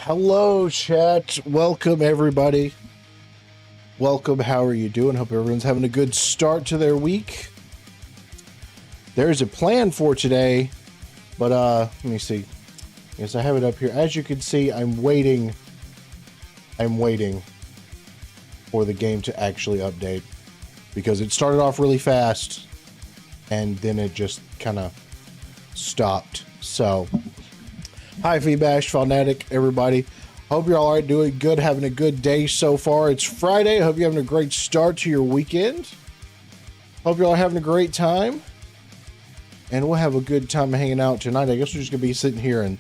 Hello, chat. Welcome, everybody. Welcome. How are you doing? Hope everyone's having a good start to their week. There's a plan for today, but let me see. Yes, I have it up here. As you can see, I'm waiting for the game to actually update because it started off really fast and then it just kind of stopped. So, hi, Feedbash, Fanatic, everybody. Hope you're all right, doing good, having a good day so far. It's Friday. Hope you're having a great start to your weekend. Hope you're all having a great time. And we'll have a good time hanging out tonight. I guess we're just going to be sitting here and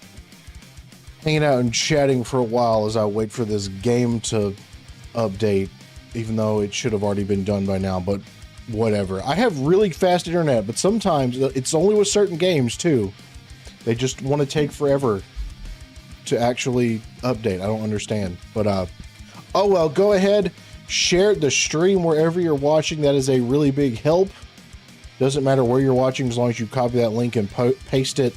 hanging out and chatting for a while as I wait for this game to update, even though it should have already been done by now, but whatever. I have really fast internet, but sometimes it's only with certain games too. They just want to take forever to actually update. I don't understand, but oh well, go ahead, share the stream wherever you're watching. That is a really big help. Doesn't matter where you're watching as long as you copy that link and paste it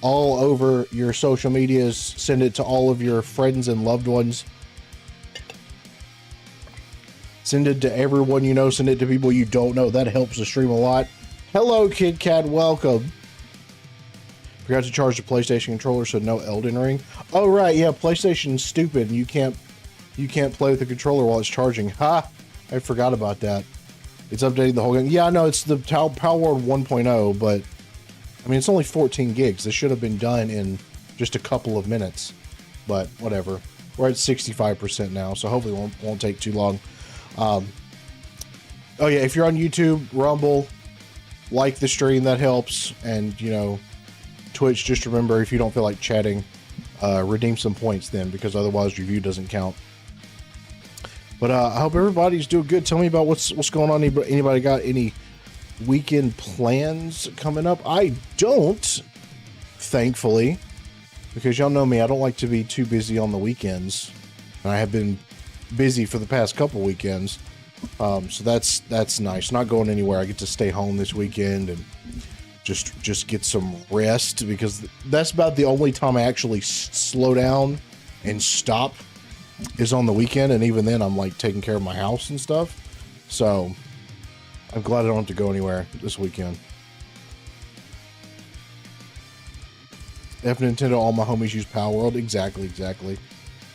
all over your social medias. Send it to all of your friends and loved ones. Send it to everyone you know. Send it to people you don't know. That helps the stream a lot. Hello, Kid Cat. Welcome. Forgot to charge the PlayStation controller, so no Elden Ring. Oh right, yeah, PlayStation's stupid. You can't play with the controller while it's charging. Ha! I forgot about that. It's updating the whole game. Yeah, no, it's the Palworld 1.0, but I mean it's only 14 gigs. This should have been done in just a couple of minutes. But whatever. We're at 65% now, so hopefully it won't take too long. Oh yeah, if you're on YouTube, Rumble, like the stream, that helps, and you know, Twitch, just remember, if you don't feel like chatting, redeem some points then, because otherwise your view doesn't count. But I hope everybody's doing good. Tell me about what's going on. Anybody got any weekend plans coming up? I don't, thankfully, because y'all know me. I don't like to be too busy on the weekends, and I have been busy for the past couple weekends. So that's nice. Not going anywhere. I get to stay home this weekend and just get some rest, because that's about the only time I actually slow down and stop is on the weekend, and even then I'm like taking care of my house and stuff. So I'm glad I don't have to go anywhere this weekend. F Nintendo, all my homies use Palworld. Exactly.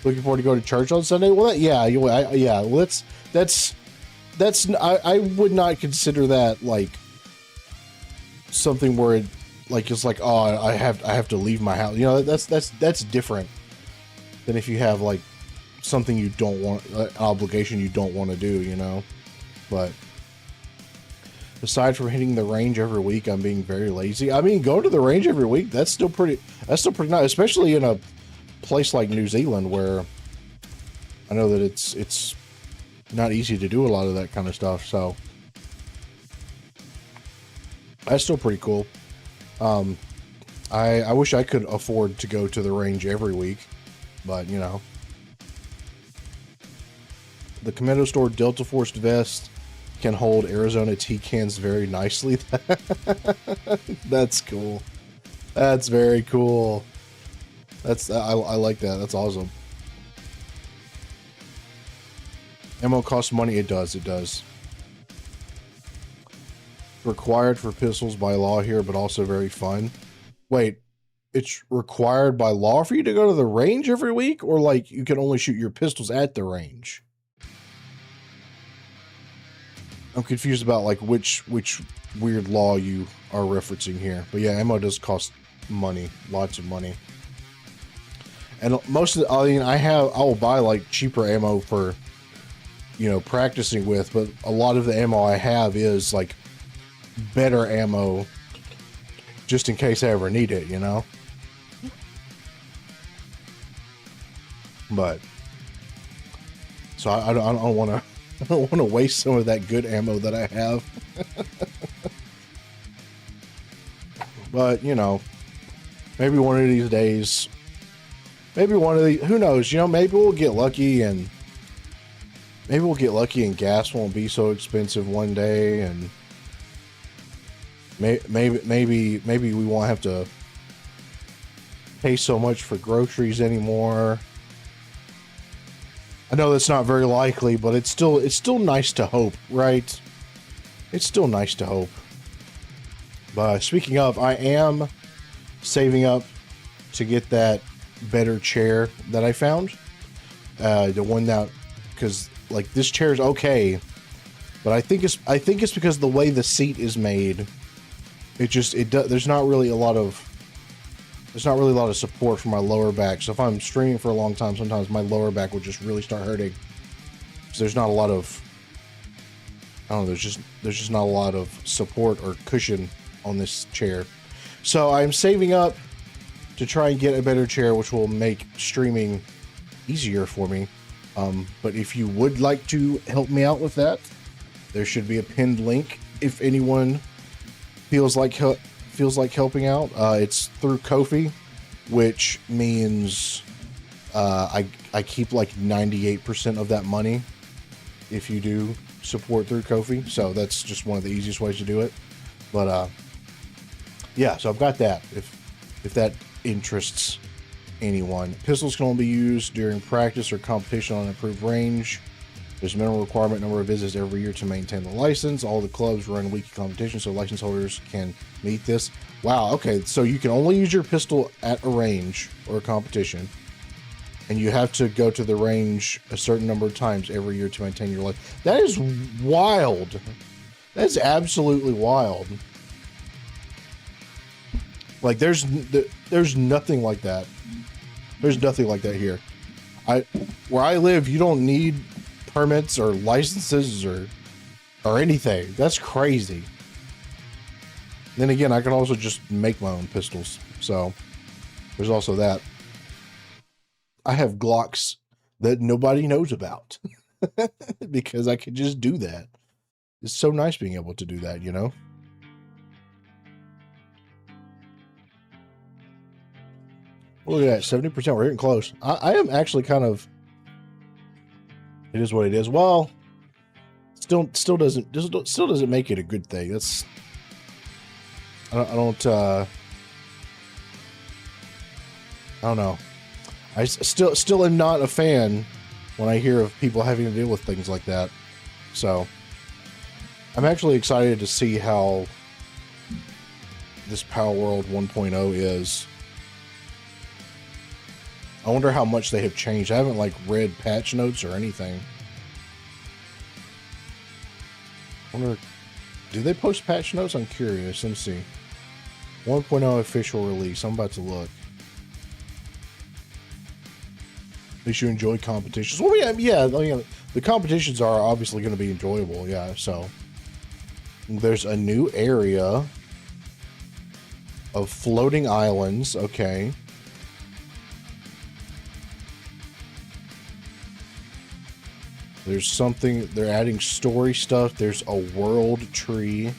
Looking forward to go to church on Sunday. Well, yeah. Well, that's I would not consider that like something where it like it's like, oh, I have to leave my house. You know, that's different than if you have like something you don't want, an obligation you don't want to do, you know. But aside from hitting the range every week, I'm being very lazy. I mean, go to the range every week. That's still pretty nice, especially in a place like New Zealand where I know that it's not easy to do a lot of that kind of stuff. So that's still pretty cool. I wish I could afford to go to the range every week, but you know. The Commando Store Delta Force vest can hold Arizona tea cans very nicely. That's cool. That's very cool. I like that. That's awesome. Ammo costs money. It does. Required for pistols by law here, but also very fun. Wait, it's required by law for you to go to the range every week, or like you can only shoot your pistols at the range? I'm confused about like which weird law you are referencing here. But yeah, ammo does cost money, lots of money. And most of the, I mean, I will buy like cheaper ammo for, you know, practicing with, but a lot of the ammo I have is like better ammo just in case I ever need it, you know. But so I don't want to I don't want to waste some of that good ammo that I have. But, you know, maybe one of these days, who knows, you know, maybe we'll get lucky and gas won't be so expensive one day, and maybe we won't have to pay so much for groceries anymore. I know that's not very likely, but it's still nice to hope, right? It's still nice to hope. But speaking of, I am saving up to get that better chair that I found. The one that, because like this chair is okay, but I think it's because the way the seat is made, there's not really a lot of support for my lower back. So if I'm streaming for a long time, sometimes my lower back will just really start hurting. So there's not a lot of, I don't know, there's just not a lot of support or cushion on this chair. So I'm saving up to try and get a better chair, which will make streaming easier for me. But if you would like to help me out with that, there should be a pinned link if anyone feels like helping out. It's through Ko-fi, which means I keep like 98% of that money if you do support through Ko-fi. So that's just one of the easiest ways to do it. But yeah, so I've got that if that interests anyone. Pistols can only be used during practice or competition on an approved range. There's a minimum requirement number of visits every year to maintain the license. All the clubs run weekly competitions, so license holders can meet this. Wow, okay, so you can only use your pistol at a range or a competition, and you have to go to the range a certain number of times every year to maintain your license. That is wild. That's absolutely wild. Like, there's nothing like that. There's nothing like that here. Where I live, you don't need permits or licenses or anything. That's crazy. Then again, I can also just make my own pistols. So there's also that. I have Glocks that nobody knows about because I can just do that. It's so nice being able to do that, you know? Look at that, 70%. We're getting close. I am actually kind of. It is what it is. Well, still doesn't make it a good thing. That's. I don't know. I still am not a fan when I hear of people having to deal with things like that. So I'm actually excited to see how this Palworld 1.0 is. I wonder how much they have changed. I haven't like read patch notes or anything. I wonder, do they post patch notes? I'm curious. Let me see. 1.0 official release. I'm about to look. At least you enjoy competitions. Well, yeah, the competitions are obviously going to be enjoyable. Yeah, so there's a new area of floating islands. Okay. There's something, they're adding story stuff. There's a world tree.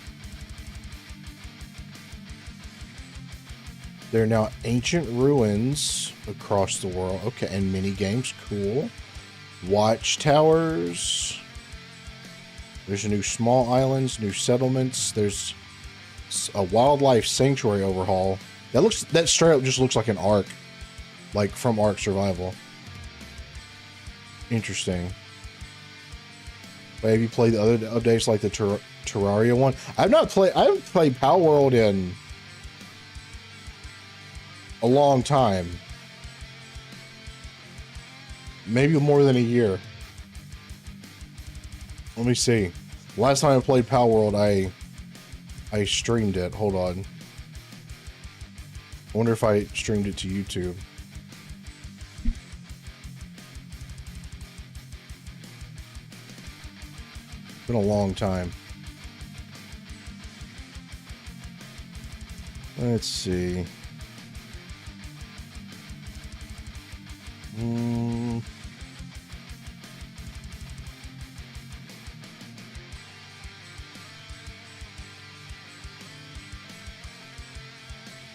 There are now ancient ruins across the world. Okay, and mini games, cool. Watchtowers. There's a new small islands, new settlements. There's a wildlife sanctuary overhaul. That straight up just looks like an Ark, like from Ark Survival. Interesting. But have you played the other updates like the Terraria one? I haven't played Palworld in a long time. Maybe more than a year. Let me see. Last time I played Palworld, I streamed it. Hold on. I wonder if I streamed it to YouTube. Been a long time. Let's see.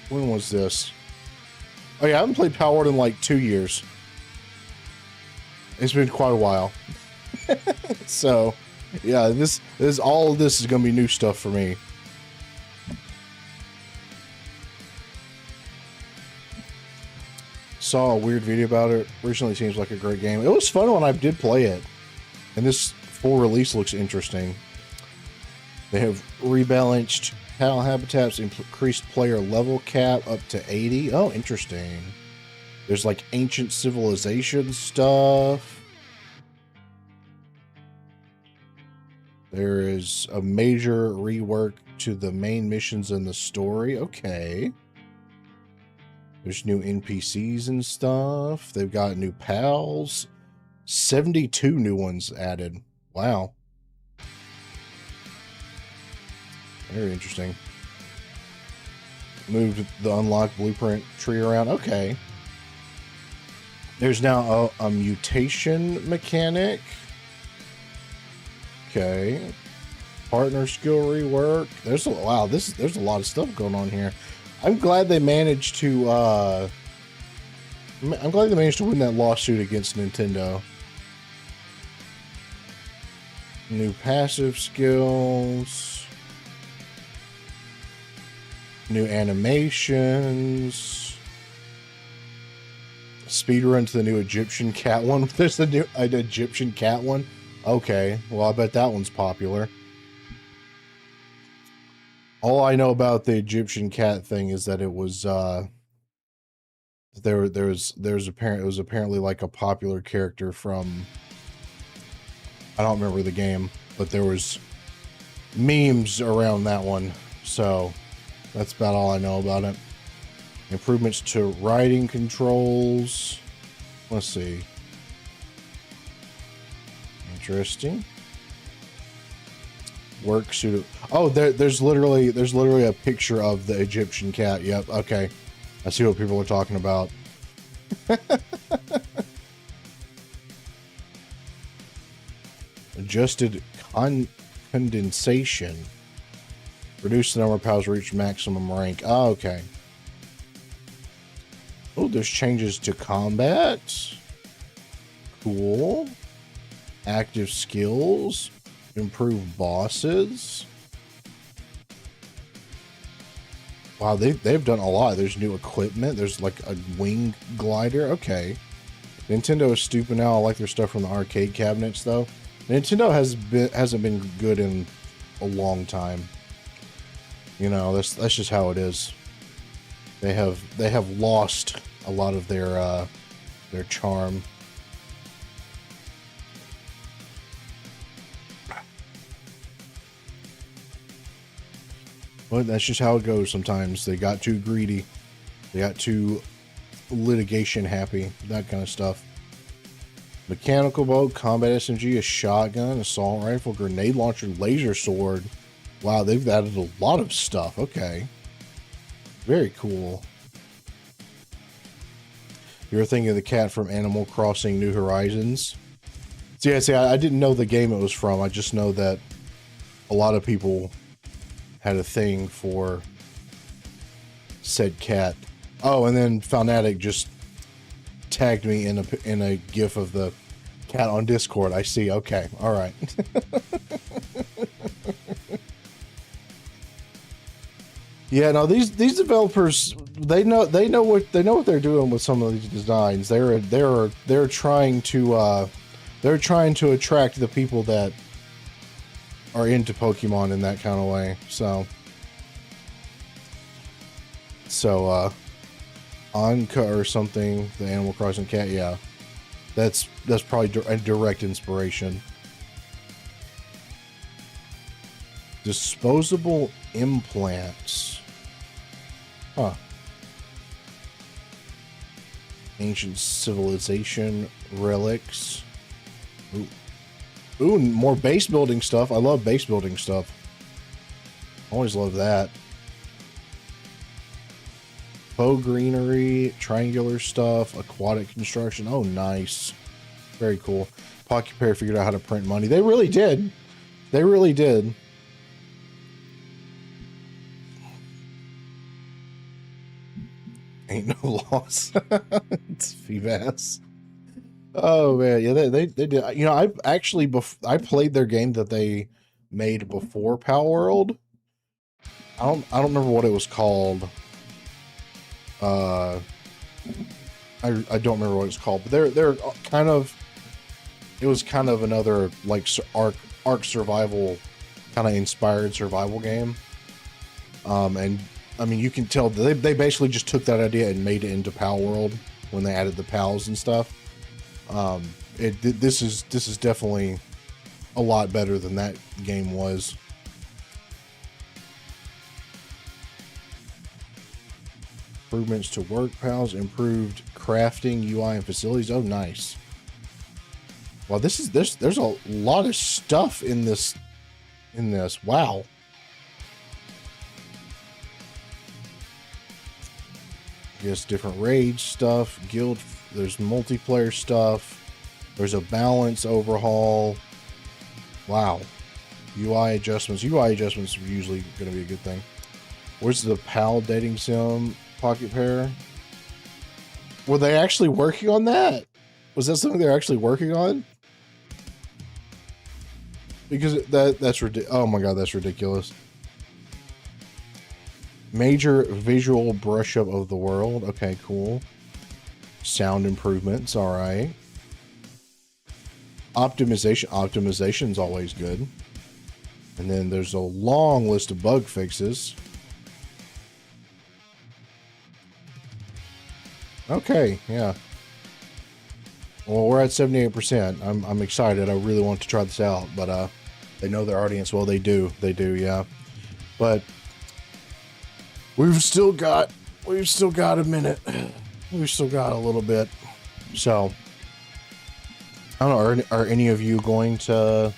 When was this? Oh yeah, I haven't played Palworld in like 2 years. It's been quite a while. So yeah, all of this is gonna be new stuff for me. So saw a weird video about it recently. It seems like a great game. It was fun when I did play it. And this full release looks interesting. They have rebalanced panel habitats, increased player level cap up to 80. Oh, interesting. There's like ancient civilization stuff. There is a major rework to the main missions in the story. Okay. There's new NPCs and stuff. They've got new pals. 72 new ones added. Wow. Very interesting. Moved the unlocked blueprint tree around. Okay. There's now a mutation mechanic. Okay. Partner skill rework. There's a wow, there's a lot of stuff going on here. I'm glad they managed to win that lawsuit against Nintendo. New passive skills. New animations. Speedrun to the new Egyptian cat one. There's a new an Egyptian cat one. Okay, well I bet that one's popular. All I know about the Egyptian cat thing is that it was it was apparently like a popular character from, I don't remember the game, but there was memes around that one. So that's about all I know about it. Improvements to riding controls. Let's see. Interesting. Work suit. Oh, there's literally a picture of the Egyptian cat. Yep. Okay. I see what people are talking about. Adjusted condensation. Reduce the number of powers reach maximum rank. Oh, okay. Oh, there's changes to combat. Cool. Active skills. Improve bosses. Wow, they've done a lot. There's new equipment. There's like a wing glider. Okay. Nintendo is stupid now. I like their stuff from the arcade cabinets though. Nintendo hasn't been good in a long time. You know, that's just how it is. They have lost a lot of their charm. But that's just how it goes sometimes. They got too greedy. They got too litigation happy. That kind of stuff. Mechanical bow, combat SMG, a shotgun, assault rifle, grenade launcher, laser sword. Wow, they've added a lot of stuff. Okay. Very cool. You were thinking of the cat from Animal Crossing New Horizons? See, I didn't know the game it was from. I just know that a lot of people had a thing for said cat. Oh, and then Fanatic just tagged me in a gif of the cat on Discord. I see. Okay. All right. Yeah, no, these developers, they know what they're doing with some of these designs. They're trying to attract the people that are into Pokemon in that kind of way. So Anka or something, the Animal Crossing cat, yeah. That's probably a direct inspiration. Disposable implants. Huh. Ancient civilization relics. Ooh, more base building stuff. I love base building stuff. Always love that. Faux greenery, triangular stuff, aquatic construction. Oh, nice. Very cool. Pocket Pair figured out how to print money. They really did. They really did. Ain't no loss. It's Feebas. Oh man, yeah, they did. You know, I played their game that they made before Palworld. I don't remember what it was called. I I don't remember what it's called, but they're kind of, it was kind of another like arc survival kind of inspired survival game. And I mean, you can tell they basically just took that idea and made it into Palworld when they added the pals and stuff. This is definitely a lot better than that game was. Improvements to work pals, improved crafting, UI, and facilities. Oh, nice. Well, there's a lot of stuff in this. Wow. Just different raid stuff, guild. There's multiplayer stuff. There's a balance overhaul. Wow. UI adjustments. UI adjustments are usually going to be a good thing. Where's the PAL dating sim pocket pair? Were they actually working on that? Was that something they're actually working on? Because that's ridiculous. Oh my god, that's ridiculous. Major visual brush up of the world. Okay, cool. Sound improvements. All right. Optimization's always good. And then there's a long list of bug fixes. Okay, yeah. Well, we're at 78%. I'm excited. I really want to try this out, but they know their audience. Well, they do. They do, yeah. But we've still got a minute. We've still got a little bit. So I don't know, are any of you going to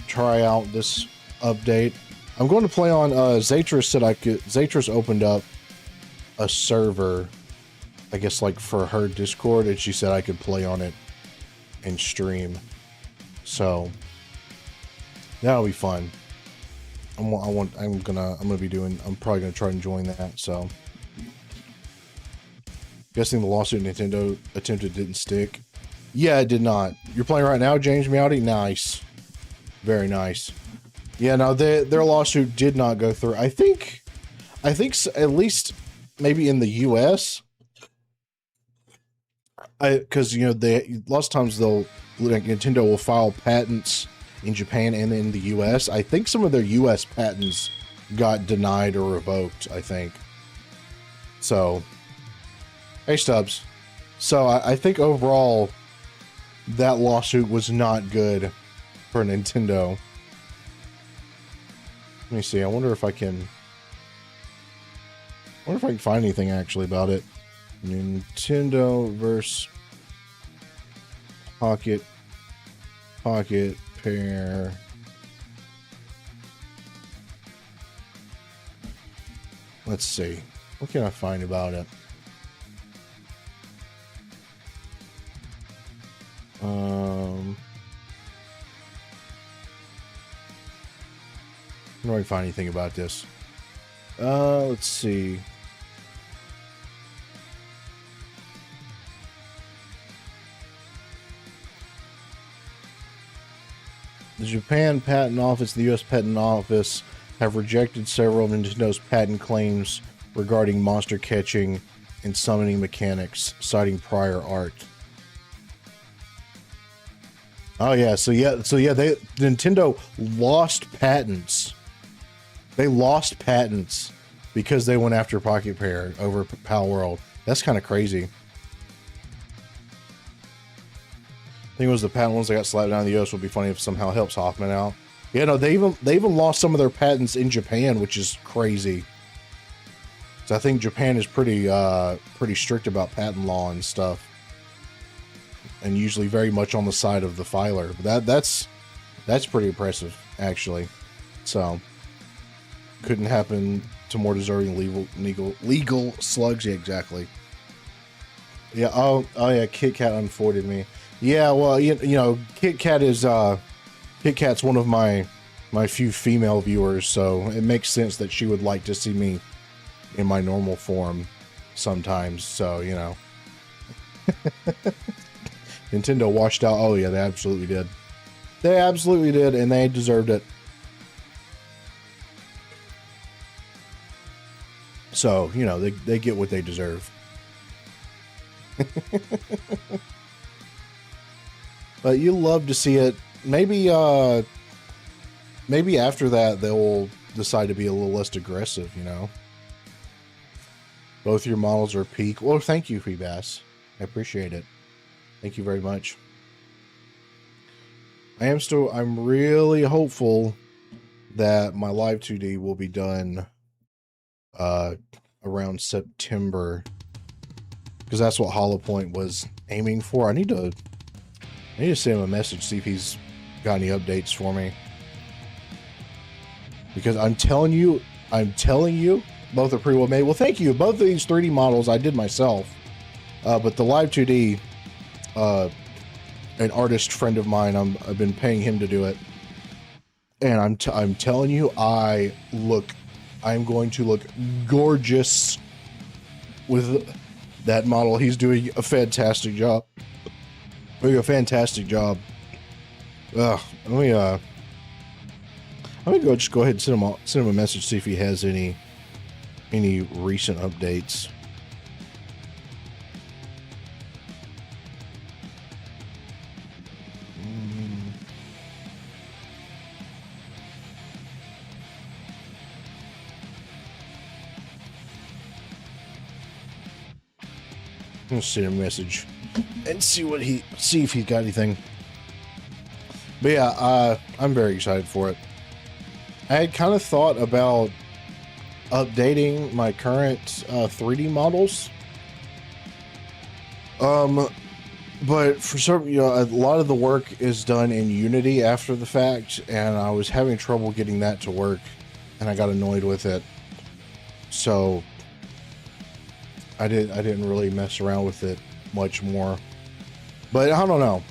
try out this update? I'm going to play on Zatris said Zatris opened up a server, I guess like for her Discord, and she said I could play on it and stream. So that'll be fun. I'm probably gonna try and join that. So guessing the lawsuit Nintendo attempted didn't stick. Yeah, it did not. You're playing right now, James Meowdy? Nice. Very nice. Yeah, no, their lawsuit did not go through. I think at least maybe in the US, because you know lots of times Nintendo will file patents in Japan and in the US. I think some of their US patents got denied or revoked, I think. So, hey Stubbs. So I think overall that lawsuit was not good for Nintendo. Let me see. I wonder if I can find anything actually about it. Nintendo versus Pocket Pair. Let's see. What can I find about it? I don't find anything about this. Let's see. The Japan Patent Office and the U.S. Patent Office have rejected several of Nintendo's patent claims regarding monster catching and summoning mechanics, citing prior art. Oh yeah, so Nintendo lost patents. They lost patents because they went after Pocket Pair over Palworld. That's kind of crazy. I think it was the patent ones that got slapped down in the US. Would be funny if it somehow helps Hoffman out. Yeah, no, they even lost some of their patents in Japan, which is crazy. So I think Japan is pretty strict about patent law and stuff, and usually very much on the side of the filer. But that's pretty impressive, actually. So couldn't happen to more deserving legal slugs. Yeah, exactly. Yeah. Oh yeah. Kit Kat unforwarded me. Yeah. Well, you know, Kit Kat's one of my few female viewers, so it makes sense that she would like to see me in my normal form sometimes. So you know. Nintendo washed out. Oh yeah, they absolutely did. They absolutely did, and they deserved it. So, you know, they get what they deserve. But you love to see it. Maybe maybe after that they'll decide to be a little less aggressive, you know. Both your models are peak. Well, thank you, Feebass. I appreciate it. Thank you very much. I'm really hopeful that my live 2D will be done around September, because that's what Hollow Point was aiming for. I need to send him a message, see if he's got any updates for me. Because I'm telling you, both are pretty well made. Well, thank you. Both of these 3D models I did myself, but the live 2D, an artist friend of mine, I've been paying him to do it, and I'm telling you, I'm going to look gorgeous with that model. He's doing a fantastic job. Doing a fantastic job. Let me go ahead and send him a message, see if he has any recent updates. I'm gonna send him a message and see if he's got anything. But yeah, I'm very excited for it. I had kind of thought about updating my current 3D models. But for some, a lot of the work is done in Unity after the fact, and I was having trouble getting that to work, and I got annoyed with it. So I didn't really mess around with it much more. But I don't know.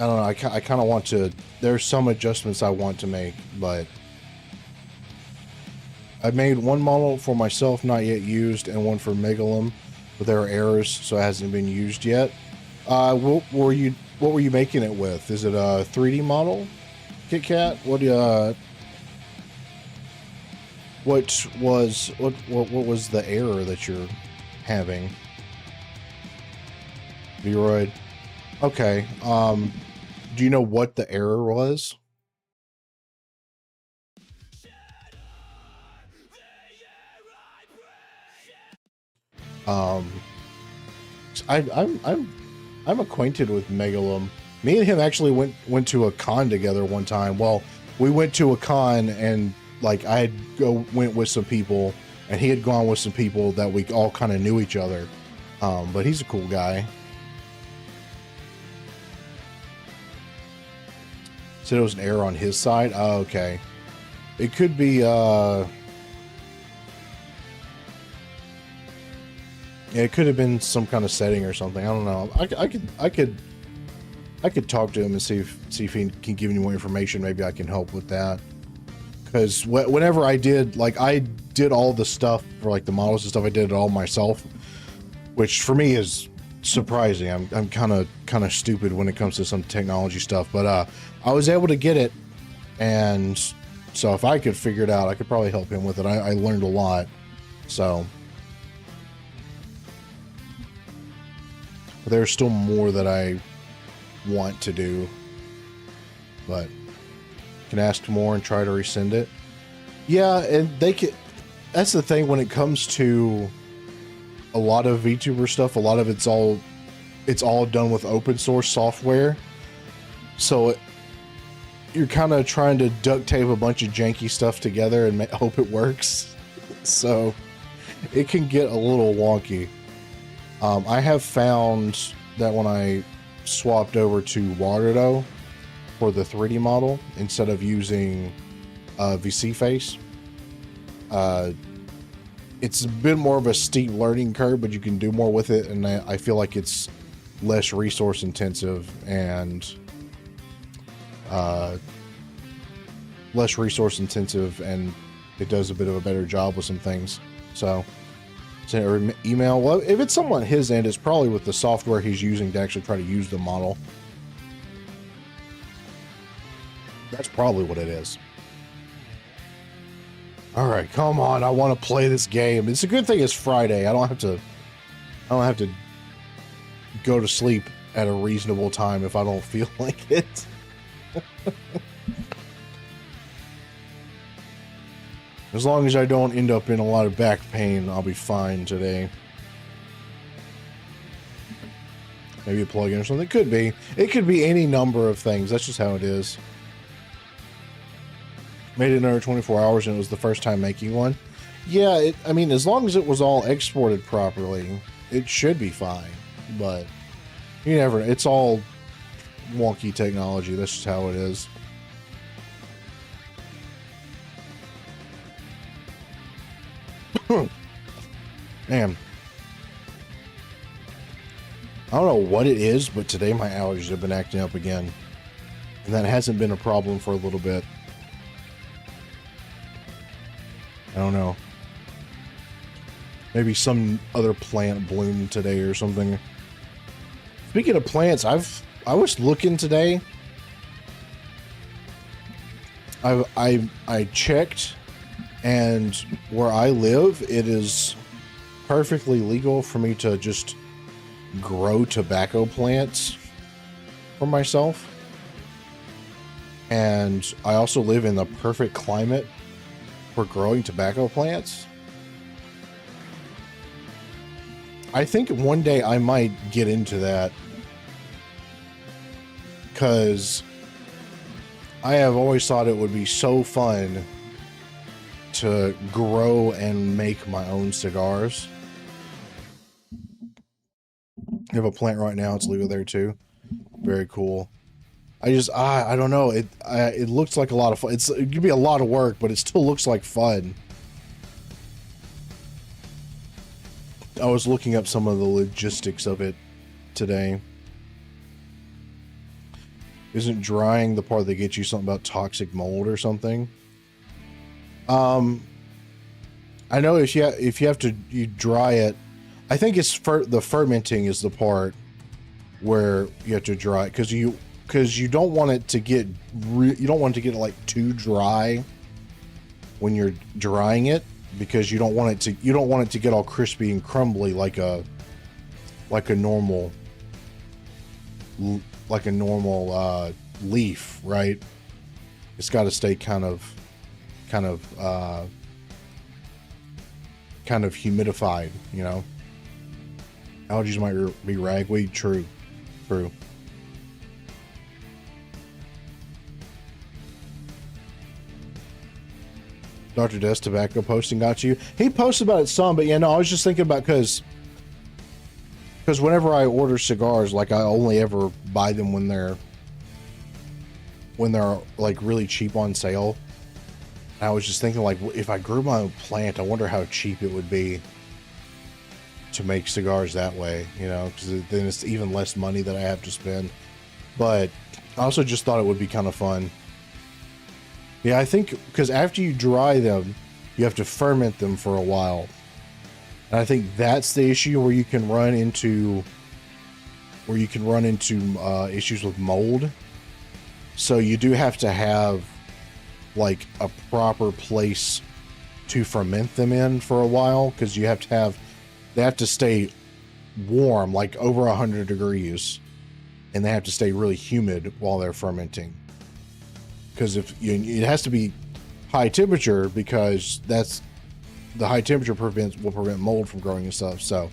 I kind of want to. There's some adjustments I want to make, but I made one model for myself, not yet used, and one for Megalum, but there are errors, so it hasn't been used yet. What were you making it with? Is it a 3D model, KitKat? What was the error that you're having? Vroid. Okay. Do you know what the error was? I'm acquainted with Megalum. Me and him actually went to a con together one time. Well, we went to a con, and like I went with some people, and he had gone with some people that we all kind of knew each other. But he's a cool guy. Said it was an error on his side. Oh, okay. It could be yeah, it could have been some kind of setting or something. I don't know. I could talk to him and see if he can give me more information. Maybe I can help with that. Because whenever I did all the stuff for like the models and stuff, I did it all myself, which for me is surprising. I'm kind of stupid when it comes to some technology stuff, but I was able to get it, and so if I could figure it out, I could probably help him with it. I learned a lot, so. But there's still more that I want to do, but can ask more and try to resend it. Yeah, and they can. That's the thing when it comes to a lot of VTuber stuff. A lot of it's all done with open source software, so you're kind of trying to duct tape a bunch of janky stuff together and hope it works. So it can get a little wonky. I have found that when I swapped over to Waterdo for the 3D model instead of using VC Face, it's been more of a steep learning curve, but you can do more with it, and I feel like it's less resource intensive and and it does a bit of a better job with some things. So send an email. Well, if it's someone his end, it's probably with the software he's using to actually try to use the model. That's probably what it is. All right, come on. I want to play this game. It's a good thing it's Friday. I don't have to go to sleep at a reasonable time if I don't feel like it. As long as I don't end up in a lot of back pain, I'll be fine today. Maybe a plug-in or something. It could be. It could be any number of things. That's just how it is. Made it in under 24 hours, and it was the first time making one. Yeah, I mean, as long as it was all exported properly, it should be fine. But you never. It's all wonky technology. That's just how it is. Man. I don't know what it is, but today my allergies have been acting up again. And that hasn't been a problem for a little bit. I don't know. Maybe some other plant bloomed today or something. Speaking of plants, I was looking today. I checked, and where I live, it is perfectly legal for me to just grow tobacco plants for myself. And I also live in the perfect climate for growing tobacco plants. I think one day I might get into that, because I have always thought it would be so fun to grow and make my own cigars. I have a plant right now. It's legal there too. Very cool. I don't know. It looks like a lot of fun. It could be a lot of work, but it still looks like fun. I was looking up some of the logistics of it today. Isn't drying the part that gets you something about toxic mold or something? I know if you have to dry it, I think it's the fermenting is the part where you have to dry it, because you don't want it to get like too dry when you're drying it, because you don't want it to get all crispy and crumbly like a normal leaf, right? It's got to stay kind of humidified, you know. Allergies might be ragweed. True. Dr. Des Tobacco posting got you. He posted about it some, but yeah, no, I was just thinking about, because whenever I order cigars, like, I only ever buy them when they're like really cheap on sale. And I was just thinking, like, if I grew my own plant, I wonder how cheap it would be to make cigars that way, you know, because then it's even less money that I have to spend. But I also just thought it would be kind of fun. Yeah, I think because after you dry them, you have to ferment them for a while. And I think that's the issue where you can run into issues with mold. So you do have to have like a proper place to ferment them in for a while, because they have to stay warm, like over 100 degrees, and they have to stay really humid while they're fermenting. Because it has to be high temperature, because the high temperature will prevent mold from growing and stuff. So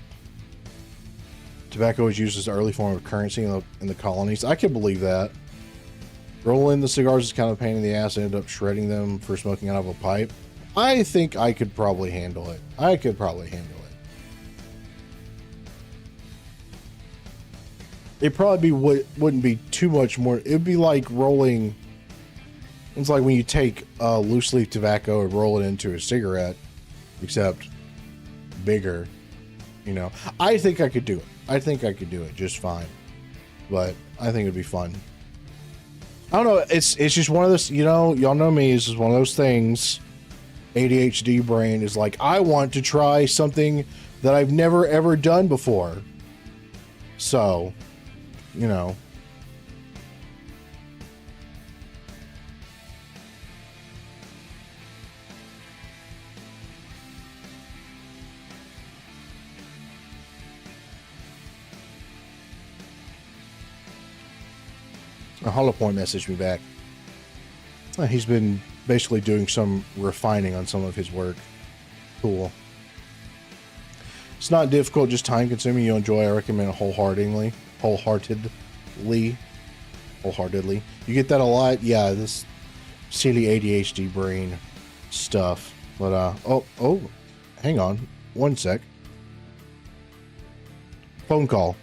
tobacco is used as an early form of currency in the colonies. I can believe that. Rolling the cigars is kind of a pain in the ass. I ended up shredding them for smoking out of a pipe. I think I could probably handle it. It probably wouldn't be too much more. It'd be like rolling. It's like when you take loose leaf tobacco and roll it into a cigarette, except bigger. You know, I think I could do it just fine. But I think it'd be fun. I don't know. It's just one of those, you know, y'all know me. It's just one of those things. ADHD brain is like, I want to try something that I've never ever done before. So, you know. Hollow Point messaged me back. He's been basically doing some refining on some of his work. Cool. It's not difficult, just time consuming. You'll enjoy. I recommend it wholeheartedly. You get that a lot. Yeah, this silly ADHD brain stuff. But oh, hang on 1 sec. Phone call.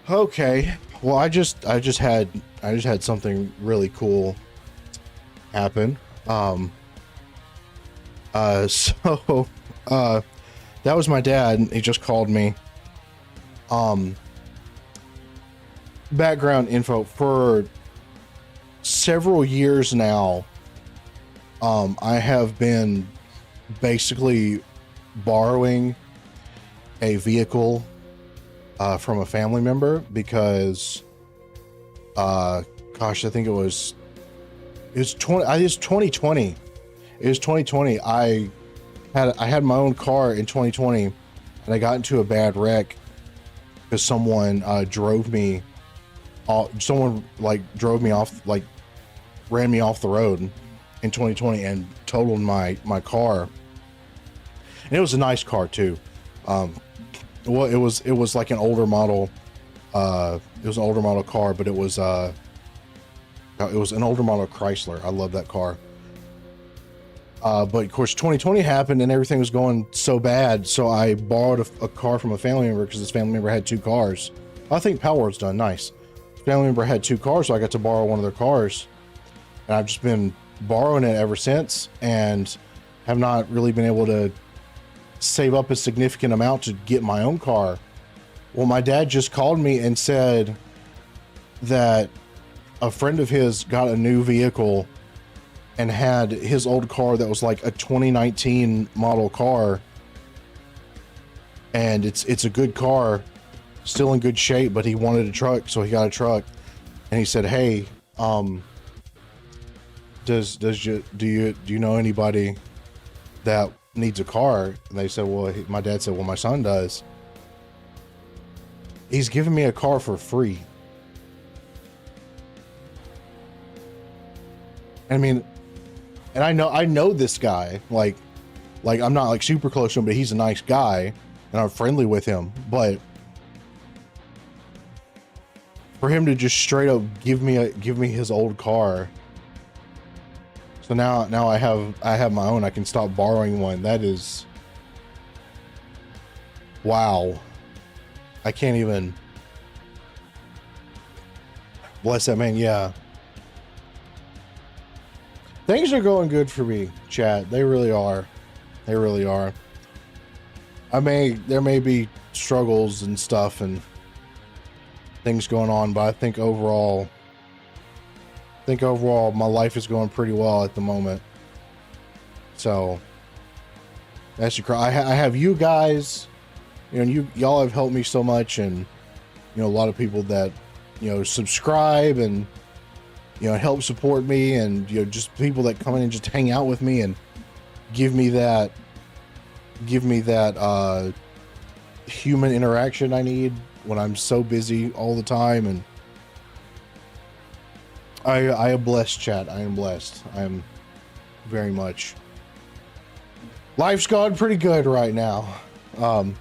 Okay. Well, I just had something really cool happen. So that was my dad. He just called me. Background info: for several years now, I have been basically borrowing a vehicle from a family member because gosh, I think it was 2020. It was 2020. I had my own car in 2020, and I got into a bad wreck because someone drove me off, like ran me off the road in 2020 and totaled my car. And it was a nice car too. Well, it was like an older model. It was an older model car, but it was an older model Chrysler. I love that car. But of course 2020 happened and everything was going so bad. So I borrowed a car from a family member because this family member had two cars. I think Palworld's done nice. Family member had two cars, so I got to borrow one of their cars. And I've just been borrowing it ever since and have not really been able to save up a significant amount to get my own car. Well, my dad just called me and said that a friend of his got a new vehicle and had his old car that was like a 2019 model car, and it's a good car, still in good shape, but he wanted a truck, so he got a truck. And he said, "Hey, do you know anybody that needs a car?" And they said, "Well," my dad said, "Well, my son does. He's giving me a car for free." I mean, and I know this guy, like I'm not like super close to him, but he's a nice guy and I'm friendly with him. But for him to just straight up give me his old car, so now I have my own. I can stop borrowing one. That is, wow. I can't even. Bless that man. Yeah. Things are going good for me, chat. They really are. They really are. There may be struggles and stuff and things going on, but I think overall my life is going pretty well at the moment. So that's I have you guys, you know, y'all have helped me so much, and you know, a lot of people that, you know, subscribe and, you know, help support me, and, you know, just people that come in and just hang out with me and give me that human interaction I need when I'm so busy all the time. And I am blessed, chat. I am blessed. I am very much. Life's gone pretty good right now. And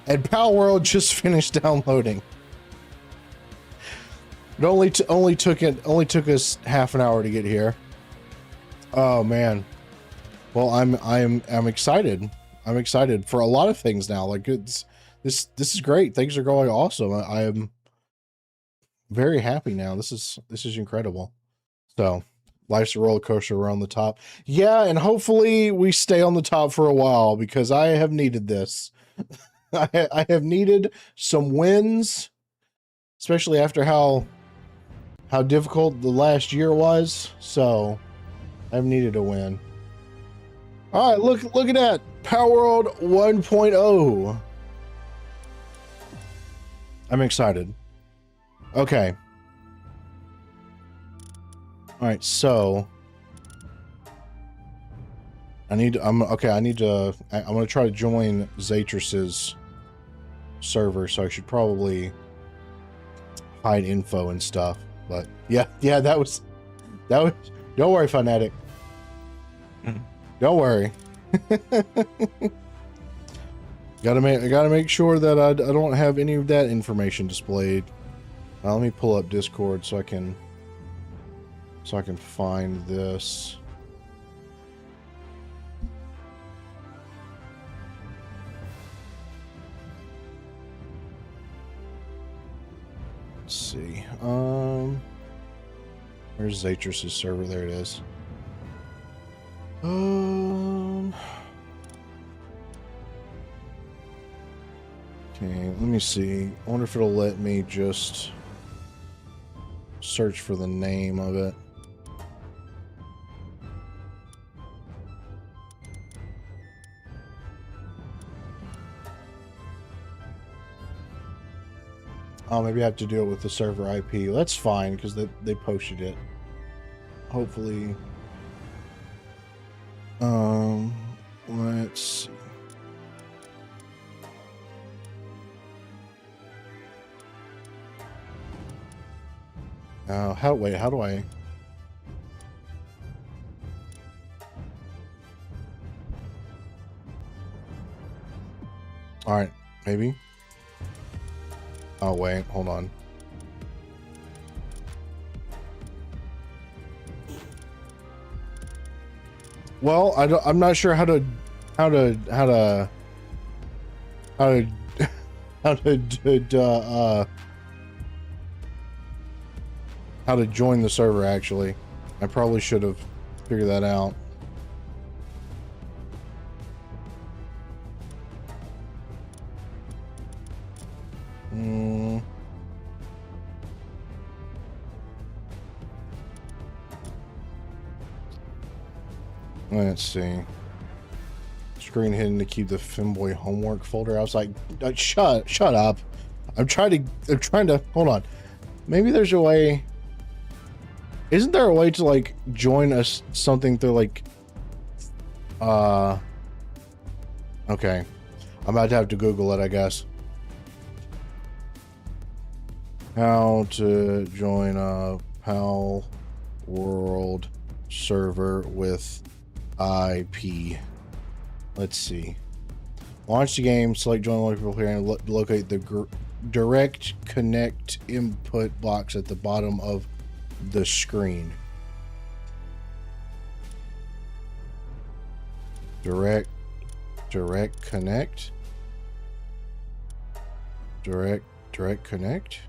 Palworld just finished downloading. It only took us half an hour to get here. Oh man. Well, I'm excited. I'm excited for a lot of things now. Like, this is great. Things are going awesome. I am very happy now. This is incredible. So, life's a roller coaster. We're on the top. Yeah, and hopefully we stay on the top for a while, because I have needed this. I have needed some wins, especially after how difficult the last year was. So I've needed a win. All right, look at that. Palworld 1.0. I'm excited. Okay. All right, so I'm going to try to join Zatris's server, so I should probably hide info and stuff. But yeah, that was, don't worry, Fanatic. Don't worry. I gotta make sure that I don't have any of that information displayed. Let me pull up Discord so I can find this. Let's see. Where's Zatris's server? There it is. Okay, let me see. I wonder if it'll let me just search for the name of it. Oh, maybe I have to do it with the server IP. That's fine, because they posted it. Hopefully. Let's see. How do I? All right, maybe. Oh wait, hold on. Well, I'm not sure how to join the server, actually. I probably should have figured that out. Let's see. Let's screen hidden to keep the femboy homework folder. I was like, shut up. I'm trying to, hold on. Maybe there's a way. Isn't there a way to like join us something through like, okay. I'm about to have to Google it, I guess. How to join a Palworld server with IP. Let's see. Launch the game, select join local here, and locate the direct connect input box at the bottom of the screen. Direct connect. Direct connect.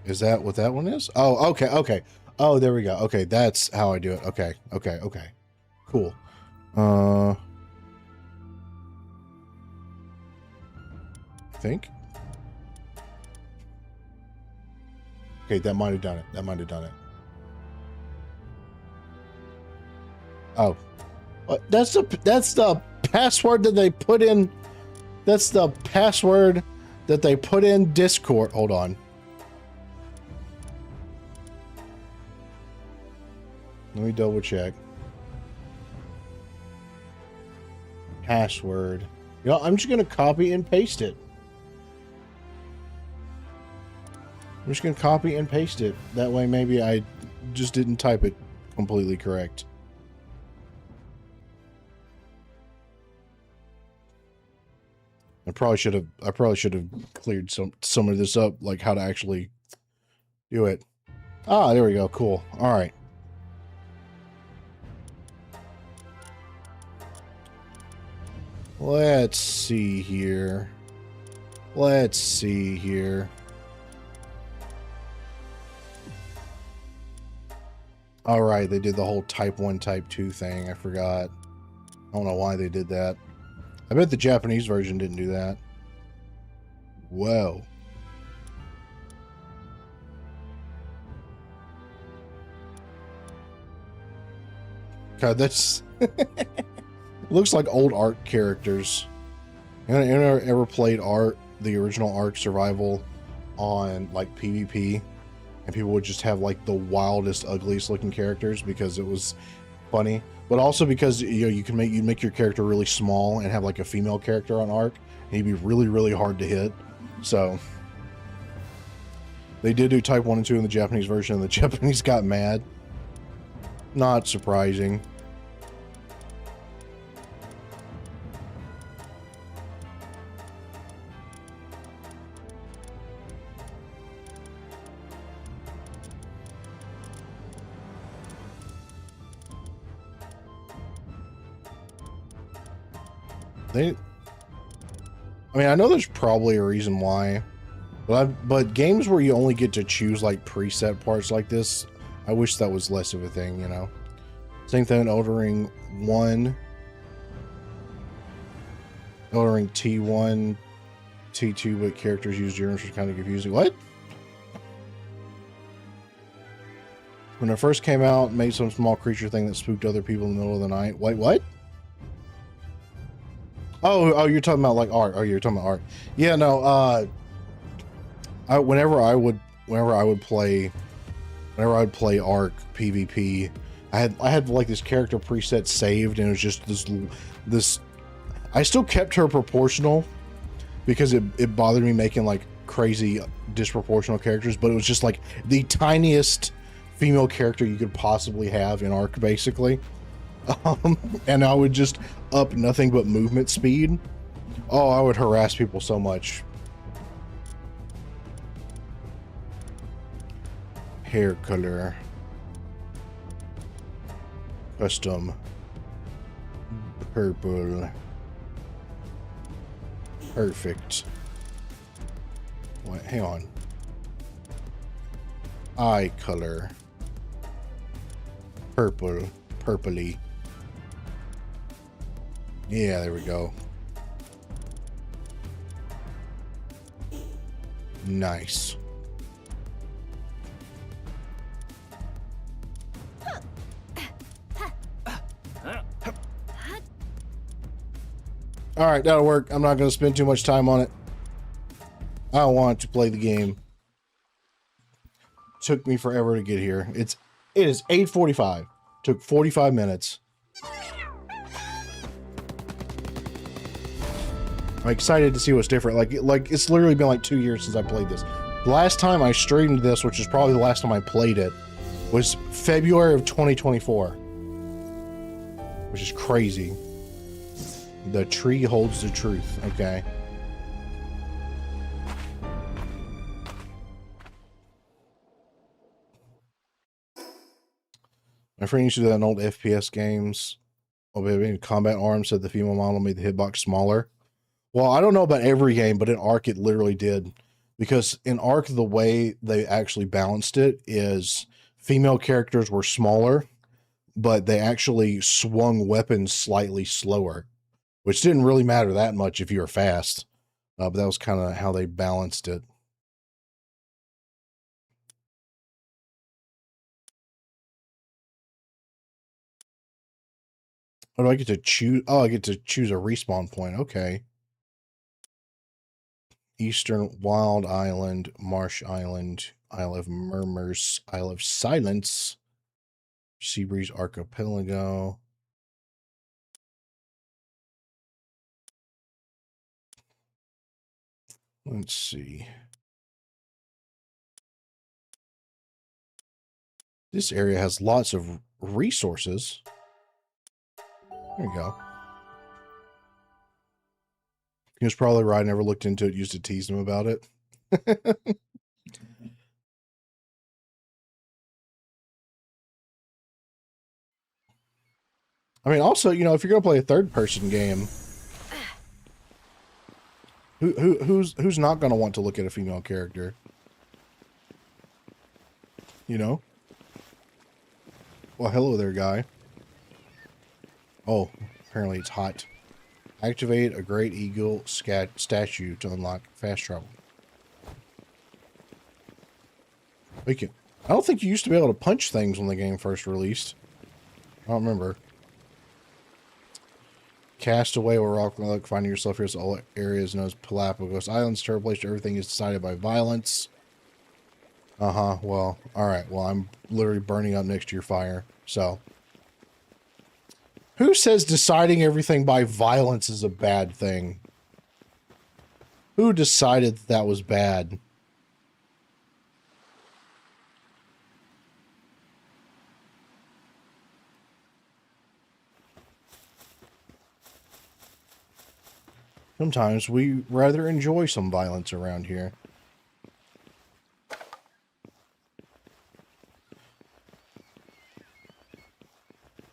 Is that what that one is? Oh, okay. Oh, there we go. Okay, that's how I do it. Okay. Cool. I think. Okay, that might have done it. Oh. That's the password that they put in. That's the password that they put in Discord. Hold on. Let me double check. Password. You know, I'm just going to copy and paste it. I'm just going to copy and paste it. That way maybe I just didn't type it completely correct. I probably should have cleared some of this up, like how to actually do it. Ah, there we go. Cool. All right. Let's see here. All right, they did the whole type 1, type 2 thing. I forgot. I don't know why they did that. I bet the Japanese version didn't do that. Whoa. God, that's... looks like old Ark characters. Anyone ever played Ark, the original Ark Survival, on like PvP, and people would just have like the wildest, ugliest looking characters because it was funny, but also because you make your character really small and have like a female character on Ark, and he'd be really hard to hit. So they did do type 1 and 2 in the Japanese version, and the Japanese got mad. Not surprising. I mean, I know there's probably a reason why, but games where you only get to choose like preset parts like this, I wish that was less of a thing, you know? Same thing in Elden Ring 1. Elden Ring T1, T2, but characters use journals was kind of confusing. What? When it first came out, made some small creature thing that spooked other people in the middle of the night. Wait, what? Oh, you're talking about like art. Oh, you're talking about art. Yeah, no. Whenever I would play Ark PvP, I had like this character preset saved, and it was just this. I still kept her proportional because it bothered me making like crazy disproportional characters, but it was just like the tiniest female character you could possibly have in Ark, basically. And I would just up nothing but movement speed. Oh, I would harass people so much. Hair color. Custom. Purple. Perfect. Wait, hang on. Eye color. Purple. Purpley. Yeah, there we go. Nice. All right, that'll work. I'm not going to spend too much time on it. I want to play the game. Took me forever to get here. It is 8:45. Took 45 minutes. I'm excited to see what's different. Like it's literally been like 2 years since I played this. The last time I streamed this, which is probably the last time I played it, was February of 2024. Which is crazy. The tree holds the truth. Okay. My friend used to do that in old FPS games. Oh, baby, Combat Arms said the female model made the hitbox smaller. Well, I don't know about every game, but in Ark it literally did. Because in Ark, the way they actually balanced it is female characters were smaller, but they actually swung weapons slightly slower, which didn't really matter that much if you were fast. But that was kind of how they balanced it. Oh, do I get to choose? Oh, I get to choose a respawn point. Okay. Eastern Wild Island, Marsh Island, Isle of Murmurs, Isle of Silence, Seabreeze Archipelago. Let's see. This area has lots of resources. There you go. He was probably right. I never looked into it. Used to tease him about it. I mean, also, you know, if you're gonna play a third-person game, who's not gonna want to look at a female character? You know? Well, hello there, guy. Oh, apparently it's hot. Activate a Great Eagle statue to unlock fast travel. I don't think you used to be able to punch things when the game first released. I don't remember. Castaway or Rock Luck, finding yourself here as all areas known as Palapagos Islands. Terrible place. Everything is decided by violence. Well, alright. Well, I'm literally burning up next to your fire. So. Who says deciding everything by violence is a bad thing? Who decided that was bad? Sometimes we rather enjoy some violence around here.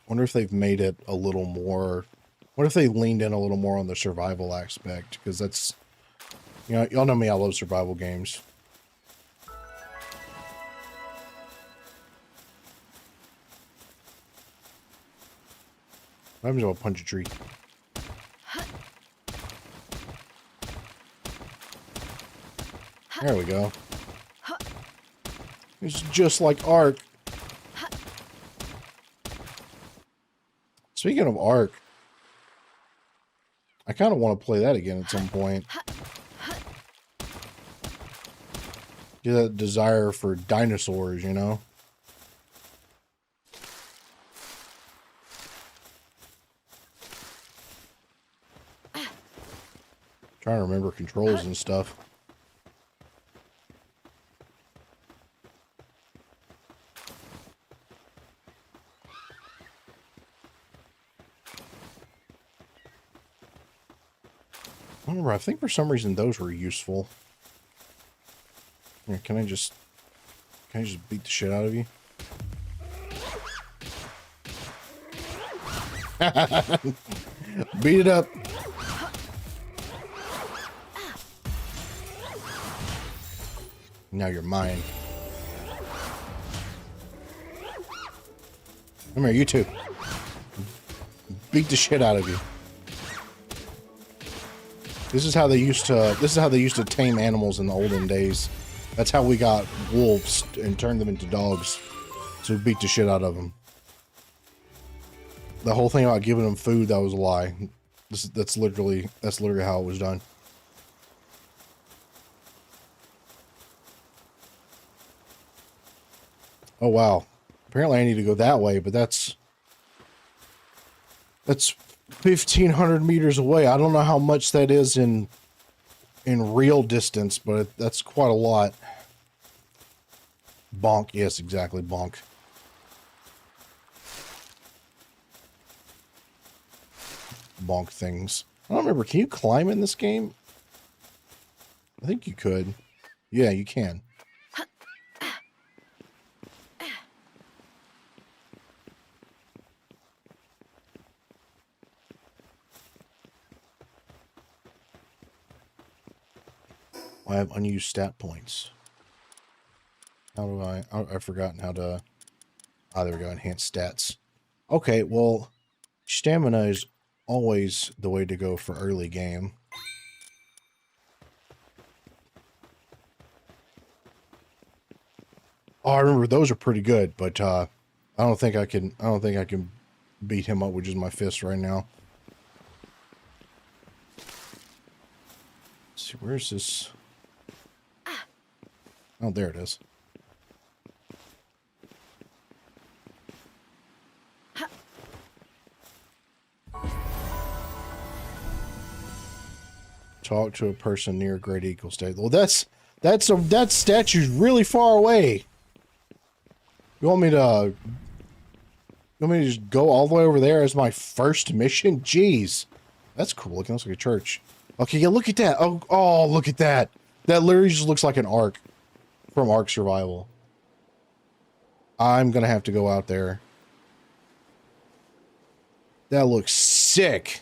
Wonder if they've made it a little more... What if they leaned in a little more on the survival aspect? Because that's... You know, y'all know me, I love survival games. What happens if I punch a tree? There we go. It's just like Ark. Speaking of Ark, I kind of want to play that again at some point. Get that desire for dinosaurs, you know? Trying to remember controls and stuff. I remember, I think for some reason those were useful. Here, can I just beat the shit out of you? Beat it up. Now you're mine. Come here, you two. Beat the shit out of you. This is how they used to tame animals in the olden days. That's how we got wolves and turned them into dogs. So we beat the shit out of them. The whole thing about giving them food, that was a lie. That's literally how it was done. Oh wow. Apparently I need to go that way, but that's 1,500 meters away. I don't know how much that is in real distance, but that's quite a lot. Bonk. Yes, exactly. Bonk. Bonk things. I don't remember. Can you climb in this game? I think you could. Yeah, you can. I have unused stat points. How do I've forgotten how to... Oh, there we go. Enhanced stats. Okay, well, stamina is always the way to go for early game. Oh, I remember those are pretty good, but I don't think I can beat him up with just my fist right now. Let's see, where's this? Oh, there it is. Talk to a person near great equal state. Well, that statue's really far away. You want me to just go all the way over there as my first mission? Jeez. That's cool. Looking looks like a church. Okay, yeah, look at that. Oh, look at that. That literally just looks like an Ark from Ark Survival. I'm gonna have to go out there. That looks sick.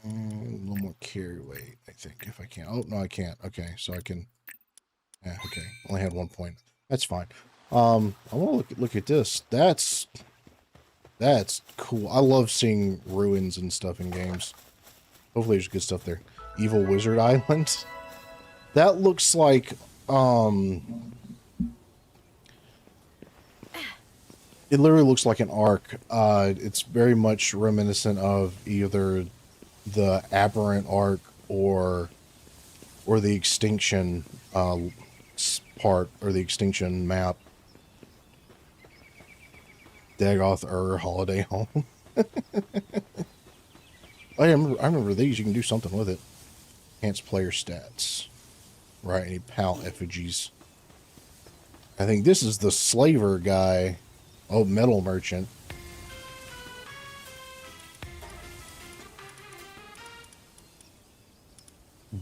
A little more carry weight, I think, if I can. Oh, no, I can't. Okay, so I can... Yeah, okay. Only had 1 point. That's fine. I want to look at this. That's cool. I love seeing ruins and stuff in games. Hopefully there's good stuff there. Evil Wizard Island. That looks like, it literally looks like an Ark. It's very much reminiscent of either the Aberrant Ark or the Extinction part, or the Extinction map. Dagoth Holiday Home. I remember these. You can do something with it. Enhance player stats. Right, any pal effigies. I think this is the slaver guy. Oh, metal merchant.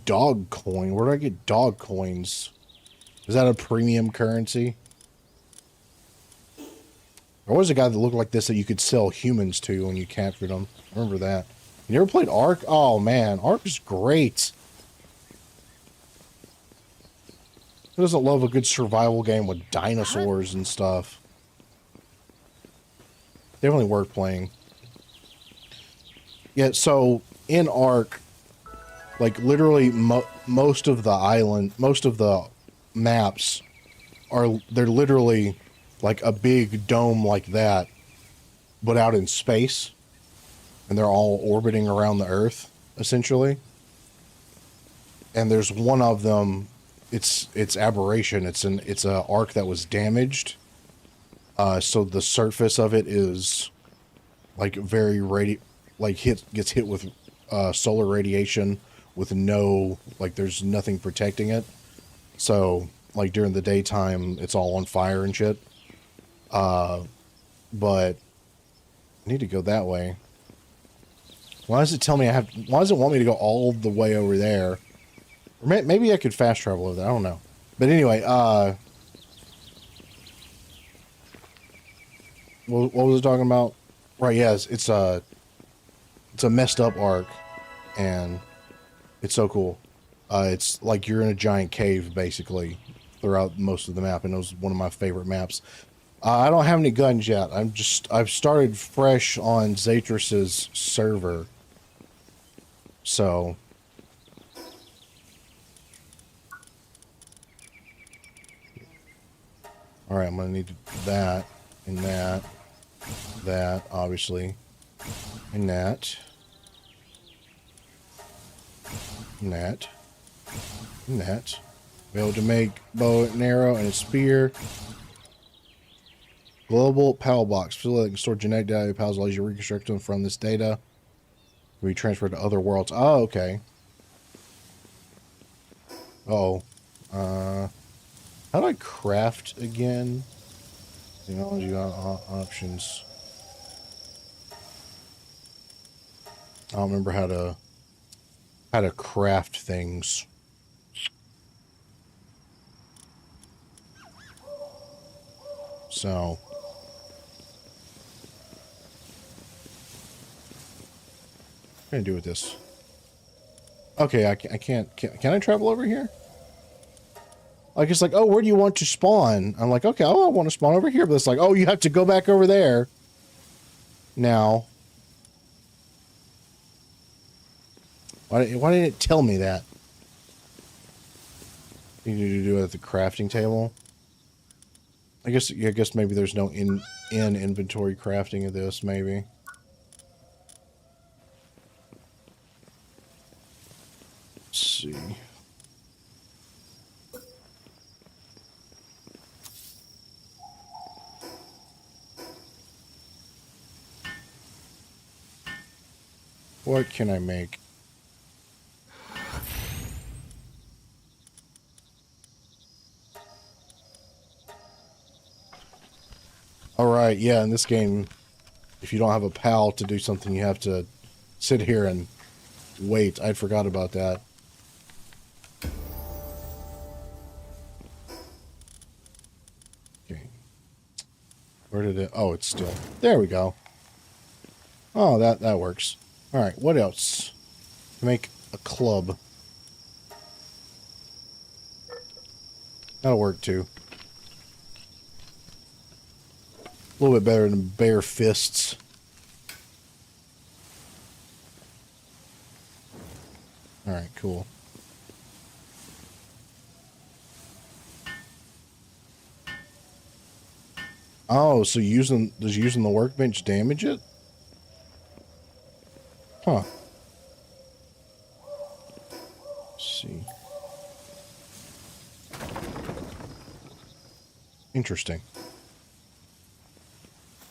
Dog coin. Where do I get dog coins? Is that a premium currency? There was a guy that looked like this that you could sell humans to when you captured them. I remember that. You ever played Ark? Oh, man. Ark is great. Who doesn't love a good survival game with dinosaurs and stuff? Definitely worth playing. Yeah, so in Ark, like literally most of the maps they're literally like a big dome like that, but out in space, and they're all orbiting around the Earth essentially. And there's one of them. It's Aberration. It's a Ark that was damaged. So the surface of it is like very gets hit with solar radiation with no, like, there's nothing protecting it. So like during the daytime it's all on fire and shit. But I need to go that way. Why does it tell me why does it want me to go all the way over there? Or maybe I could fast travel over there. I don't know. But anyway, what was I talking about? Right, yes, it's a messed up Ark, and it's so cool. It's like you're in a giant cave, basically, throughout most of the map, and it was one of my favorite maps. I don't have any guns yet. I've started fresh on Zatrus's server. So... All right, I'm gonna need that and that, obviously, and that, and that, and that. Be able to make bow and arrow and a spear. Global PAL box. Facility that can store genetic data. PALs allows you to reconstruct them from this data. Can be transferred to other worlds. Oh, okay. Uh-oh. How do I craft again? Technology options. I don't remember how to craft things. So what can I do with this? Okay, I can't. Can I travel over here? Like, it's like, oh, where do you want to spawn? I'm like, okay, oh, I want to spawn over here. But it's like, oh, you have to go back over there. Now. Why didn't it tell me that? You need to do it at the crafting table. I guess maybe there's no in inventory crafting of this, maybe. Let's see. What can I make? Alright, yeah, in this game, if you don't have a pal to do something, you have to sit here and wait. I forgot about that. Okay. Where did it... Oh, it's still... There we go. Oh, that works. Alright, what else? Make a club. That'll work too. A little bit better than bare fists. Alright, cool. Oh, so does using the workbench damage it? Huh. Let's see. Interesting.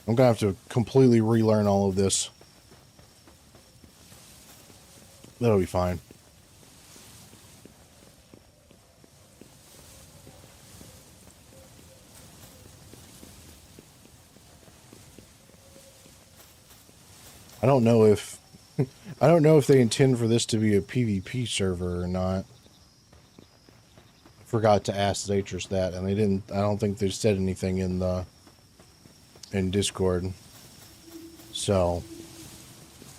I'm gonna have to completely relearn all of this. That'll be fine. I don't know if I don't know if they intend for this to be a PvP server or not. I forgot to ask Zatris that, and they didn't. I don't think they said anything in Discord. So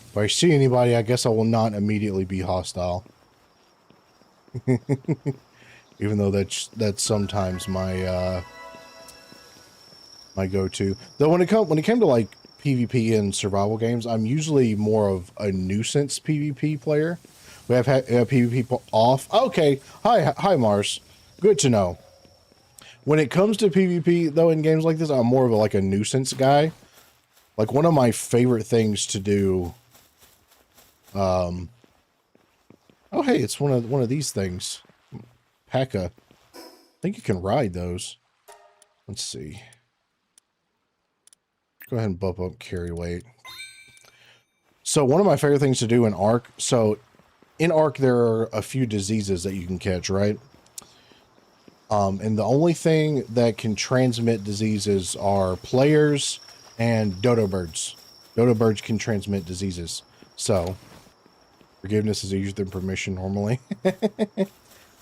if I see anybody, I guess I will not immediately be hostile. Even though that's sometimes my my go-to. Though when it came to like PvP and survival games, I'm usually more of a nuisance PvP player. We have PvP off. Okay, hi Mars. Good to know. When it comes to PvP though, in games like this, I'm more of like a nuisance guy. Like one of my favorite things to do. Oh hey, it's one of these things. P.E.K.K.A. I think you can ride those. Let's see. Go ahead and bump up carry weight. So one of my favorite things to do in Ark. So in Ark there are a few diseases that you can catch, right? And the only thing that can transmit diseases are players and dodo birds. Dodo birds can transmit diseases. So forgiveness is easier than permission normally.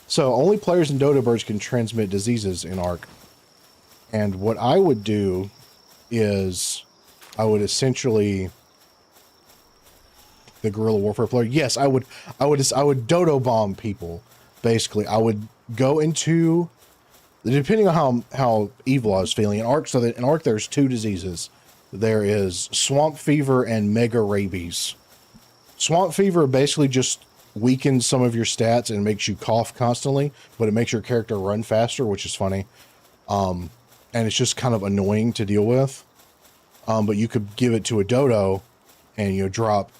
So only players and dodo birds can transmit diseases in Ark. And what I would do is I would essentially the guerrilla warfare player. Yes, I would dodo bomb people. Basically, I would go into, depending on how evil I was feeling in Ark. So that in Ark there's two diseases. There is swamp fever and mega rabies. Swamp fever basically just weakens some of your stats and makes you cough constantly, but it makes your character run faster, which is funny. And and it's just kind of annoying to deal with. But you could give it to a dodo, and drop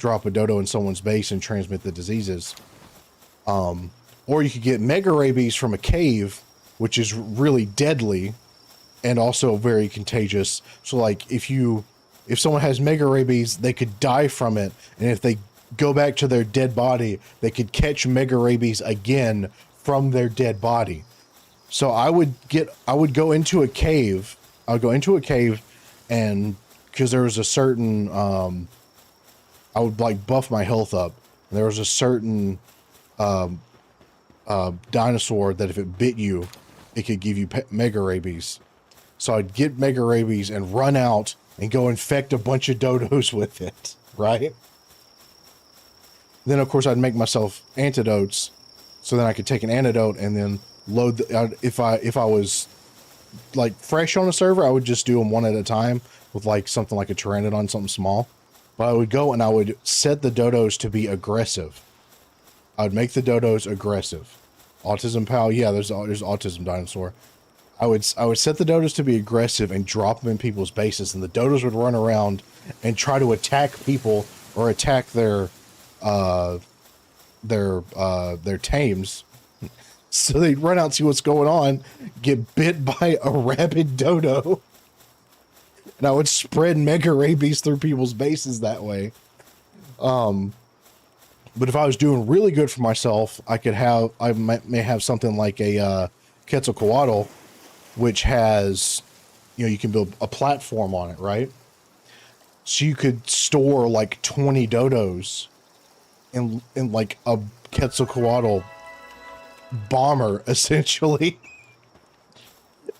a dodo in someone's base and transmit the diseases. Or you could get mega rabies from a cave, which is really deadly and also very contagious. So like if someone has mega rabies, they could die from it, and if they go back to their dead body, they could catch mega rabies again from their dead body. So I would go into a cave. I would go into a cave, and because there was a certain I would like buff my health up. And there was a certain dinosaur that if it bit you, it could give you mega rabies. So I'd get mega rabies and run out and go infect a bunch of dodos with it, right? Then of course I'd make myself antidotes, so then I could take an antidote and then load if I was like fresh on a server, I would just do them one at a time with like something like a pteranodon, something small. But I would go and I would set the dodos to be aggressive. I would make the dodos aggressive. Autism pal, yeah, there's autism dinosaur. I would set the dodos to be aggressive and drop them in people's bases, and the dodos would run around and try to attack people or attack their tames. So they'd run out, see what's going on, get bit by a rabid dodo, and I would spread mega rabies through people's bases that way. But if I was doing really good for myself, I may have something like a Quetzalcoatl, which has, you can build a platform on it, right? So you could store like 20 dodos in like a Quetzalcoatl bomber, essentially,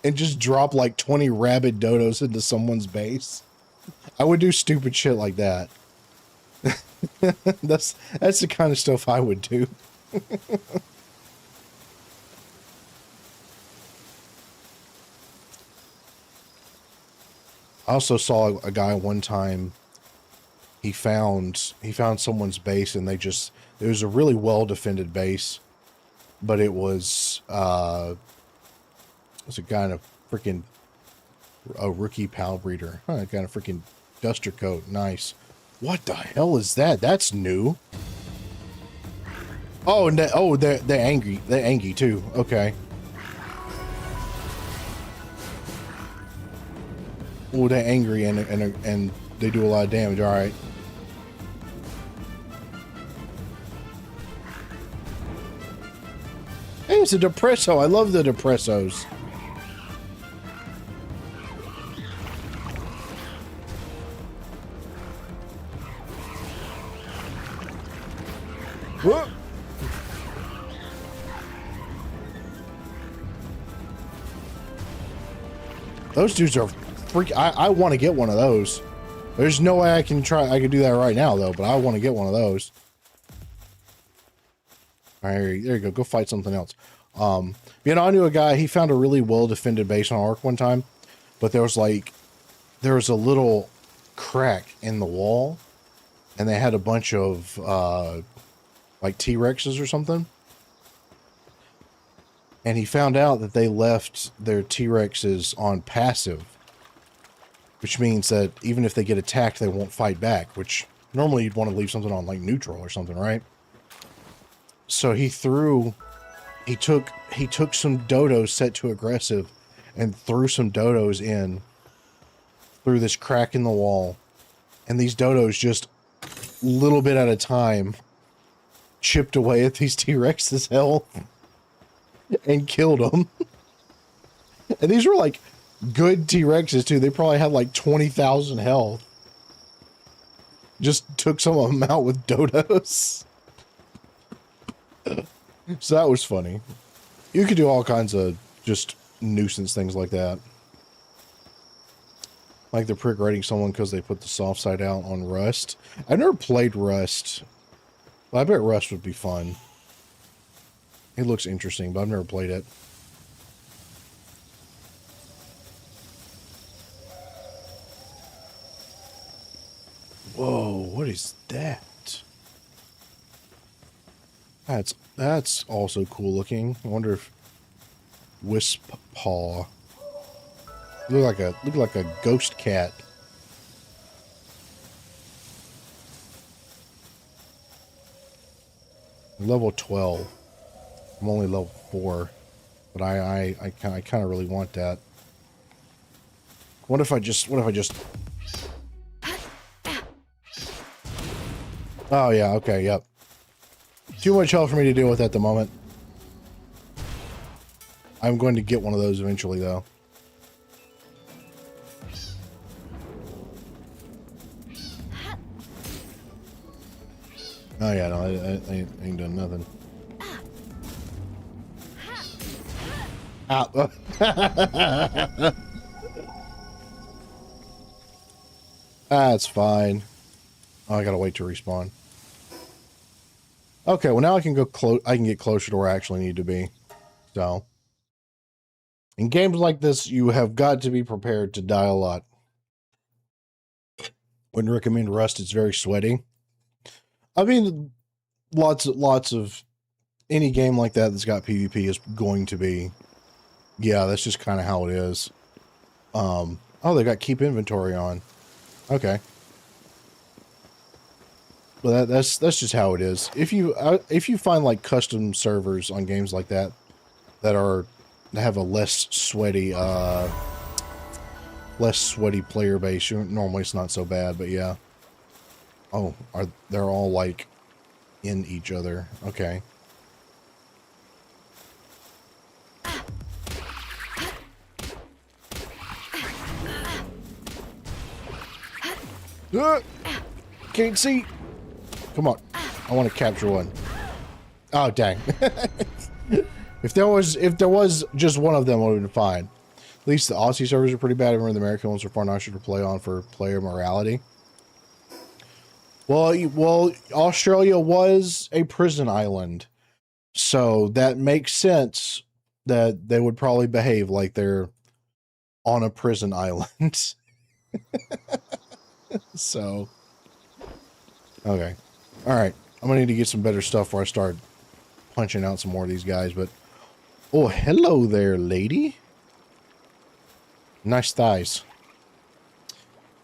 and just drop like 20 rabid dodos into someone's base. I would do stupid shit like that. That's the kind of stuff I would do. I also saw a guy one time. He found someone's base, and it was a really well defended base, but it was a guy in a rookie pal breeder. Huh, a guy in a freaking duster coat. Nice. What the hell is that? That's new. Oh, and they're angry. They're angry too. Okay. Oh, they're angry and they do a lot of damage. All right. Hey, it's a depresso. I love the depressos. Whoa. Those dudes are freak. I want to get one of those. There's no way I can do that right now though, but I want to get one of those. All right, there you go. Go fight something else. I knew a guy, he found a really well defended base on Ark one time, but there was a little crack in the wall, and they had a bunch of like T-Rexes or something. And he found out that they left their T-Rexes on passive, which means that even if they get attacked, they won't fight back, which normally you'd want to leave something on like neutral or something, right? So he took some dodos set to aggressive and threw some dodos in through this crack in the wall. And these dodos just little bit at a time chipped away at these T-Rex's health and killed them. And these were like good T-Rexes too. They probably had like 20,000 health. Just took some of them out with dodos. So that was funny. You could do all kinds of just nuisance things like that. Like they're prick rating someone because they put the soft side out on Rust. I've never played Rust. Well, I bet Rust would be fun. It looks interesting, but I've never played it. Whoa, what is that? That's also cool looking. I wonder if Wisp Paw. Look like a ghost cat. Level 12. I'm only level 4, but I kind of really want that. What if I just? Oh yeah, okay, yep. Too much health for me to deal with at the moment. I'm going to get one of those eventually, though. Oh yeah, no, I ain't done nothing. Ow. That's fine. Oh, I gotta wait to respawn. Okay, well now I can go close. I can get closer to where I actually need to be. So, in games like this, you have got to be prepared to die a lot. Wouldn't recommend Rust. It's very sweaty. I mean, lots of any game like that that's got PvP is going to be. Yeah, that's just kind of how it is. Oh, they got keep inventory on. Okay. Well, that's just how it is. If you find like custom servers on games like that that have a less sweaty player base, normally it's not so bad. But yeah. Oh, they're all like in each other? Okay. Can't see. Come on. I want to capture one. Oh, dang. If there was just one of them, it would have been fine. At least the Aussie servers are pretty bad. I remember the American ones are far nicer to play on for player morality. Well, Australia was a prison island, so that makes sense that they would probably behave like they're on a prison island. So, okay. All right. I'm going to need to get some better stuff before I start punching out some more of these guys, but oh, hello there, lady. Nice thighs.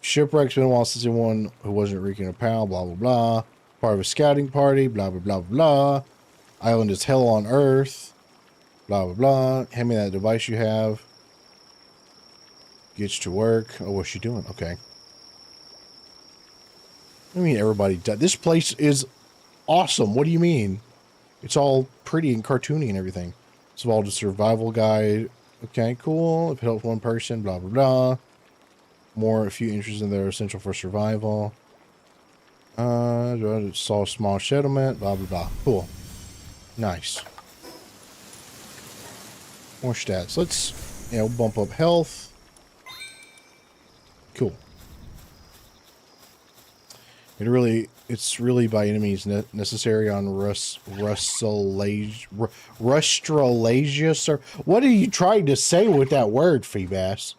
Shipwreck's been a while since anyone who wasn't wreaking a pal, blah, blah, blah. Part of a scouting party, blah, blah, blah, blah. Island is hell on earth, blah, blah, blah. Hand me that device you have. Gets to work. Oh, what's she doing? Okay. I mean, everybody does. This place is awesome. What do you mean? It's all pretty and cartoony and everything. It's all the survival guide. Okay, cool. If it helps one person, blah, blah, blah. More, a few interests in there are essential for survival. Saw a small settlement, blah, blah, blah. Cool. Nice. More stats. Let's, bump up health. Cool. It's really by enemies necessary on Rustralasia, sir. What are you trying to say with that word, Feebass?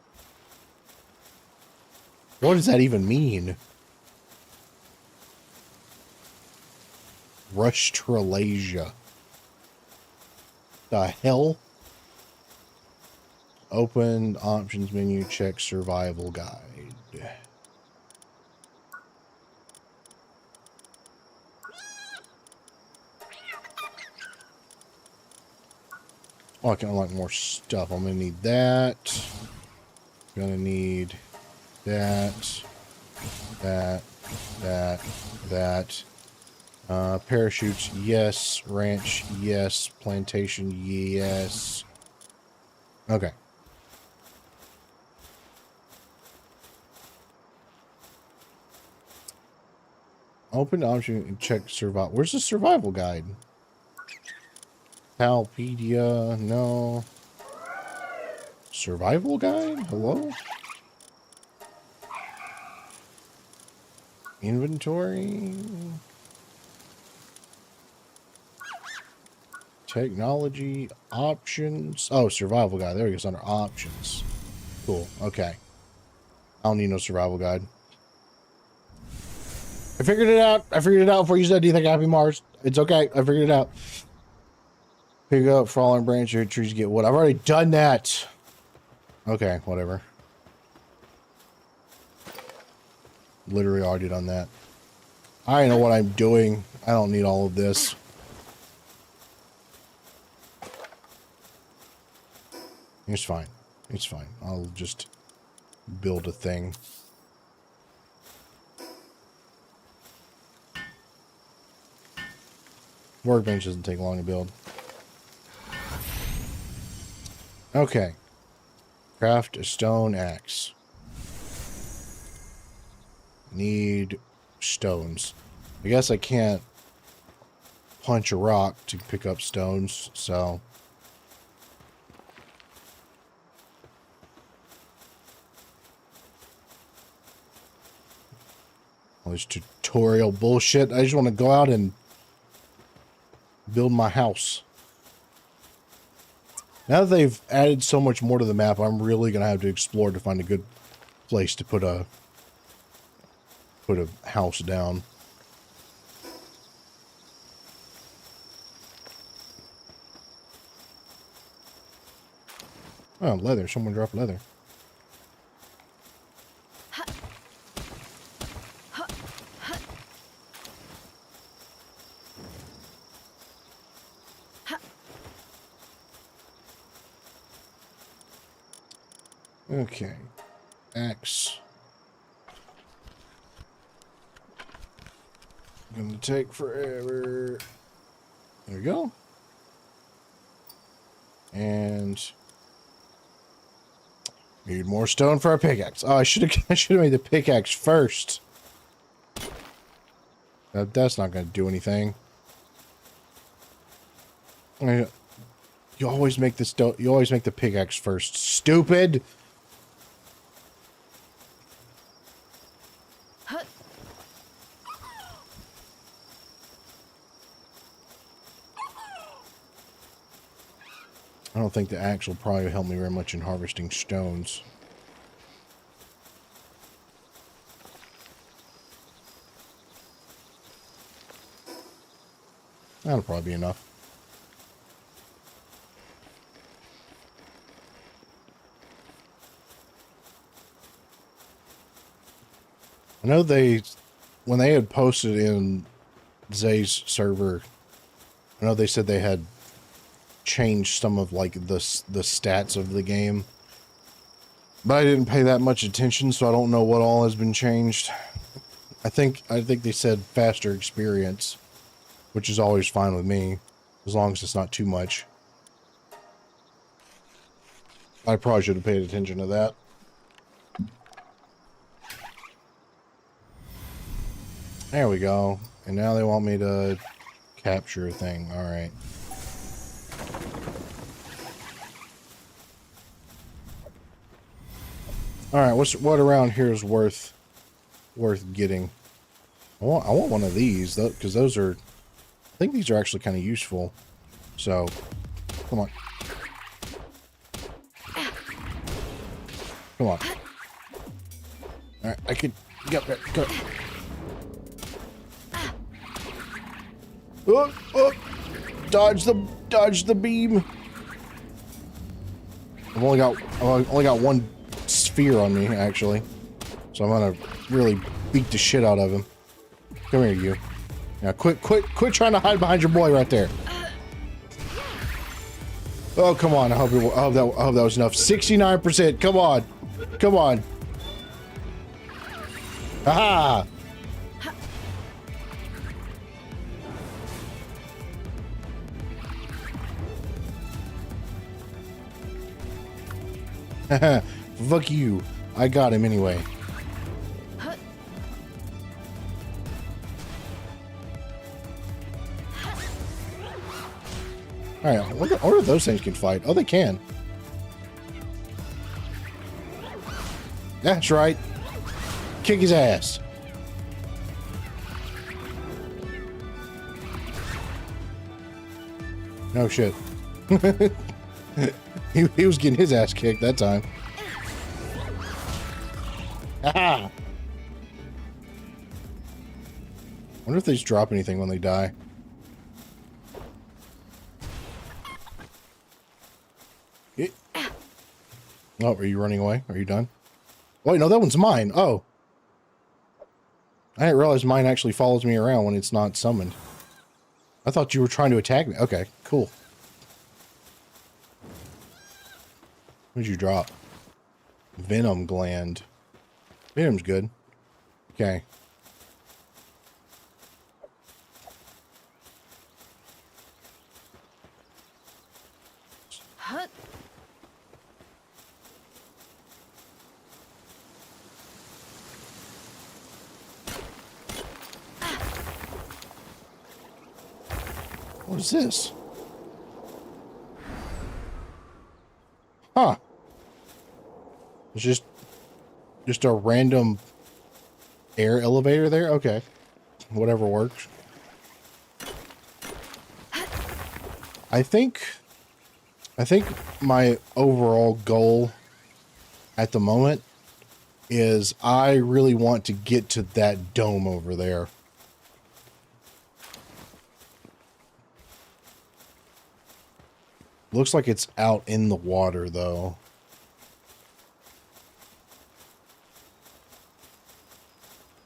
What does that even mean? Rustralasia. The hell? Open options menu, check survival guide. Oh, I can unlock more stuff. I'm gonna need that. Gonna need that. Parachutes, yes. Ranch, yes. Plantation, yes. Okay. Open option and check survival. Where's the survival guide? Palpedia, no. Survival guide? Hello? Inventory? Technology, options. Oh, survival guide. There we go. It's under options. Cool. Okay. I don't need no survival guide. I figured it out. I figured it out before you said, do you think Happy Mars? It's okay. I figured it out. Pick up fallen branch or trees get wood. I've already done that. Okay, whatever. literally already done that. I know what I'm doing. I don't need all of this. It's fine. It's fine. I'll just build a thing. Workbench doesn't take long to build. Okay. Craft a stone axe. Need stones. I guess I can't punch a rock to pick up stones, so... all this tutorial bullshit. I just want to go out and build my house. Now that they've added so much more to the map, I'm really going to have to explore to find a good place to put a house down. Oh, leather. Someone dropped leather. Okay. Axe. Gonna take forever. There we go. And need more stone for our pickaxe. Oh, I should have made the pickaxe first. That's not gonna do anything. You always make the stone. You always make the pickaxe first. Stupid. I don't think the axe will probably help me very much in harvesting stones. That'll probably be enough. I know when they had posted in Zay's server, I know they said they had changed some of like the stats of the game, but I didn't pay that much attention, so I don't know what all has been changed. I think they said faster experience, which is always fine with me, as long as it's not too much. I probably should have paid attention to that. There we go. And now they want me to capture a thing. All right. All right. What around here is worth getting? I want one of these though, because those are. I think these are actually kind of useful. So, come on. Come on. All right. I could get there. Go. Oh, oh. Dodge the beam. I've only got one sphere on me actually, so I'm gonna really beat the shit out of him. Come here, you. Now, quit trying to hide behind your boy right there. Oh, come on! I hope that was enough. 69%. Come on, come on. Aha! Fuck you. I got him anyway. Alright, I wonder if those things can fight. Oh, they can. That's right. Kick his ass. No shit. He was getting his ass kicked that time. Aha! Wonder if they just drop anything when they die. Oh, are you running away? Are you done? Wait, no, that one's mine. Oh. I didn't realize mine actually follows me around when it's not summoned. I thought you were trying to attack me. Okay, cool. What did you drop? Venom gland. Venom's good. Okay. What is this? Huh. It's just a random air elevator there? Okay. Whatever works. I think my overall goal at the moment is I really want to get to that dome over there. Looks like it's out in the water, though.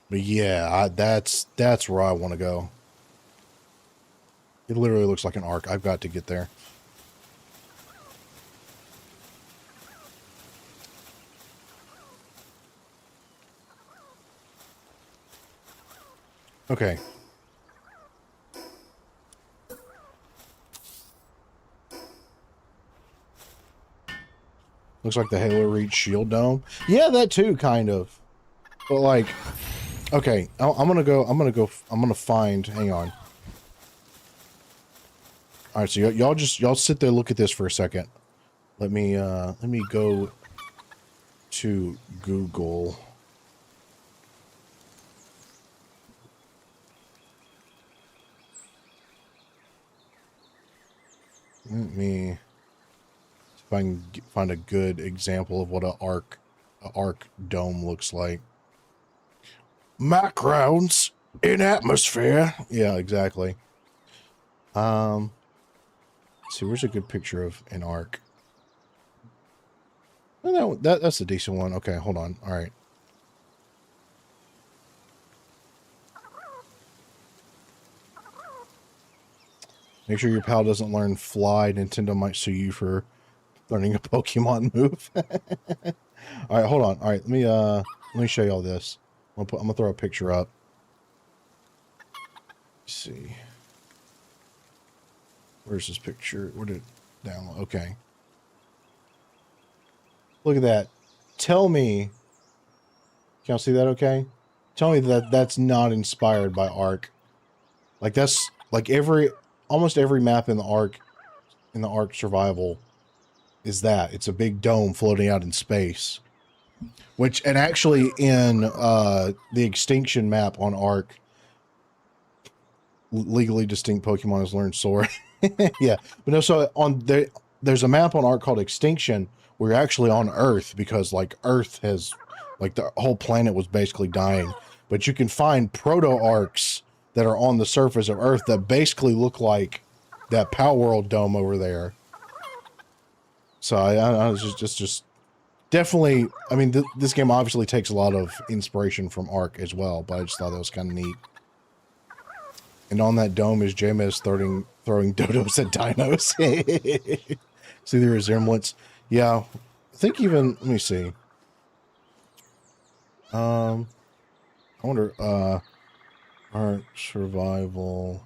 But yeah, that's where I want to go. It literally looks like an arc. I've got to get there. Okay. Looks like the Halo Reach shield dome. Yeah, that too, kind of. But like, okay, I'm gonna find, hang on. All right, so y'all sit there, look at this for a second. Let me go to Google. Let me see if I can find a good example of what a arc dome looks like. Macrons in atmosphere. Yeah, exactly. Let's see, where's a good picture of an arc? Oh, that's a decent one. Okay, hold on. All right. Make sure your pal doesn't learn fly. Nintendo might sue you for learning a Pokemon move. All right, hold on. All right, let me show you all this. I'm gonna throw a picture up. Let's see. Where's this picture? Where did it download? Okay. Look at that. Tell me. Can y'all see that okay? Tell me that that's not inspired by Ark. Like that's like almost every map in the Ark survival is that. It's a big dome floating out in space. And actually in the extinction map on Ark, legally distinct Pokemon has learned Sword. Yeah, but no, so there's a map on Ark called Extinction where you're actually on Earth because like Earth has, like the whole planet was basically dying. But you can find proto-arcs that are on the surface of Earth that basically look like that Palworld dome over there. So I was just definitely, I mean, this game obviously takes a lot of inspiration from Ark as well, but I just thought that was kind of neat. And on that dome is Jameis throwing dodos at dinos. See the resemblance? Yeah, I think even, let me see. I wonder, Ark Survival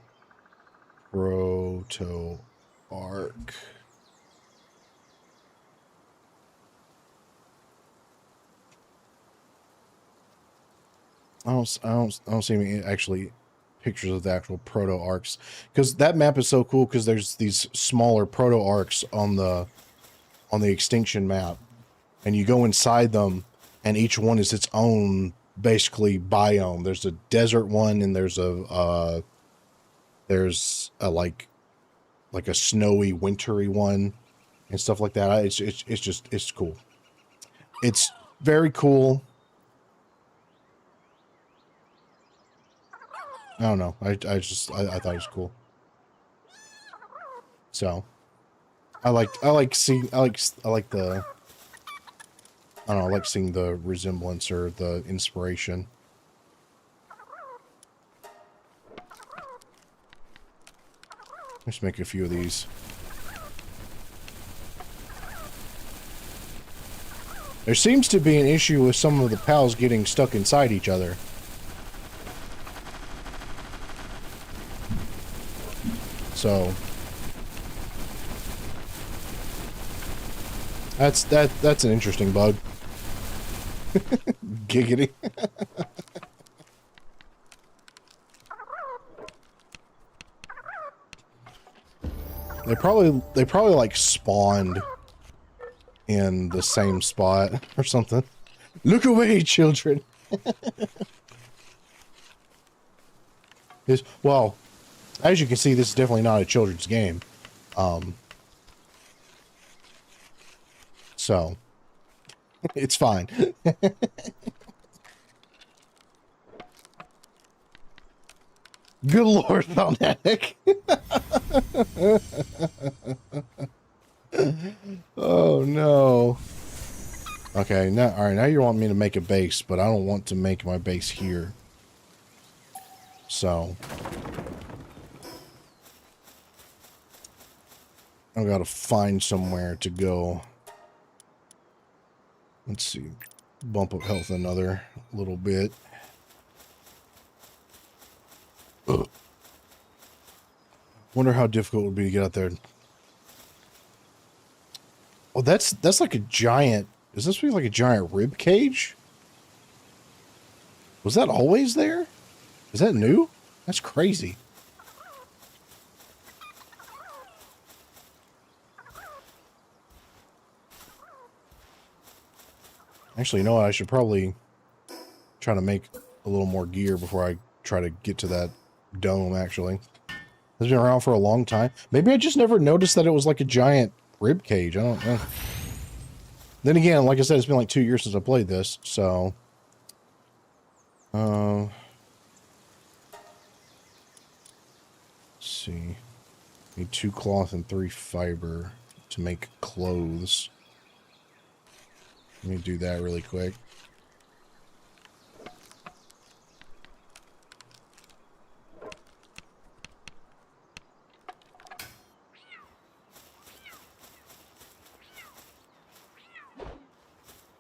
Proto Ark. I don't see any actually pictures of the actual proto arcs, because that map is so cool because there's these smaller proto arcs on the extinction map, and you go inside them and each one is its own basically biome. There's a desert one and there's a like a snowy wintry one and stuff like that. It's cool. It's very cool. I don't know. I thought it was cool. So I like seeing the, I don't know, I like seeing the resemblance or the inspiration. Let's make a few of these. There seems to be an issue with some of the pals getting stuck inside each other. So that's an interesting bug. Giggity. They probably like spawned in the same spot or something. Look away, children. Well, as you can see, this is definitely not a children's game. So it's fine. Good Lord, Fanatic. Oh no. Okay, now alright, now you want me to make a base, but I don't want to make my base here. So I've got to find somewhere to go. Let's see. Bump up health another little bit. Ugh. Wonder how difficult it would be to get out there. Oh, that's like a giant. Is this like a giant rib cage? Was that always there? Is that new? That's crazy. Actually, you know what? I should probably try to make a little more gear before I try to get to that dome, actually. It's been around for a long time. Maybe I just never noticed that it was like a giant rib cage. I don't know. Then again, like I said, it's been like 2 years since I played this, so... let's see. Need 2 cloth and 3 fiber to make clothes. Let me do that really quick.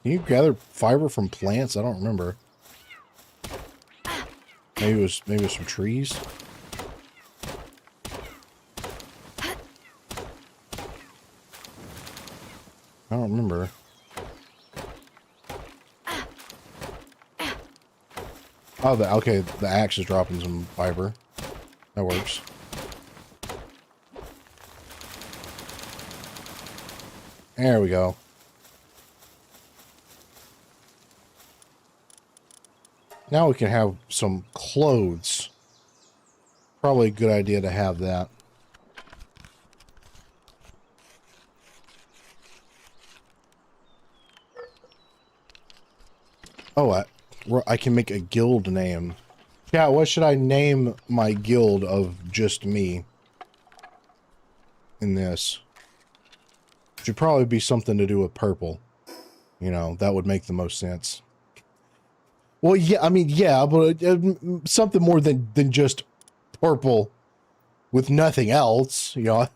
Can you gather fiber from plants? I don't remember. Maybe it was some trees. I don't remember. Oh, okay, the axe is dropping some fiber. That works. There we go. Now we can have some clothes. Probably a good idea to have that. Oh, I can make a guild name. Yeah, what should I name my guild of just me in this? Should probably be something to do with purple. You know, that would make the most sense. Well, yeah, I mean, yeah, but something more than just purple with nothing else. You know,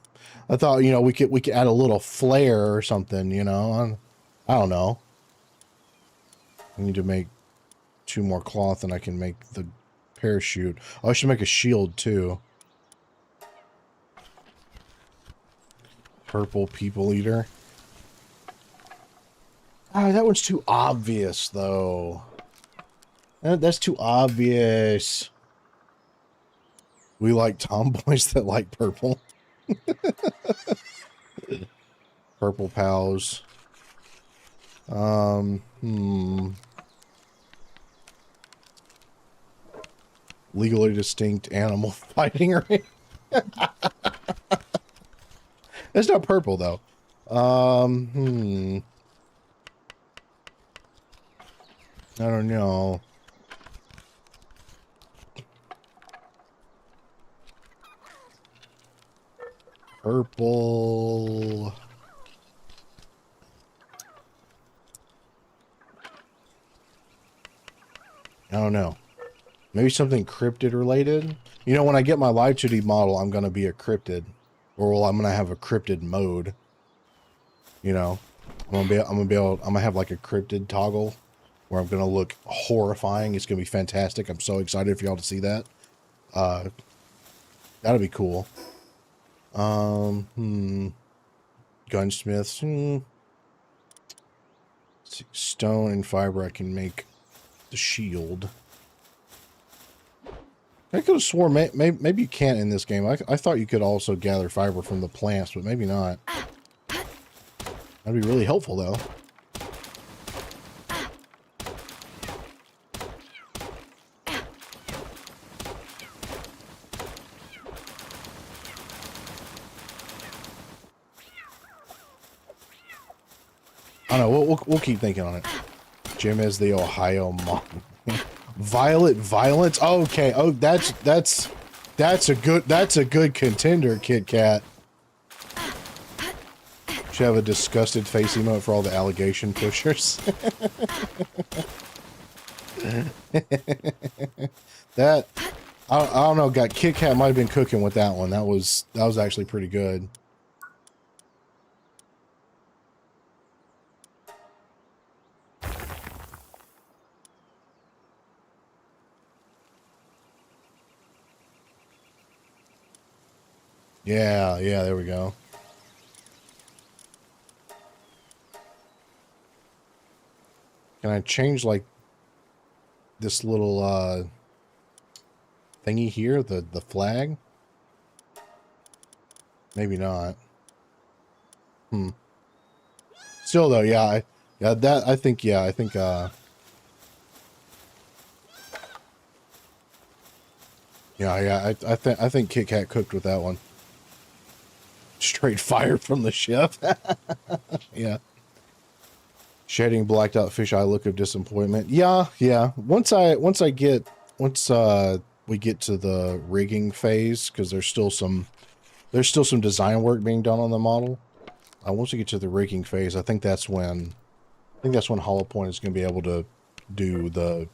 I thought, you know, we could add a little flair or something. You know, I don't know. I need to make 2 more cloth, and I can make the parachute. Oh, I should make a shield too. Purple people eater. Ah, that one's too obvious, though. That's too obvious. We like tomboys that like purple. Purple pals. Legally distinct animal fighting ring. It's not purple though. I don't know. Purple. I don't know. Maybe something cryptid related? You know, when I get my Live 2D model, I'm going to be a cryptid. Or well, I'm gonna have a cryptid mode. You know, I'm gonna have like a cryptid toggle where I'm gonna look horrifying. It's gonna be fantastic. I'm so excited for y'all to see that. That'll be cool. Gunsmiths. Stone and fiber. I can make the shield. I could have sworn maybe you can't in this game. I thought you could also gather fiber from the plants, but maybe not. That'd be really helpful, though. I don't know. We'll keep thinking on it. Jim is the Ohio mom. Violet Violence. Okay. Oh, that's a good contender, Kit Kat. Should have a disgusted face emote for all the allegation pushers. That I don't know. Got Kit Kat might have been cooking with that one. That was actually pretty good. Yeah, there we go. Can I change, like, this little, thingy here? The flag? Maybe not. Still, though, yeah, I think, yeah, I think Kit Kat cooked with that one. Straight fire from the ship. Yeah. Shedding blacked out fisheye look of disappointment. Yeah. Once we get to the rigging phase, because there's still some design work being done on the model. Once we get to the rigging phase, I think that's when Hollow Point is going to be able to do the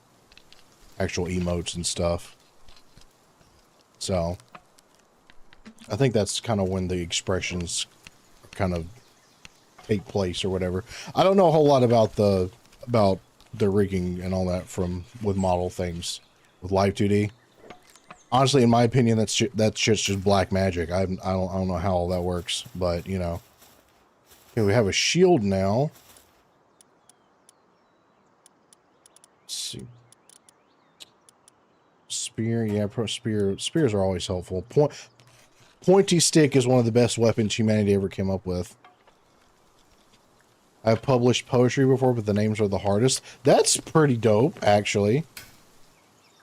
actual emotes and stuff. So I think that's kind of when the expressions kind of take place or whatever. I don't know a whole lot about the rigging and all that with model things with Live 2D. Honestly, in my opinion, that shit's just black magic. I don't know how all that works, but you know. Okay, we have a shield now. Let's see. Spear, yeah, spears are always helpful. Pointy stick is one of the best weapons humanity ever came up with. I've published poetry before, but the names are the hardest. That's pretty dope, actually.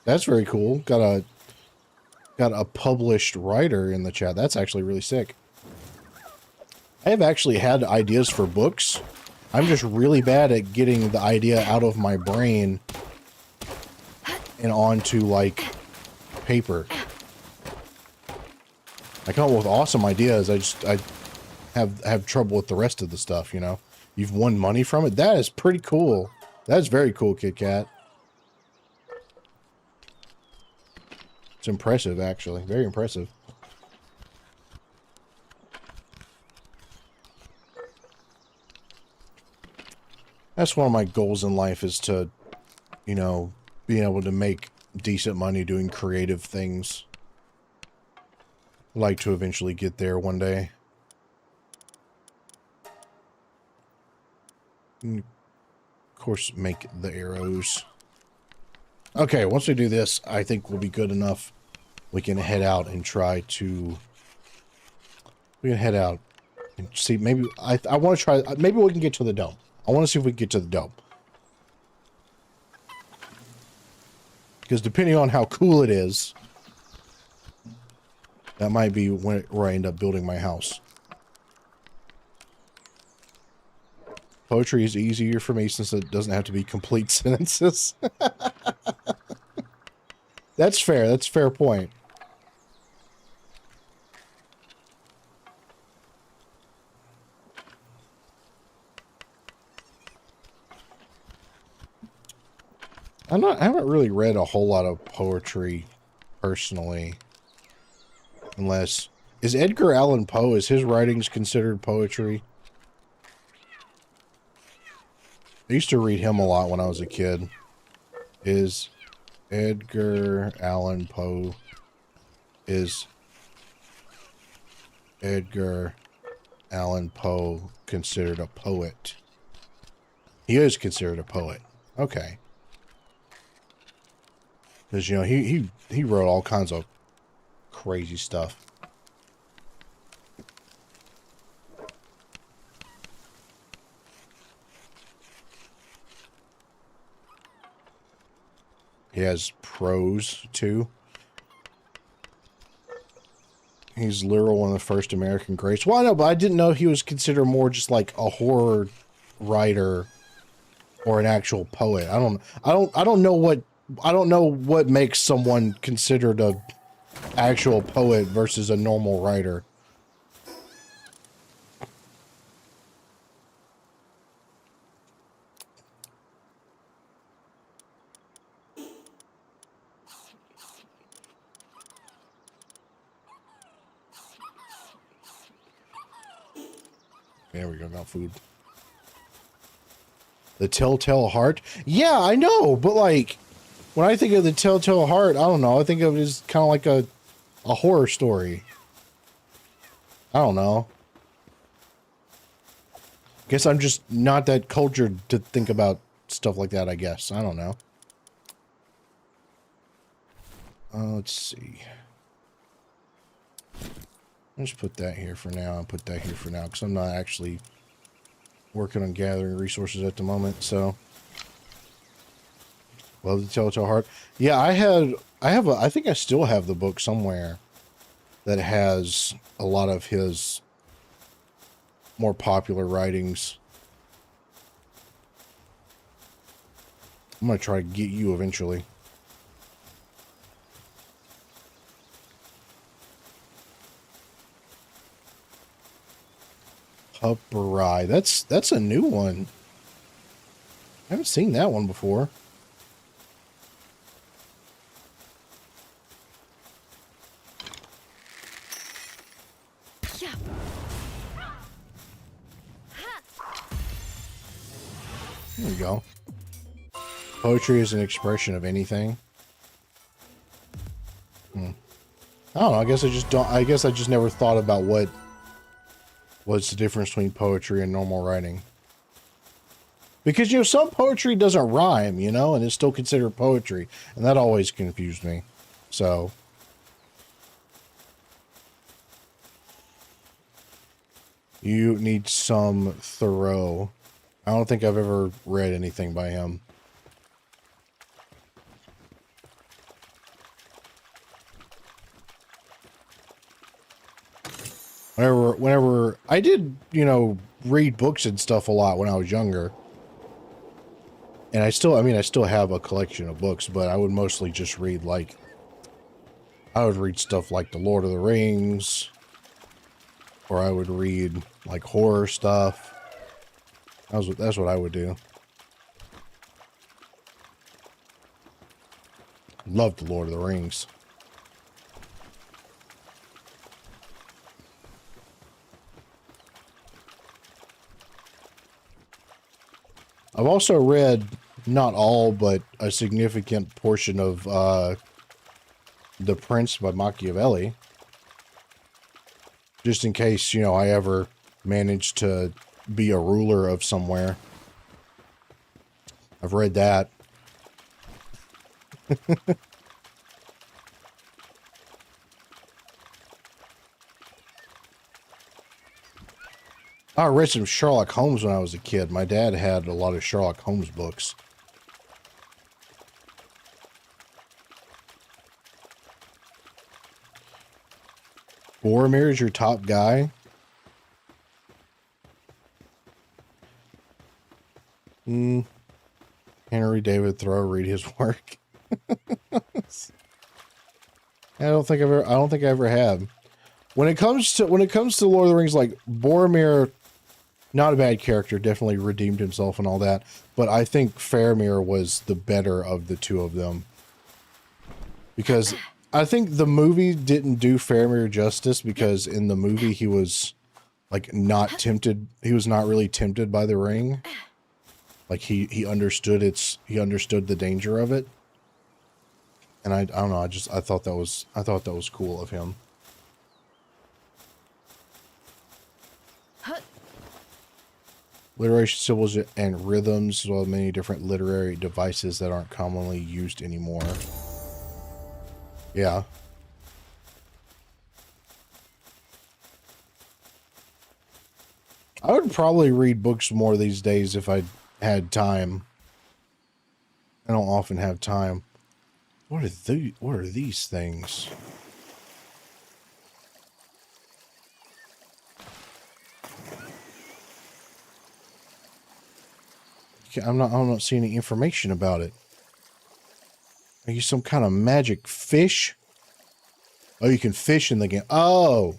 That's very cool. Got a published writer in the chat. That's actually really sick. I have actually had ideas for books. I'm just really bad at getting the idea out of my brain and onto, like, paper. I come up with awesome ideas. I have trouble with the rest of the stuff, you know. You've won money from it? That is pretty cool. That's very cool, Kit Kat. It's impressive, actually. Very impressive. That's one of my goals in life, is to, you know, being able to make decent money doing creative things. I'd like to eventually get there one day. And of course, make the arrows. Okay, once we do this, I think we'll be good enough. We can head out and try to... We can head out and see, maybe... I want to try... Maybe we can get to the dome. I want to see if we can get to the dome. Because depending on how cool it is, that might be where I end up building my house. Poetry is easier for me since it doesn't have to be complete sentences. That's fair. That's a fair point. I haven't really read a whole lot of poetry personally, unless Is Edgar Allan Poe, is his writings considered poetry? I used to read him a lot when I was a kid. Is Edgar Allan Poe, is Edgar Allan Poe considered a poet? He is considered a poet. Okay. Because, you know, he wrote all kinds of crazy stuff. He has prose, too. He's literal one of the first American greats. Well, I know, but I didn't know he was considered more just like a horror writer or an actual poet. I don't know what makes someone considered a actual poet versus a normal writer. There we go, got food. The Telltale Heart? Yeah, I know, but like, when I think of the Telltale Heart, I don't know, I think of it as kind of like a horror story. I don't know. Guess I'm just not that cultured to think about stuff like that, I guess. I don't know. Let's see. I'll just put that here for now and put that here for now, because I'm not actually working on gathering resources at the moment, so. Love the Telltale Heart. Yeah, I think I still have the book somewhere that has a lot of his more popular writings. I'm going to try to get you eventually. Puppery. That's a new one. I haven't seen that one before. There we go. Poetry is an expression of anything. I don't know. I guess I just never thought about what's the difference between poetry and normal writing. Because, you know, some poetry doesn't rhyme, you know, and it's still considered poetry. And that always confused me. So. You need some Thoreau. I don't think I've ever read anything by him. Whenever I did, you know, read books and stuff a lot when I was younger. And I still have a collection of books, but I would mostly just read, like, I would read stuff like The Lord of the Rings, or I would read, like, horror stuff. That's what I would do. Loved The Lord of the Rings. I've also read, not all, but a significant portion of The Prince by Machiavelli. Just in case, you know, I ever managed to be a ruler of somewhere. I've read that. I read some Sherlock Holmes when I was a kid. My dad had a lot of Sherlock Holmes books. Boromir is your top guy? Henry David Thoreau, read his work. I don't think I ever have. When it comes to Lord of the Rings, like, Boromir, not a bad character, definitely redeemed himself and all that, but I think Faramir was the better of the two of them. Because I think the movie didn't do Faramir justice because in the movie he was like not tempted. He was not really tempted by the ring. Like he understood the danger of it. And I don't know, I thought that was cool of him. Literation symbols and rhythms, as well as many different literary devices that aren't commonly used anymore. Yeah. I would probably read books more these days if I had time. I don't often have time. What are these things? I'm not seeing any information about it. Are you some kind of magic fish? Oh, you can fish in the game. Oh.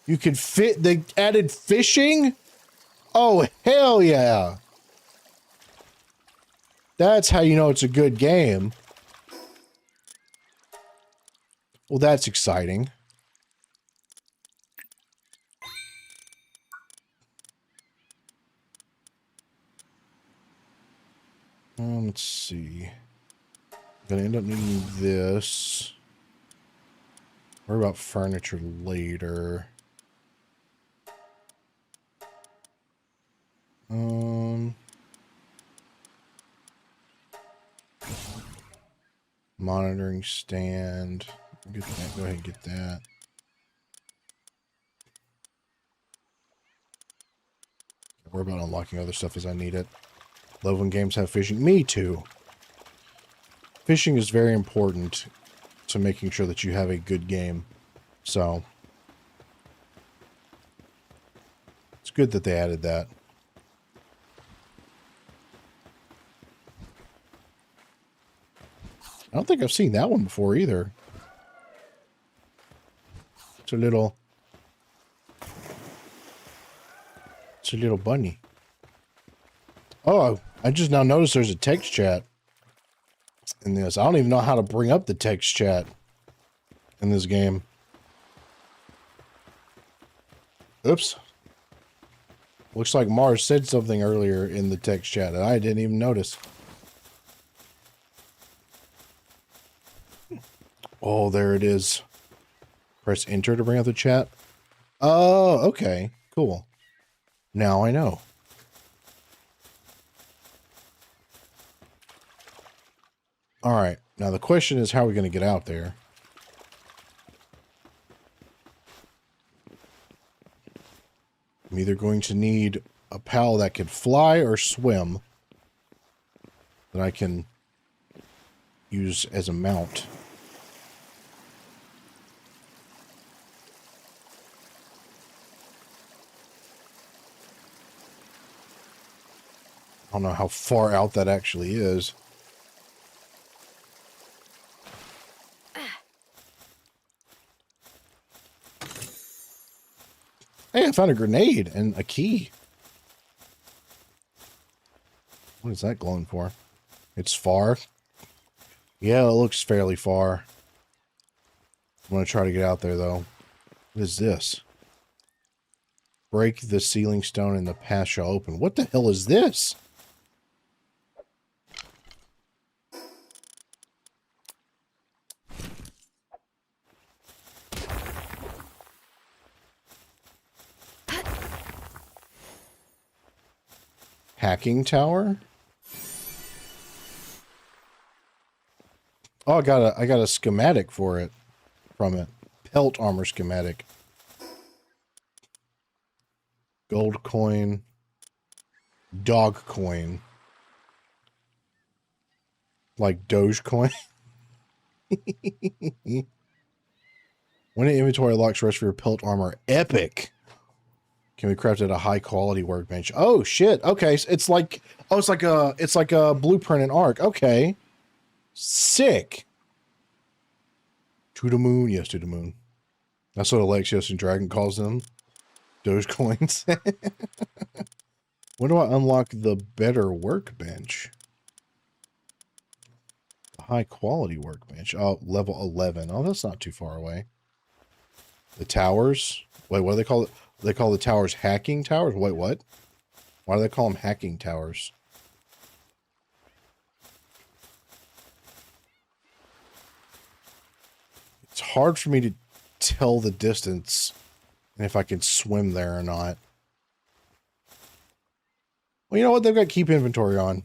You can fit, they added fishing? Oh, hell yeah. That's how you know it's a good game. Well, that's exciting. Let's see. Gonna end up needing this. Worry about furniture later. Monitoring stand. Get that. Go ahead and get that. Worry about unlocking other stuff as I need it. Love when games have fishing. Me too. Fishing is very important to making sure that you have a good game. So it's good that they added that. I don't think I've seen that one before either. It's a little bunny. Oh, I just now noticed there's a text chat in this. I don't even know how to bring up the text chat in this game. Oops. Looks like Mars said something earlier in the text chat and I didn't even notice. Oh, there it is. Press enter to bring up the chat. Oh, okay. Cool. Now I know. All right. Now the question is, how are we going to get out there? I'm either going to need a pal that can fly or swim that I can use as a mount. I don't know how far out that actually is. Hey, I found a grenade and a key. What is that glowing for? It's far. Yeah, it looks fairly far. I'm going to try to get out there, though. What is this? Break the ceiling stone and the path shall open. What the hell is this? Hacking tower? Oh, I got a schematic for it from it. Pelt armor schematic. Gold coin. Dog coin. Like Dogecoin. When an inventory locks rest for your pelt armor. Epic. Can be crafted at a high quality workbench. Oh shit. Okay. So it's like a blueprint in Arc. Okay. Sick. To the moon. Yes, to the moon. That's what Alexios and Dragon calls them. Dogecoins. When do I unlock the better workbench? The High quality workbench. Oh, level 11. Oh, that's not too far away. The towers. Wait, what do they call it? They call the towers hacking towers? Wait, what? Why do they call them hacking towers? It's hard for me to tell the distance and if I can swim there or not. Well, you know what? They've got keep inventory on.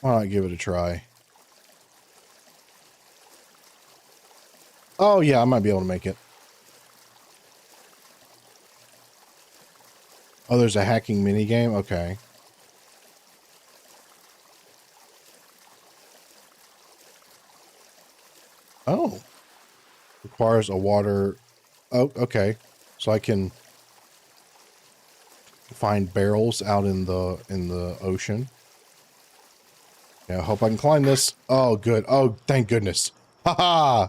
Why not give it a try? Oh, yeah, I might be able to make it. Oh, there's a hacking minigame? Okay. Oh. Requires a water... Oh, okay. So I can find barrels out in the ocean. Yeah, I hope I can climb this. Oh, good. Oh, thank goodness. Haha!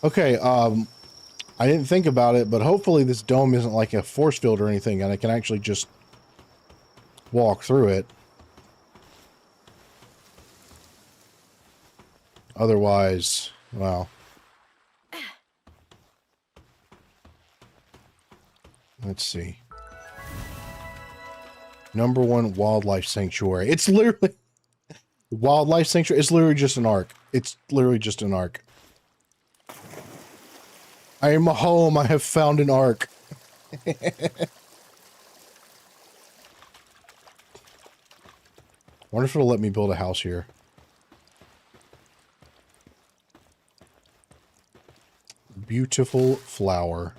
Okay, I didn't think about it, but hopefully this dome isn't like a force field or anything, and I can actually just walk through it. Otherwise, well. Let's see. #1 wildlife sanctuary. It's literally... Wildlife sanctuary. It's literally just an ark. It's literally just an ark. I am home. I have found an ark. Wonder if it'll let me build a house here. Beautiful flower.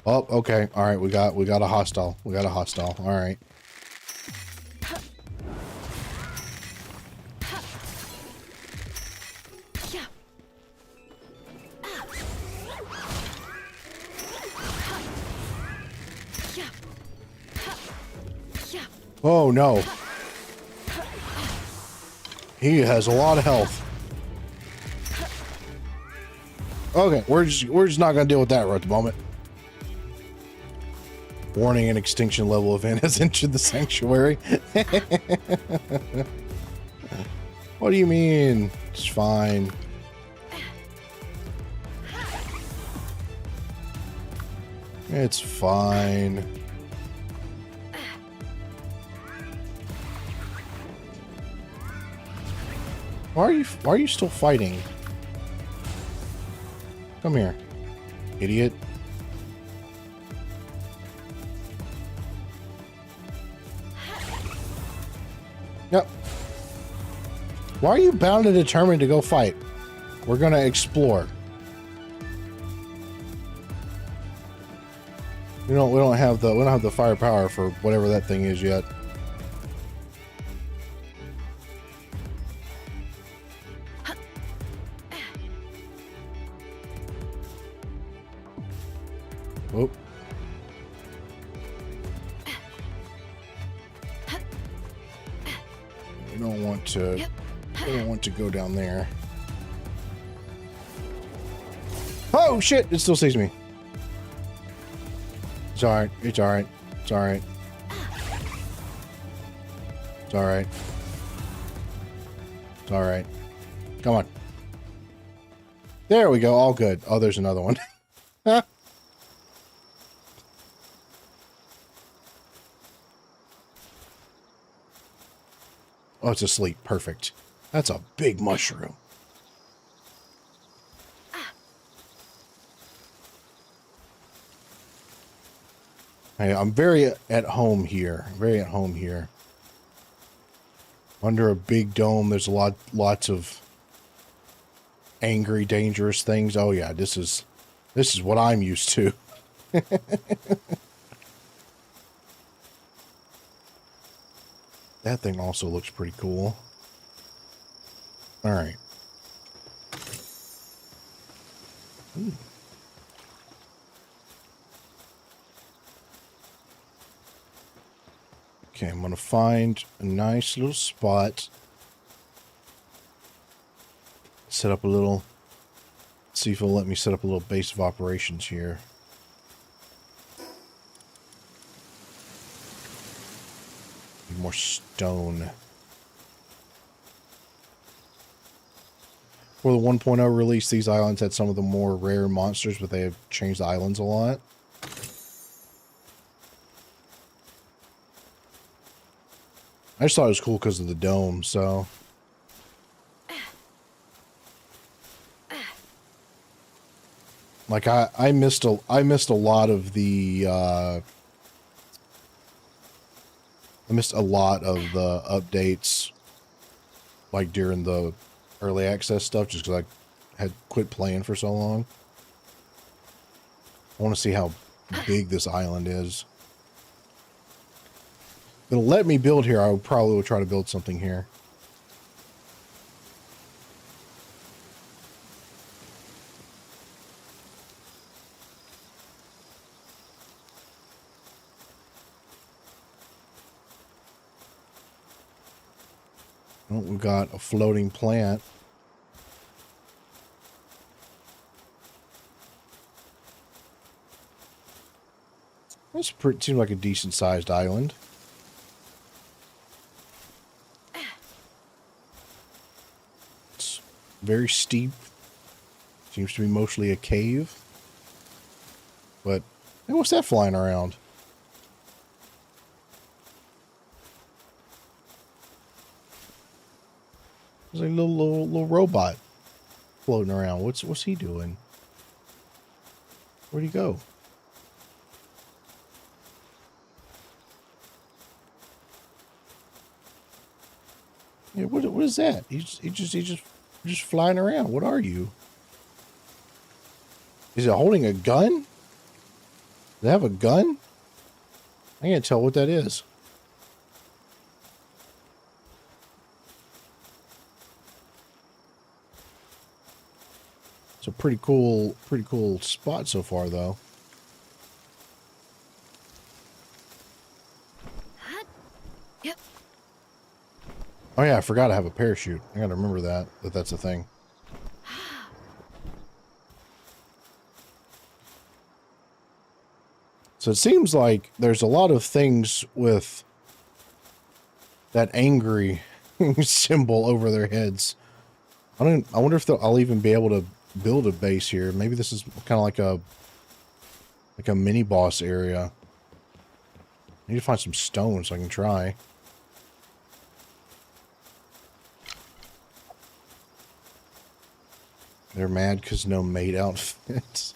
Oh, okay. All right, we got a hostile. We got a hostile. All right. Oh no. He has a lot of health. Okay, we're just not gonna deal with that right at the moment. Warning, an extinction level event has entered the sanctuary. What do you mean? It's fine. It's fine. Why are you still fighting? Come here, idiot. Yep. Why are you bound and determined to go fight? We're gonna explore. We don't have the firepower for whatever that thing is yet. Oh. We don't want to go down there. Oh shit, it still sees me. It's alright, it's alright, it's alright. It's alright. It's alright. Come on. There we go, all good. Oh, there's another one. Oh, it's asleep. Perfect. That's a big mushroom. Hey, I'm very at home here. Very at home here. Under a big dome, there's lots of angry, dangerous things. Oh yeah, this is what I'm used to. That thing also looks pretty cool. All right. Ooh. Okay, I'm gonna find a nice little spot. Set up a little... See if it'll let me set up a little base of operations here. Need more stone. For the 1.0 release, these islands had some of the more rare monsters, but they have changed the islands a lot. I just thought it was cool because of the dome, so... Like, I missed a lot of the, I missed a lot of the updates, like, during the early access stuff, just because I had quit playing for so long. I want to see how big this island is. If it'll let me build here, I probably will try to build something here. Well, we've got a floating plant. This seems like a decent-sized island. It's very steep. Seems to be mostly a cave. But, hey, what's that flying around? There's like a little robot floating around. What's he doing? Where'd he go? Yeah, what is that? He's just flying around. What are you? Is it holding a gun? Does it have a gun? I can't tell what that is. It's a pretty cool spot so far, though. Yep. Oh yeah, I forgot to have a parachute. I gotta remember that's a thing. So it seems like there's a lot of things with that angry symbol over their heads. I wonder if I'll even be able to build a base here. Maybe this is kind of like a mini boss area. I need to find some stone so I can try. They're mad because no maid outfits.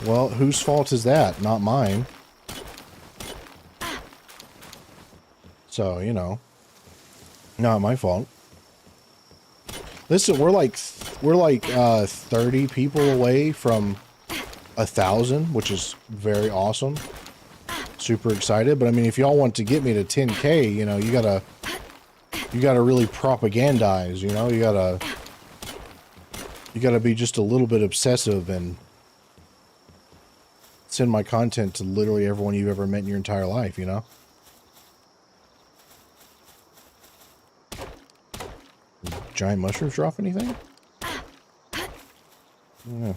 Well, whose fault is that? Not mine. So, you know, not my fault. Listen, we're like 30 people away from 1,000, which is very awesome. Super excited. But I mean, if y'all want to get me to 10K, you know, you gotta really propagandize, you know, you gotta be just a little bit obsessive and send my content to literally everyone you've ever met in your entire life, you know? Giant mushrooms drop anything? Yeah.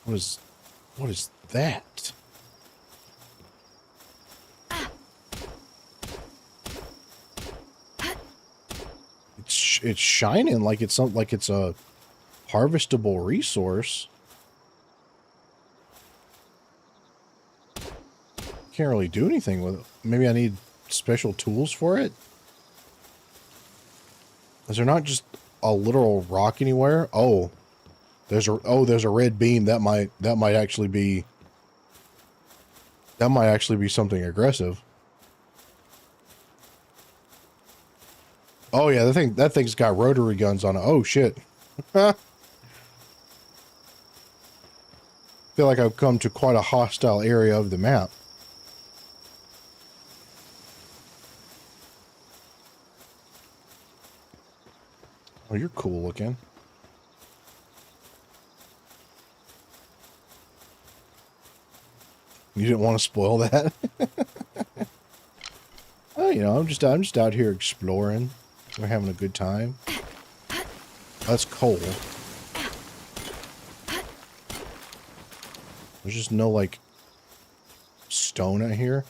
What is that? It's shining like it's something, like it's a harvestable resource. Can't really do anything with it. Maybe I need special tools for it. Is there not just a literal rock anywhere? Oh, there's a red beam. That might actually be something aggressive. Oh yeah, that thing's got rotary guns on it. Oh shit. Feel like I've come to quite a hostile area of the map. Oh, you're cool looking. You didn't want to spoil that. Oh, you know, I'm just out here exploring. We're having a good time. That's coal. There's just no, like, stone out here.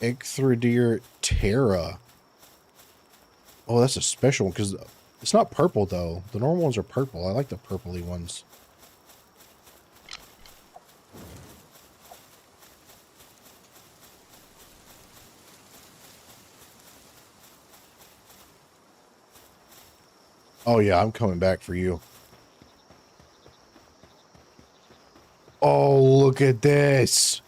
Ecthridir Terra. Oh, that's a special one, because it's not purple, though. The normal ones are purple. I like the purpley ones. Oh, yeah, I'm coming back for you. Oh, look at this.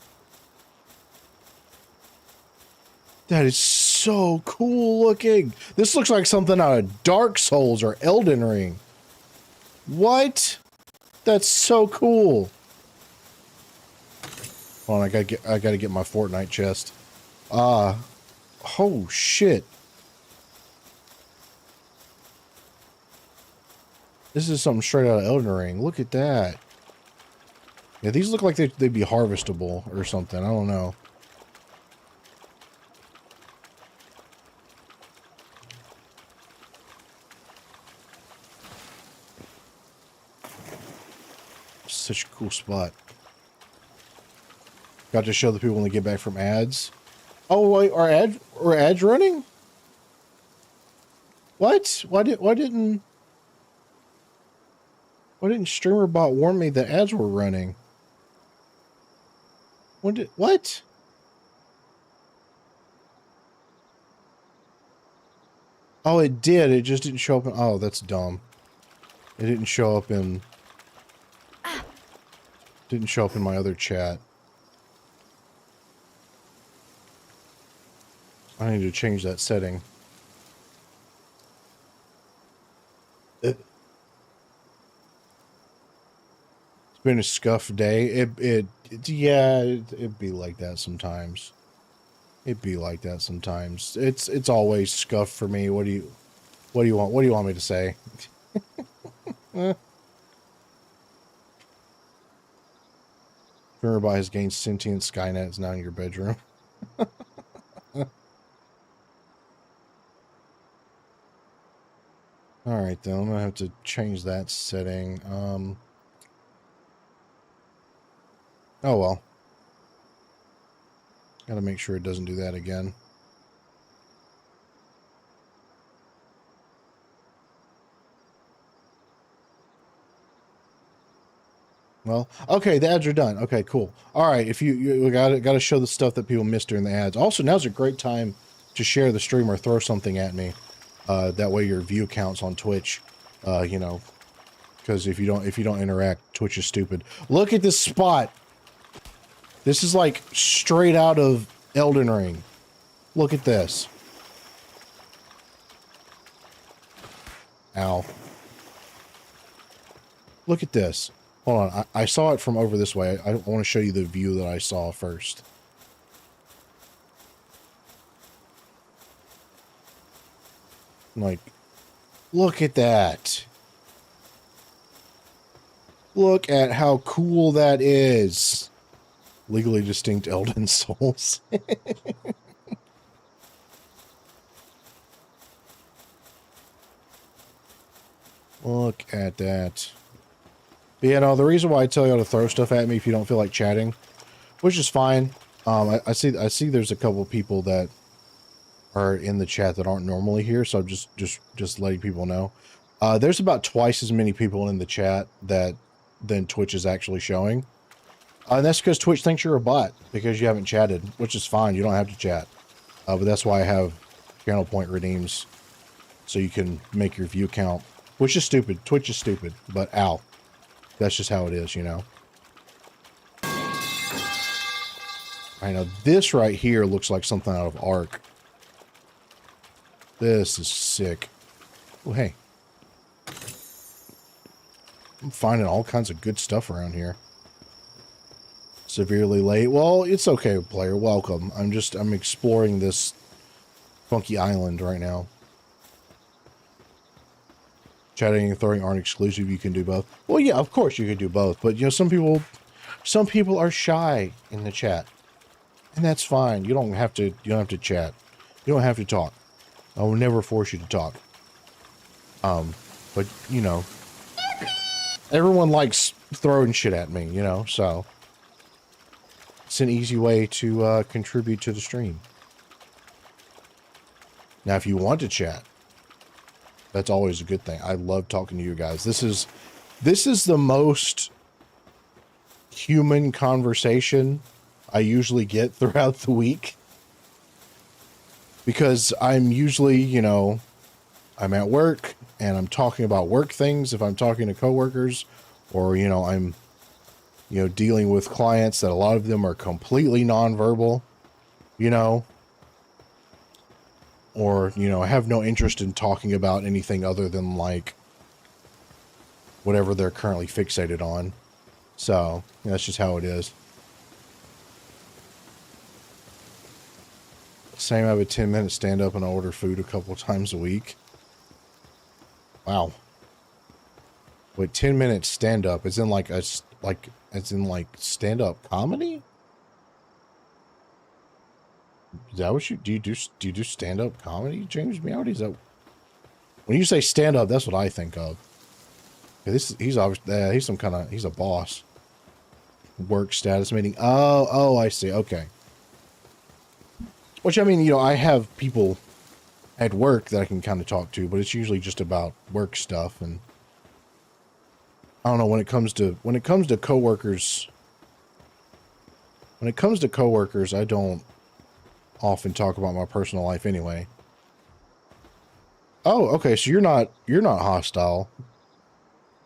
That is so cool looking. This looks like something out of Dark Souls or Elden Ring. What? That's so cool. Hold on, I gotta get my Fortnite chest. Oh shit. This is something straight out of Elden Ring. Look at that. Yeah, these look like they'd be harvestable or something. I don't know. Such a cool spot. Got to show the people when they get back from ads. Oh, wait, are ads running? What? Why didn't StreamerBot warn me that ads were running? What? Oh, it did. It just didn't show up in, oh, that's dumb. It didn't show up in my other chat. I need to change that setting. It's been a scuffed day. It'd be like that sometimes. It'd be like that sometimes. It's always scuffed for me. What do you want? What do you want me to say? Remember, has gained sentient Skynet is now in your bedroom. All right, then I'm gonna have to change that setting. Oh well. Gotta make sure it doesn't do that again. Well, okay, the ads are done. Okay, cool. All right, if you gotta show the stuff that people missed during the ads. Also, now's a great time to share the stream or throw something at me. That way your view counts on Twitch. You know, because if you don't interact, Twitch is stupid. Look at this spot. This is like straight out of Elden Ring. Look at this. Ow. Look at this. Hold on. I saw it from over this way. I want to show you the view that I saw first. Like, look at that. Look at how cool that is. Legally distinct Elden Souls. Look at that. But yeah, no, the reason why I tell y'all to throw stuff at me if you don't feel like chatting, which is fine. I see there's a couple people that are in the chat that aren't normally here, so I'm just letting people know. There's about twice as many people in the chat than Twitch is actually showing. And that's because Twitch thinks you're a bot because you haven't chatted, which is fine. You don't have to chat. But that's why I have channel point redeems, so you can make your view count, which is stupid. Twitch is stupid, but ow. That's just how it is, you know. Alright, now this right here looks like something out of Ark. This is sick. Oh, hey. I'm finding all kinds of good stuff around here. Severely late. Well, it's okay, player. Welcome. I'm exploring this funky island right now. Chatting and throwing aren't exclusive. You can do both. Well, yeah, of course you can do both. But, you know, some people Some people are shy in the chat, and that's fine. You don't have to chat. You don't have to talk. I will never force you to talk. But you know, everyone likes throwing shit at me, you know, so it's an easy way to contribute to the stream. Now, if you want to chat, that's always a good thing. I love talking to you guys. This is the most human conversation I usually get throughout the week, because I'm usually, you know, I'm at work and I'm talking about work things if I'm talking to coworkers, or, you know, I'm, you know, dealing with clients that a lot of them are completely nonverbal, you know, or, you know, I have no interest in talking about anything other than like whatever they're currently fixated on. So that's just how it is. Same, I have a 10-minute stand up and I order food a couple times a week. Wow. Wait, 10-minute stand up is in like a stand up comedy? Is that what you do? Do you do stand up comedy, James Meowdy? Is that when you say stand up? That's what I think of. Yeah, he's obviously he's some kind of, he's a boss. Work status meeting. Oh, I see. Okay. Which, I mean, you know, I have people at work that I can kind of talk to, but it's usually just about work stuff. And I don't know, when it comes to coworkers, I don't often talk about my personal life anyway. Oh, okay. So you're not hostile.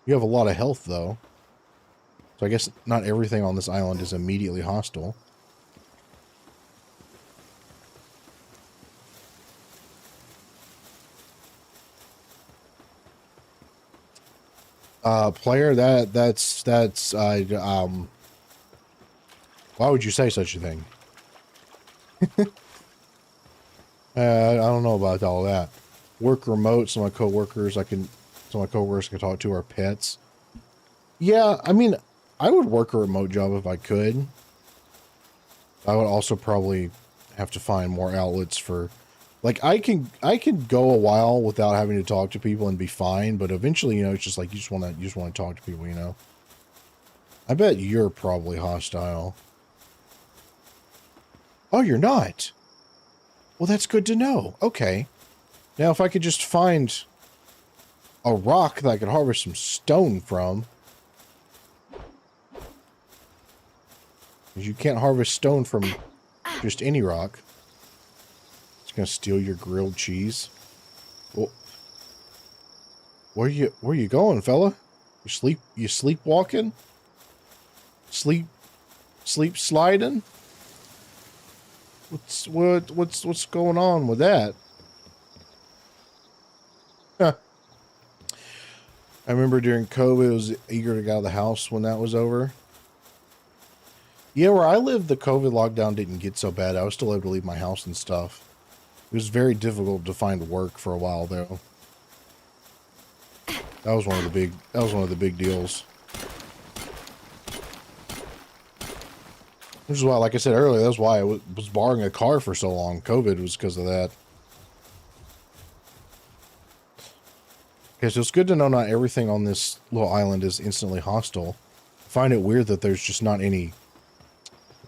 You have a lot of health though. So I guess not everything on this island is immediately hostile. Player, that's why would you say such a thing? I don't know about all that. Work remote, some of my coworkers can talk to are pets. Yeah, I mean, I would work a remote job if I could. I would also probably have to find more outlets for, like, I can go a while without having to talk to people and be fine, but eventually, you know, it's just like you just want to talk to people, you know. I bet you're probably hostile. Oh, you're not. Well, that's good to know. Okay. Now, if I could just find a rock that I could harvest some stone from. Because you can't harvest stone from just any rock. It's gonna steal your grilled cheese. Well, where you going, fella? You sleepwalking? Sleep sliding? What's going on with that? Huh. I remember during COVID, I was eager to get out of the house when that was over. Yeah, where I lived, the COVID lockdown didn't get so bad. I was still able to leave my house and stuff. It was very difficult to find work for a while, though. That was one of the big deals. Which is why, like I said earlier, that's why I was borrowing a car for so long. COVID was because of that. Okay, so it's good to know not everything on this little island is instantly hostile. I find it weird that there's just not any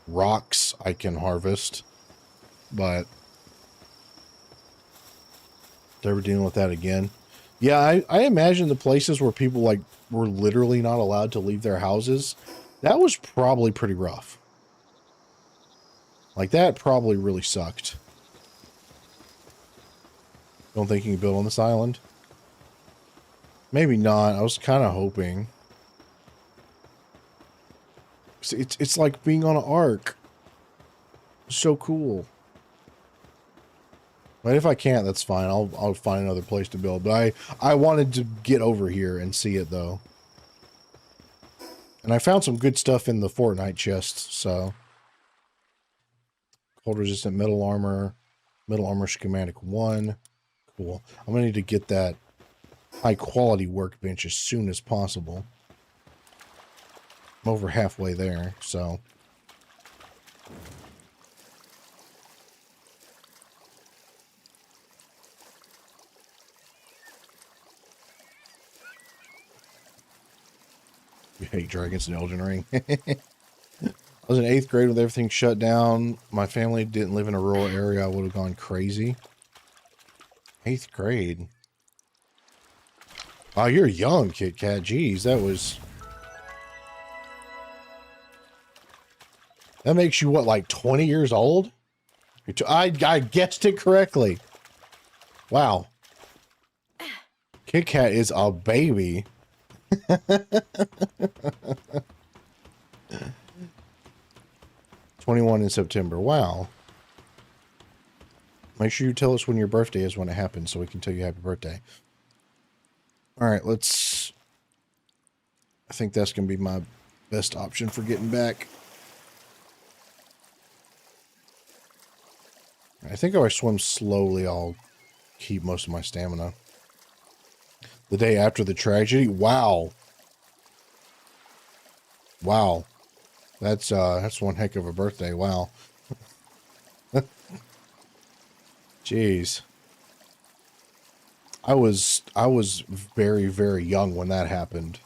rocks I can harvest, but they're dealing with that again. Yeah, I imagine the places where people like were literally not allowed to leave their houses, that was probably pretty rough. Like, that probably really sucked. Don't think you can build on this island? Maybe not. I was kind of hoping. It's like being on an ark. So cool. But if I can't, that's fine. I'll find another place to build. But I wanted to get over here and see it, though. And I found some good stuff in the Fortnite chests, so. Cold resistant metal armor schematic 1. Cool. I'm gonna need to get that high quality workbench as soon as possible. I'm over halfway there, so. You hate dragons in Elden Ring. I was in 8th grade when everything shut down. My family didn't live in a rural area. I would have gone crazy. 8th grade. Oh, you're young, Kit Kat. Jeez, that makes you, what, like 20 years old? I guessed it correctly. Wow. Kit Kat is a baby. 21 in September. Wow. Make sure you tell us when your birthday is when it happens so we can tell you happy birthday. All right, let's... I think that's going to be my best option for getting back. I think if I swim slowly, I'll keep most of my stamina. The day after the tragedy? Wow. Wow. That's one heck of a birthday. Wow. Jeez. I was very, very young when that happened.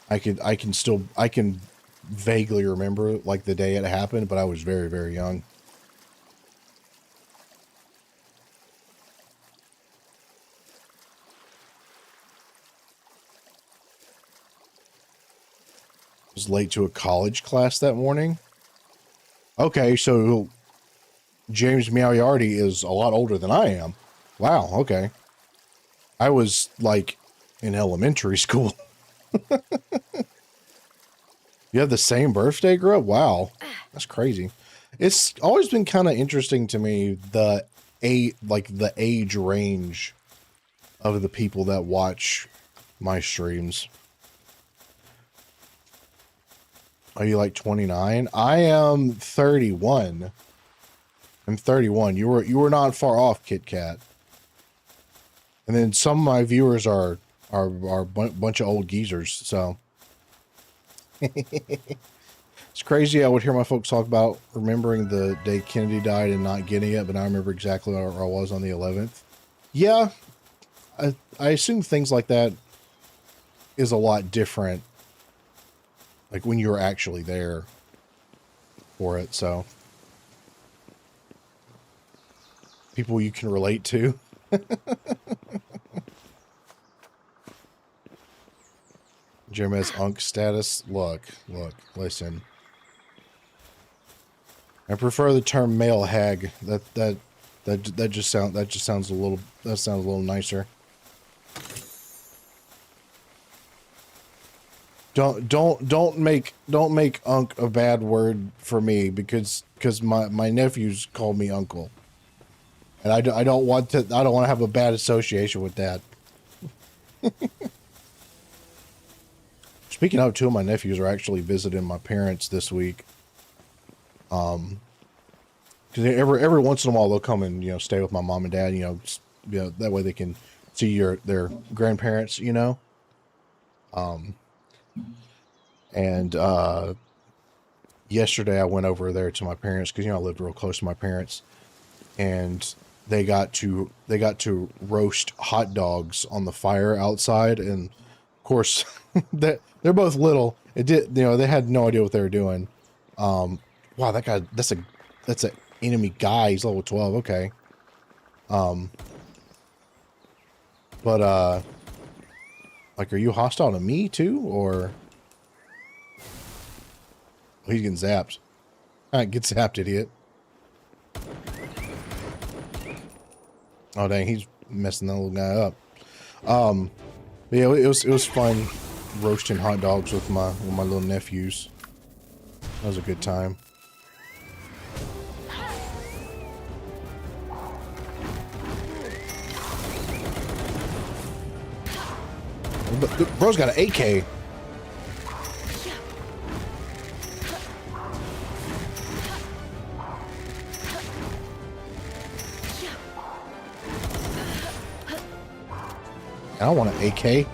I can vaguely remember like the day it happened, but I was very, very young. Was late to a college class that morning. Okay, so James Mialiardi is a lot older than I am. Wow, okay. I was like in elementary school. You have the same birthday, girl? Wow. That's crazy. It's always been kind of interesting to me the age range of the people that watch my streams. Are you like 29? I am 31. I'm 31. You were not far off, Kit Kat. And then some of my viewers are a bunch of old geezers, so. It's crazy. I would hear my folks talk about remembering the day Kennedy died and not getting it, but I remember exactly where I was on the 11th. Yeah, I assume things like that is a lot different, like when you're actually there for it, so. People you can relate to. Jim has unk status. Look, listen. I prefer the term male hag. That just sounds a little nicer. Don't make unk a bad word for me because my nephews call me uncle. And I don't want to have a bad association with that. Speaking of, two of my nephews are actually visiting my parents this week. Because every once in a while they'll come and stay with my mom and dad. That way they can see their grandparents. And yesterday I went over there to my parents because I lived real close to my parents, and they got to roast hot dogs on the fire outside, and of course they're both little. They had no idea what they were doing. Wow, that guy, that's an enemy guy. He's level 12. Okay. But like, are you hostile to me too, or? Oh, he's getting zapped. All right, get zapped, idiot. Oh dang, he's messing that little guy up. But yeah, it was fun roasting hot dogs with my little nephews. That was a good time. Bro's got an AK. I don't want an AK.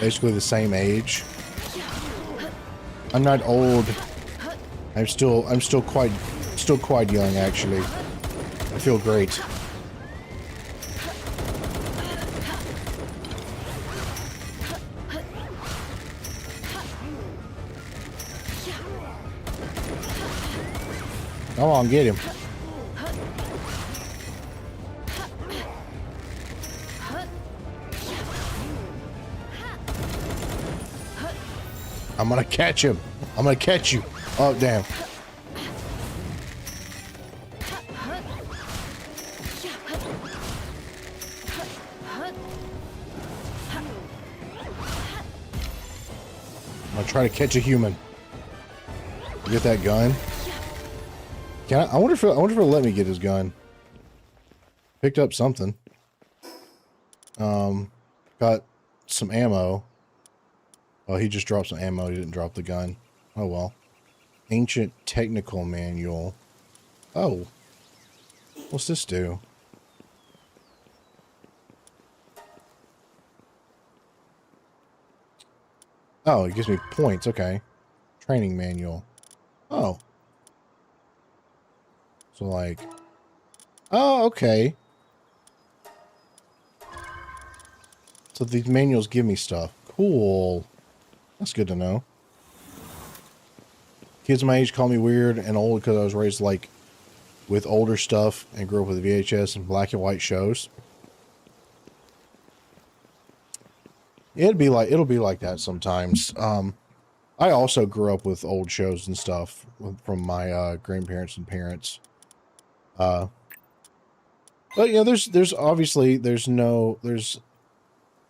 basically the same age. I'm not old. I'm still quite young actually. I feel great. Come on, get him. I'm gonna catch him. I'm gonna catch you. Oh, damn. I'm gonna try to catch a human. Get that gun. Can I wonder if it'll let me get his gun. Picked up something. Got some ammo. Oh, he just dropped some ammo. He didn't drop the gun. Oh well. Ancient technical manual. Oh. What's this do? Oh, it gives me points. Okay. Training manual. Oh. So like. Oh, okay. So these manuals give me stuff. Cool. That's good to know. Kids my age call me weird and old because I was raised like with older stuff and grew up with VHS and black and white shows. It'll be like that sometimes. I also grew up with old shows and stuff from my grandparents and parents. But you know, there's obviously there's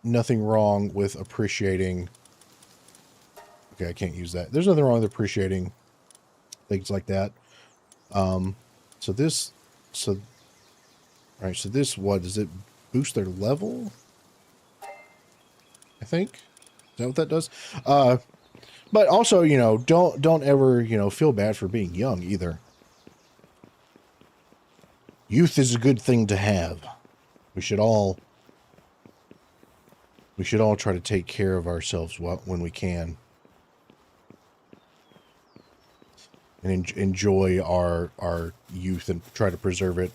nothing wrong with appreciating. Okay, I can't use that. There's nothing wrong with appreciating things like that. So this, what does it boost their level? I think. Is that what that does? But also, you know, don't ever, you know, feel bad for being young either. Youth is a good thing to have. We should all try to take care of ourselves when we can. And enjoy our youth and try to preserve it.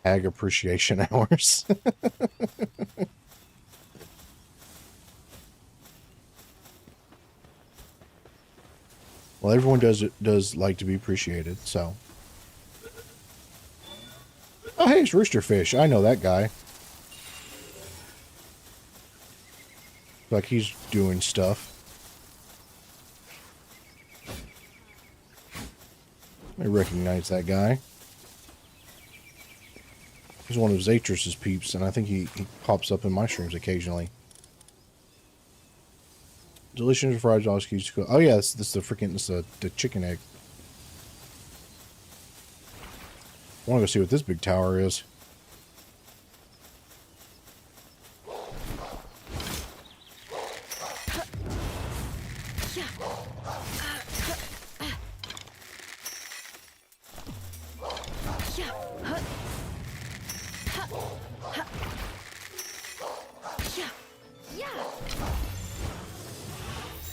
Ag appreciation hours. Well, everyone does like to be appreciated, so. Oh, hey, it's Roosterfish. I know that guy. Like he's doing stuff. I recognize that guy. He's one of Zatris's peeps, and I think he pops up in my streams occasionally. Delicious fried Oscars. Oh yeah, this is the chicken egg. I want to go see what this big tower is.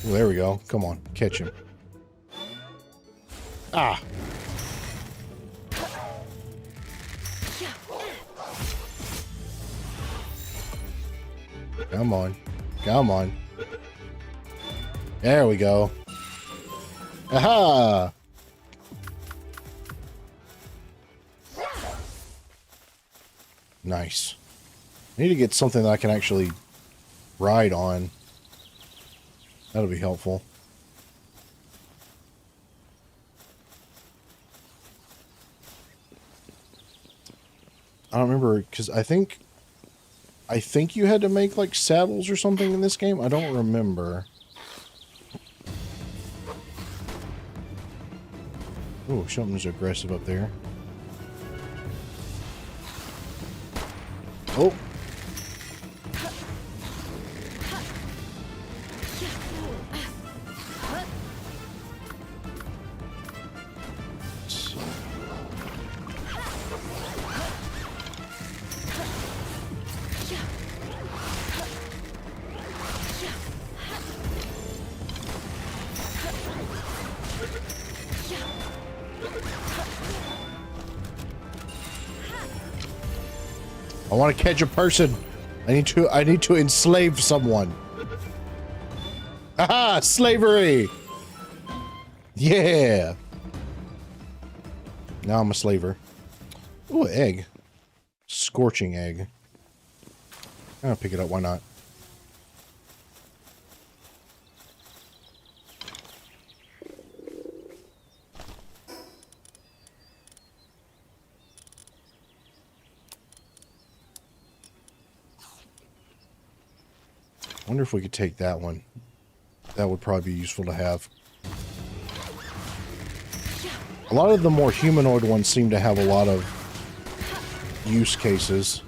Well, there we go. Come on, catch him. Ah! Come on. Come on. There we go. Aha! Nice. I need to get something that I can actually ride on. That'll be helpful. I don't remember, because I think you had to make like saddles or something in this game. I don't remember. Oh, something's aggressive up there. Oh. I want to catch a person. I need to enslave someone. Aha! Slavery! Yeah! Now I'm a slaver. Ooh, egg. Scorching egg. I'll pick it up, why not? I wonder if we could take that one. That would probably be useful to have. A lot of the more humanoid ones seem to have a lot of use cases.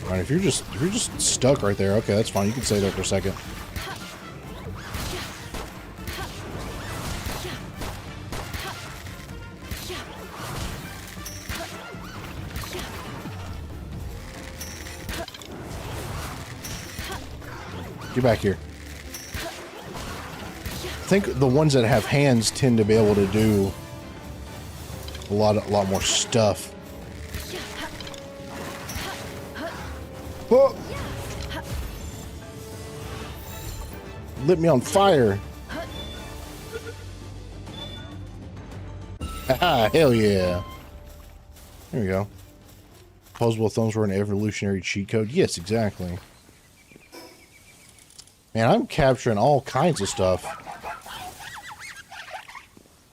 Alright, if you're just stuck right there, okay, that's fine. You can stay there for a second. Get back here. I think the ones that have hands tend to be able to do a lot more stuff. Oh! Lit me on fire. Haha, hell yeah. There we go. Opposable thumbs were an evolutionary cheat code. Yes, exactly. Man, I'm capturing all kinds of stuff.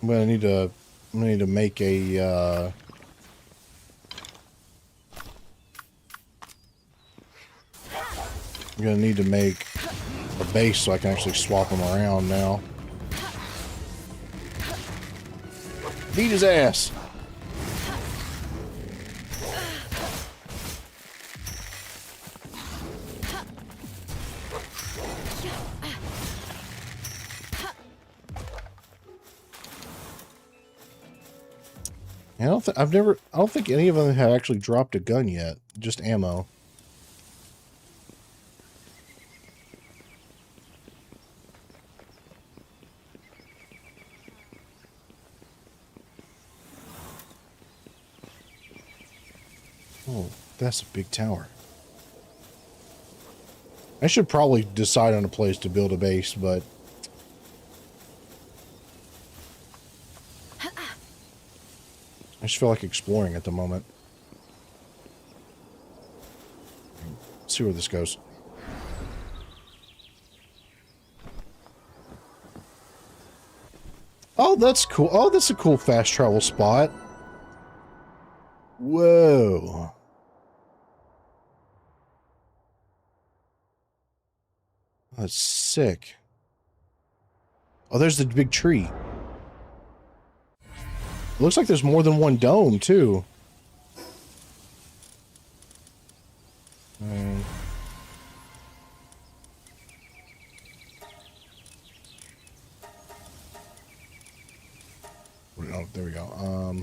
I'm gonna need to make a I'm gonna need to make a base so I can actually swap them around now. Beat his ass. I don't think any of them have actually dropped a gun yet. Just ammo. Oh, that's a big tower. I should probably decide on a place to build a base, but I just feel like exploring at the moment. Let's see where this goes. Oh, that's cool. Oh, that's a cool fast travel spot. Whoa. That's sick. Oh, there's the big tree. It looks like there's more than one dome, too. Oh, there we go. A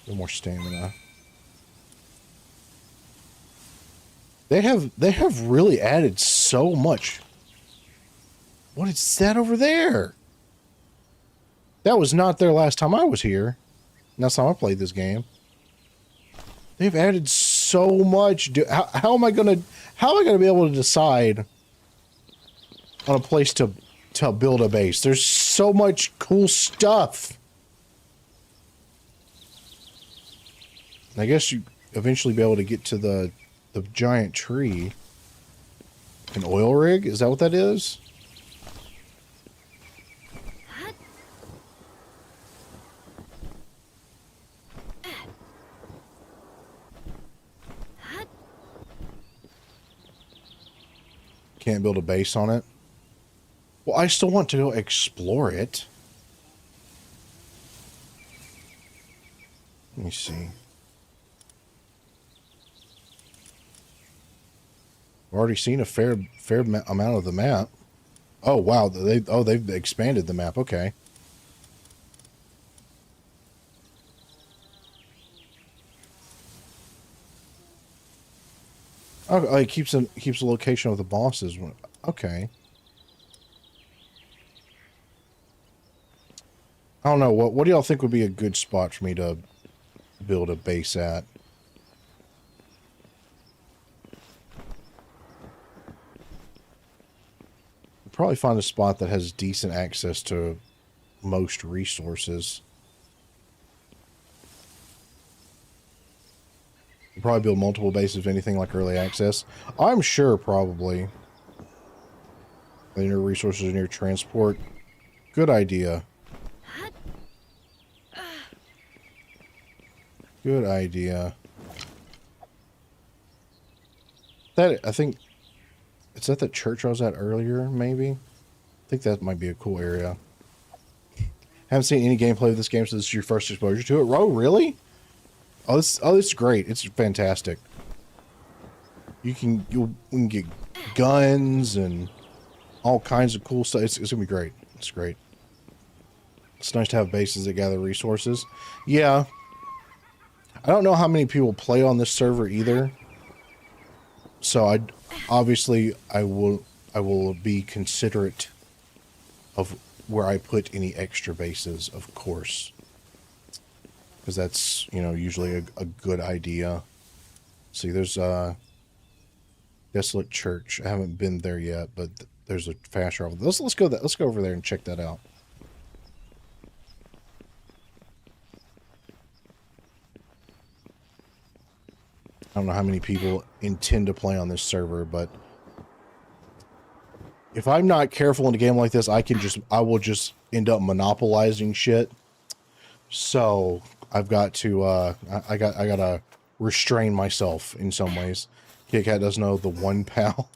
little more stamina. They have really added so much. What is that over there? That was not there last time I was here. Last time I played this game. They've added so much. How am I gonna be able to decide on a place to build a base? There's so much cool stuff. I guess you eventually be able to get to the giant tree. An oil rig? Is that what that is? Can't build a base on it. Well, I still want to go explore it. Let me see. I've already seen a fair amount of the map. Oh wow, they've expanded the map. Okay. Oh, it keeps the location of the bosses. Okay. I don't know. What do y'all think would be a good spot for me to build a base at. Probably find a spot that has decent access to most resources. Probably build multiple bases if anything like early access. I'm sure probably. Near resources near transport. Good idea. Good idea. That I think is that the church I was at earlier, maybe? I think that might be a cool area. Haven't seen any gameplay of this game since this is your first exposure to it. Oh, really? Oh, this is great. It's fantastic. You can get guns and all kinds of cool stuff. It's gonna be great. It's great. It's nice to have bases that gather resources. Yeah. I don't know how many people play on this server either. So I will be considerate of where I put any extra bases, of course. Because that's, you know, usually a good idea. See, there's a Desolate Church. I haven't been there yet, but there's a fast travel. Let's go over there and check that out. I don't know how many people intend to play on this server, but if I'm not careful in a game like this, I will just end up monopolizing shit. So I've got to I gotta restrain myself in some ways. Kit Kat doesn't know the one pal.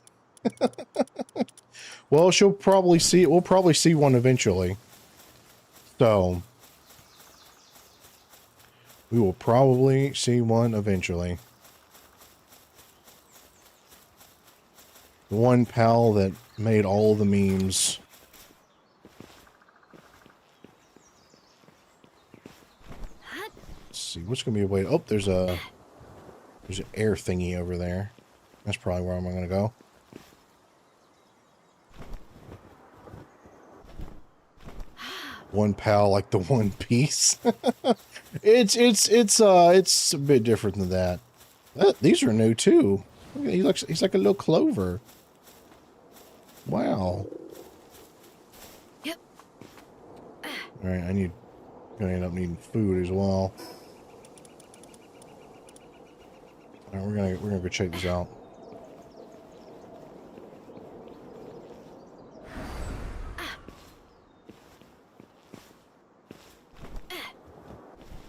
Well, she'll probably see it. We'll probably see one eventually. So we will probably see one eventually. The one pal that made all the memes. Let's see, what's gonna be a way? Oh, there's an air thingy over there. That's probably where I'm gonna go. One pal like the One Piece. It's a bit different than that. These are new too. He's like a little clover. Wow. Yep. All right, gonna end up needing food as well. All right, we're gonna go check these out.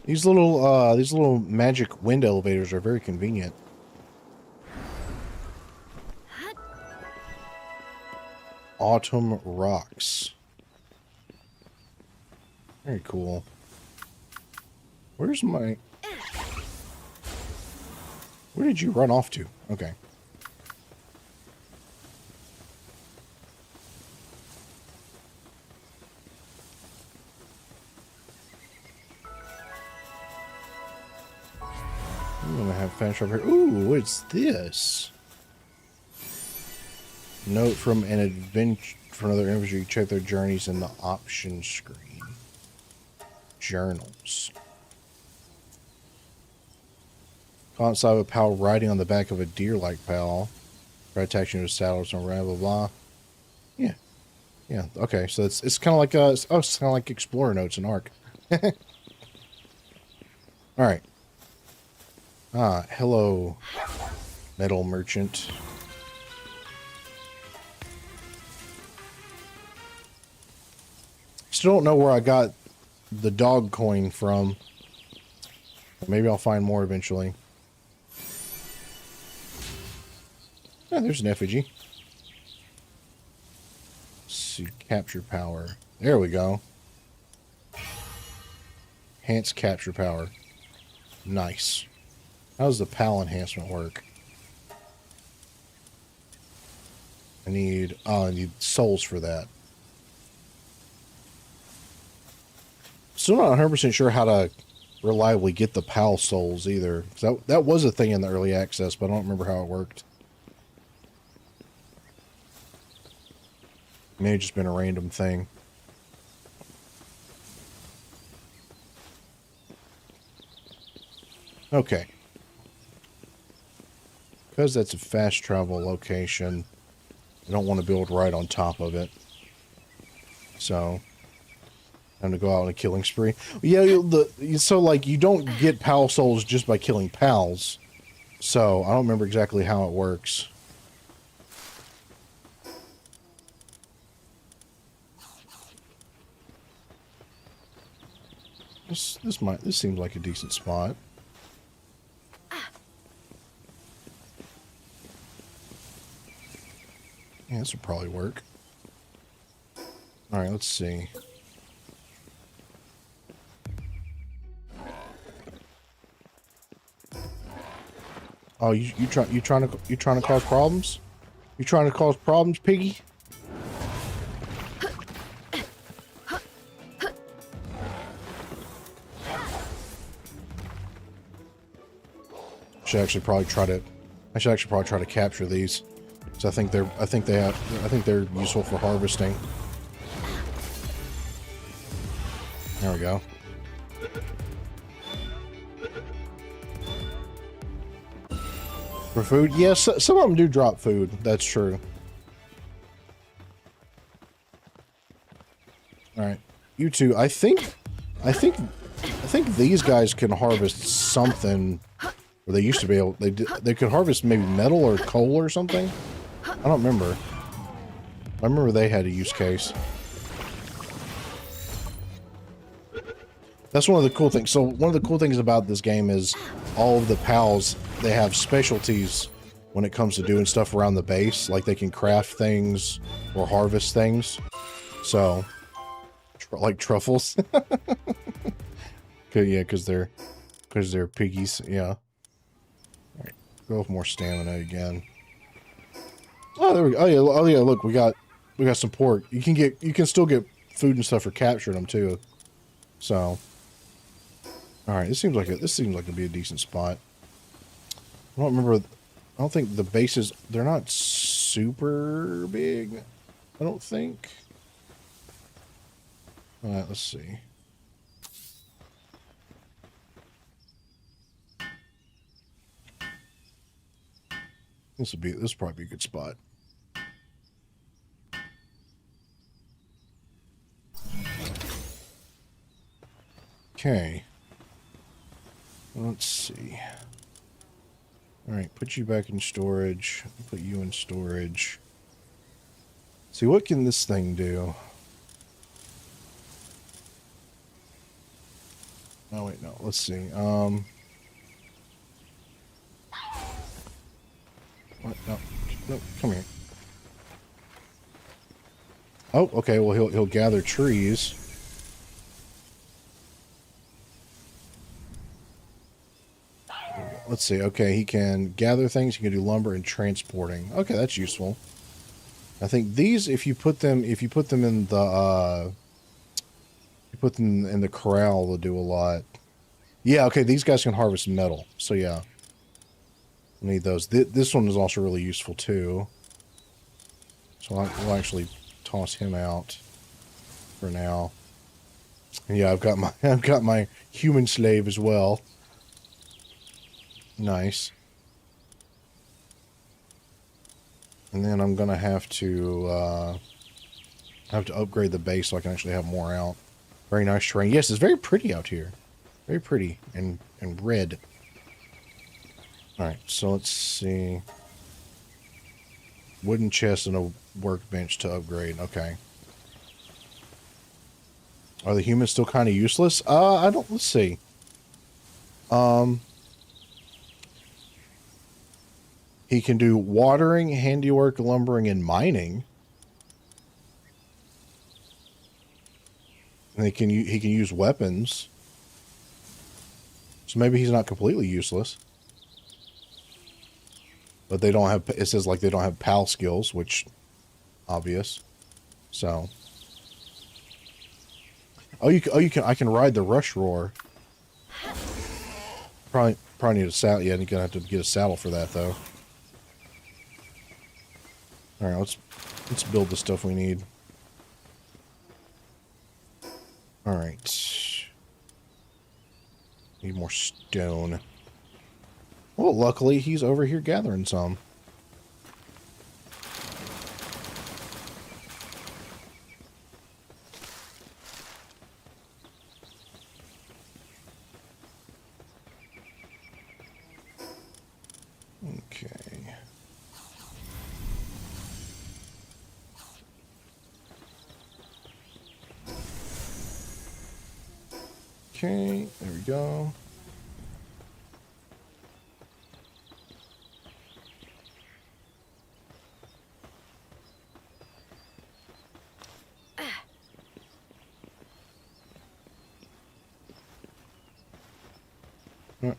These little magic wind elevators are very convenient. Autumn Rocks. Very cool. Where's my... Where did you run off to? Okay. I'm gonna have fast travel here. Ooh, what's this? Note from an adventure from another infantry. Check their journeys in the option screen. Journals. Caught inside of a pal riding on the back of a deer-like pal. Try attaching to a saddle or some blah blah blah. Yeah, yeah. Okay, so it's kind of like it's kind of like Explorer Notes in Ark. All right. Ah, hello, metal merchant. Still don't know where I got the dog coin from. Maybe I'll find more eventually. Oh, there's an effigy. Let's see, capture power. There we go. Enhance capture power. Nice. How does the PAL enhancement work? I need souls for that. Still not 100% sure how to reliably get the PAL souls either. That was a thing in the early access, but I don't remember how it worked. May have just been a random thing. Okay. Because that's a fast travel location, I don't want to build right on top of it. So, I'm going to go out on a killing spree. Yeah, so, like, you don't get pal souls just by killing pals. So, I don't remember exactly how it works. This seems like a decent spot. Yeah, this will probably work. Alright, let's see. Oh, you trying to cause problems? You trying to cause problems, piggy? I should actually probably try to capture these. So I think they're useful for harvesting. There we go. For food? Yes, some of them do drop food. That's true. Alright. You two, I think these guys can harvest something. Or they used to be able, they could harvest maybe metal or coal or something. I don't remember. I remember they had a use case. That's one of the cool things. So one of the cool things about this game is all of the pals, they have specialties when it comes to doing stuff around the base. Like they can craft things or harvest things. So, like truffles. Yeah, because they're piggies. Yeah. All right, go with more stamina again. Oh, there we go. Oh yeah. Look, we got some pork. You can still get food and stuff for capturing them too. So, all right. This seems like it'd be a decent spot. I don't remember. I don't think the bases. They're not super big. I don't think. All right. Let's see. This will probably be a good spot. Okay. Let's see. All right, put you back in storage. Put you in storage. See, what can this thing do? Oh wait, no. Let's see. What? No, come here. Oh, okay. Well, he'll gather trees. Let's see. Okay, he can gather things. He can do lumber and transporting. Okay, that's useful. I think these, if you put them in the corral, they'll do a lot. Yeah. Okay, these guys can harvest metal. So yeah. Need those. This one is also really useful too. So we'll actually toss him out for now. And yeah, I've got my human slave as well. Nice. And then I'm gonna have to upgrade the base so I can actually have more out. Very nice terrain. Yes, it's very pretty out here. Very pretty and red. Alright, so let's see. Wooden chest and a workbench to upgrade. Okay. Are the humans still kind of useless? let's see. He can do watering, handiwork, lumbering, and mining. And he can use weapons. So maybe he's not completely useless. But they don't have, it says like they don't have PAL skills, which, obvious. So. I can ride the rush roar. Probably need a saddle. Yeah, you're gonna have to get a saddle for that though. Alright, let's build the stuff we need. Alright. Need more stone. Well, luckily he's over here gathering some. Okay. Okay, there we go.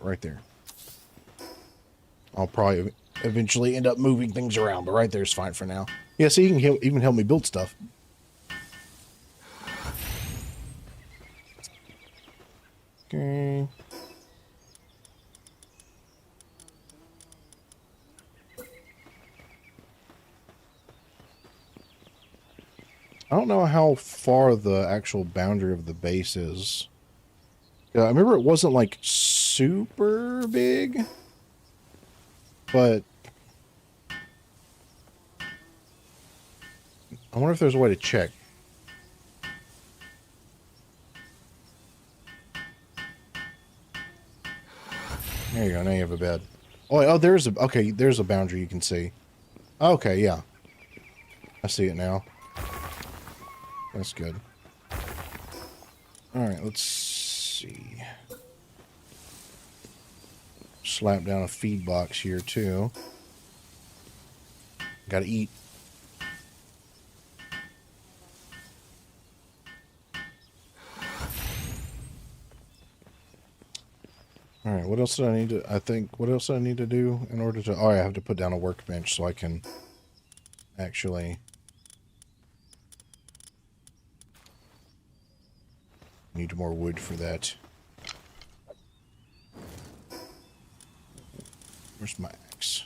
Right there. I'll probably eventually end up moving things around, but right there's fine for now. Yeah, so you can even help me build stuff. Okay. I don't know how far the actual boundary of the base is. I remember it wasn't like super big, but I wonder if there's a way to check. There you go. Now you have a bed. Oh, there's a, okay, there's a boundary you can see. Okay, yeah. I see it now. That's good. Alright, let's see. Slap down a feed box here, too. Gotta eat. Alright, what else do I need to... what else do I need to do in order to... Oh, I have to put down a workbench so I can actually... Need more wood for that. Where's my axe?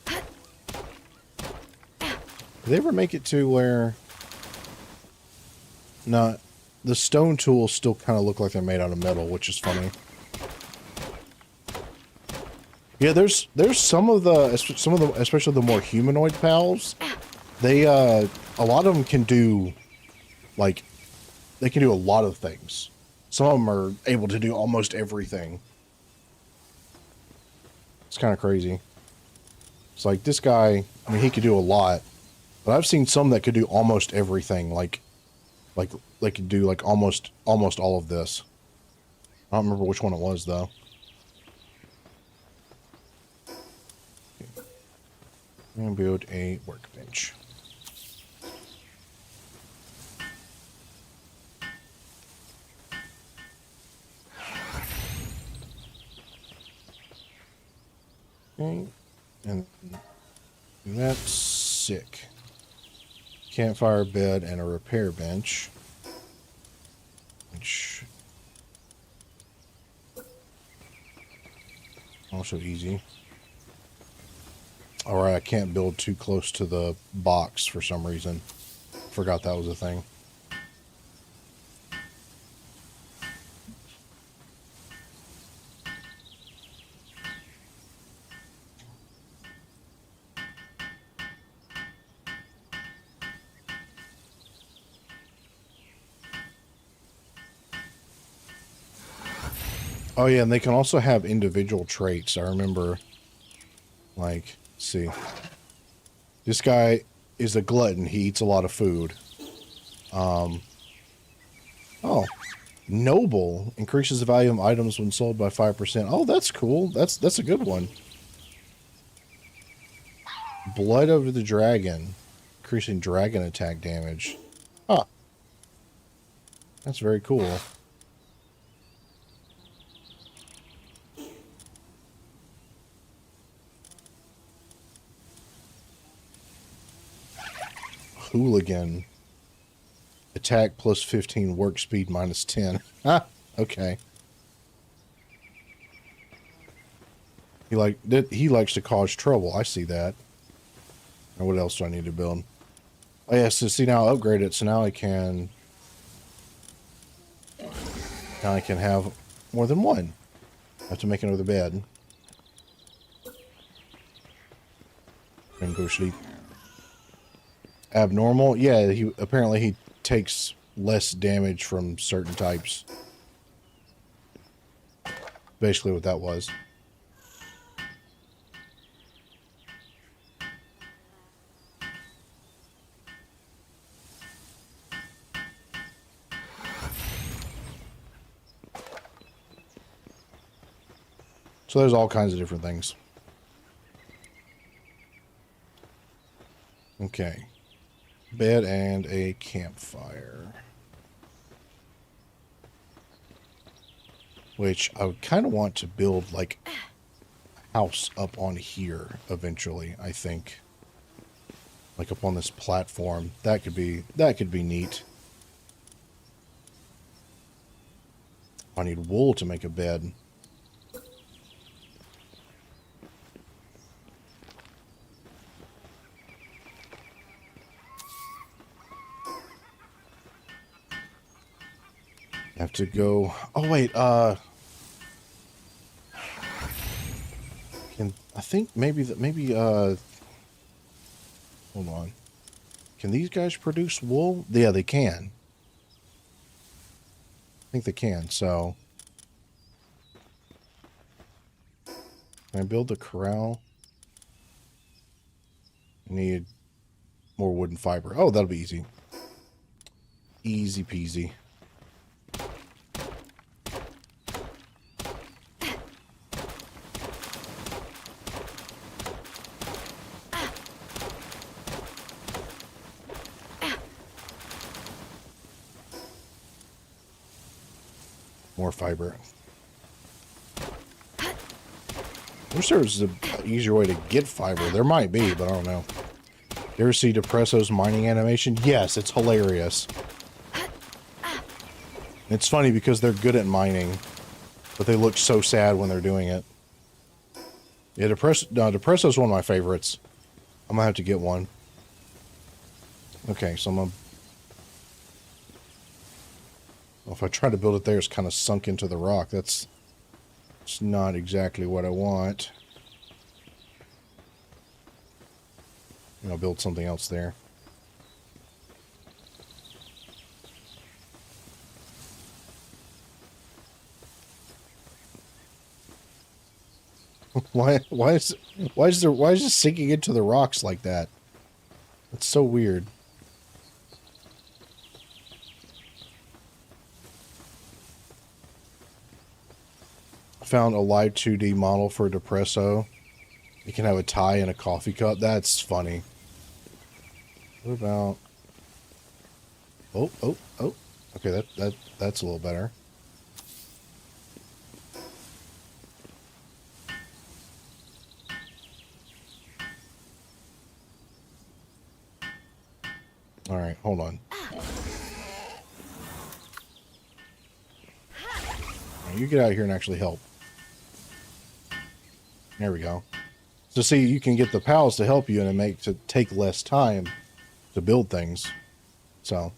Did they ever make it to where... No, the stone tools still kind of look like they're made out of metal, which is funny. Yeah, there's some of the, especially the more humanoid pals. They, a lot of them can do, like, they can do a lot of things. Some of them are able to do almost everything. It's kind of crazy. It's like this guy, I mean, he could do a lot, but I've seen some that could do almost everything. Like they could do like almost all of this. I don't remember which one it was though. And build a workbench. Okay, and that's sick. Campfire bed and a repair bench. Which also easy. Alright, I can't build too close to the box for some reason. Forgot that was a thing. Oh yeah, and they can also have individual traits. I remember, like, let's see. This guy is a glutton. He eats a lot of food. Oh. Noble. Increases the value of items when sold by 5%. Oh, that's cool. That's a good one. Blood of the Dragon. Increasing dragon attack damage. Huh. That's very cool. Hooligan. Attack plus 15, work speed minus 10. Ah, okay. He likes to cause trouble. I see that. And what else do I need to build? Oh yeah, so see now I'll upgrade it, so now I can have more than one. I have to make another bed. And go sleep. Abnormal? Yeah, apparently he takes less damage from certain types. Basically what that was. So there's all kinds of different things. Okay. Bed and a campfire. Which I would kind of want to build like a house up on here eventually, I think. Like up on this platform. That could be neat. I need wool to make a bed. Have to go. Oh wait, I think maybe hold on. Can these guys produce wool? Yeah, they can. I think they can, so can I build the corral? Need more wood and fiber. Oh, that'll be easy. Easy peasy. More fiber. I wish there was an easier way to get fiber. There might be, but I don't know. You ever see Depresso's mining animation? Yes, it's hilarious. It's funny because they're good at mining, but they look so sad when they're doing it. Yeah, Depresso's one of my favorites. I'm gonna have to get one. Okay, so I'm gonna... Well, if I try to build it there, it's kind of sunk into the rock. It's not exactly what I want. I'll build something else there. Why is it sinking into the rocks like that? That's so weird. Found a live 2D model for Depresso. You can have a tie and a coffee cup. That's funny. What about... Oh. Okay, that's a little better. All right, hold on. Now you get out here and actually help. There we go. So see, you can get the pals to help you and take less time to build things. So,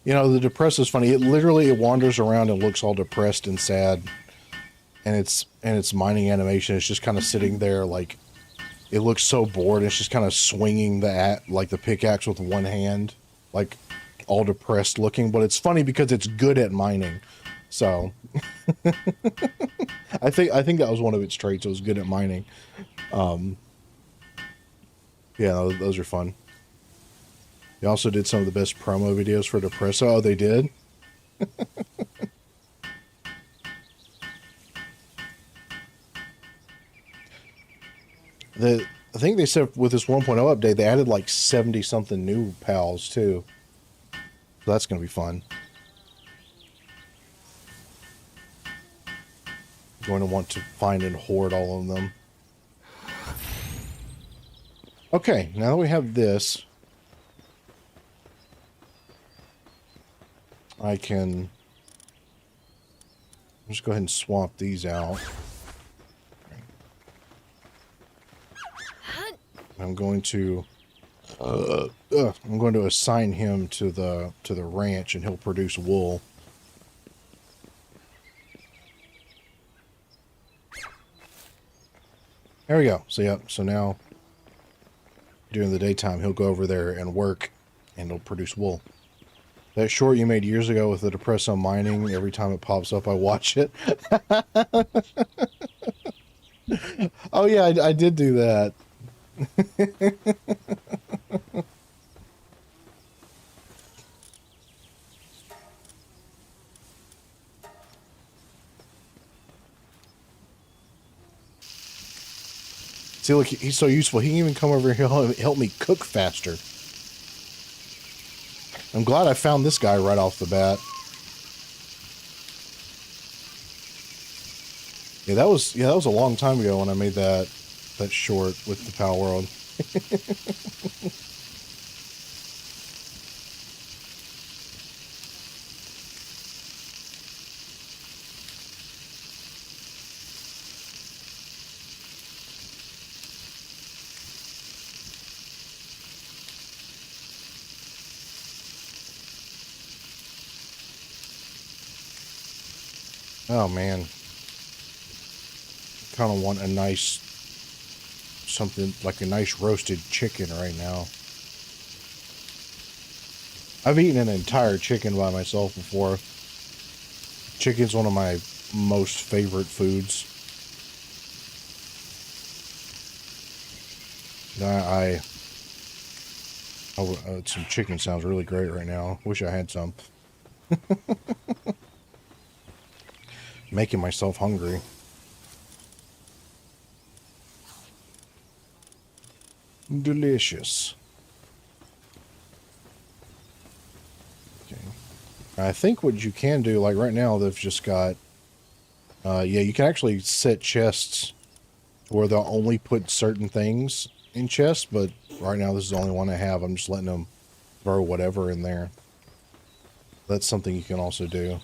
you know, the depressed is funny. It wanders around and looks all depressed and sad. And its mining animation is just kind of sitting there like it looks so bored. It's just kind of swinging the pickaxe with one hand, like all depressed looking. But it's funny because it's good at mining. So I think that was one of its traits. It was good at mining. Yeah, those are fun. They also did some of the best promo videos for Depresso. Oh, they did? I think they said with this 1.0 update, they added like 70-something new pals, too. So that's going to be fun. Going to want to find and hoard all of them. Okay, now that we have this, I can just go ahead and swap these out. I'm going to assign him to the ranch, and he'll produce wool. There we go. So, yep. So now, during the daytime, he'll go over there and work, and he'll produce wool. That short you made years ago with the Depresso mining, every time it pops up, I watch it. Oh, yeah, I did do that. See, look, he's so useful. He can even come over here and help me cook faster. I'm glad I found this guy right off the bat. Yeah, that was a long time ago when I made that short with the Palworld. Oh man. Kind of want a nice, something like a nice roasted chicken right now. I've eaten an entire chicken by myself before. Chicken's one of my most favorite foods. Some chicken sounds really great right now. Wish I had some. Making myself hungry. Delicious. Okay. I think what you can do, like right now, they've just got, yeah, you can actually set chests where they'll only put certain things in chests, but right now this is the only one I have. I'm just letting them throw whatever in there. That's something you can also do.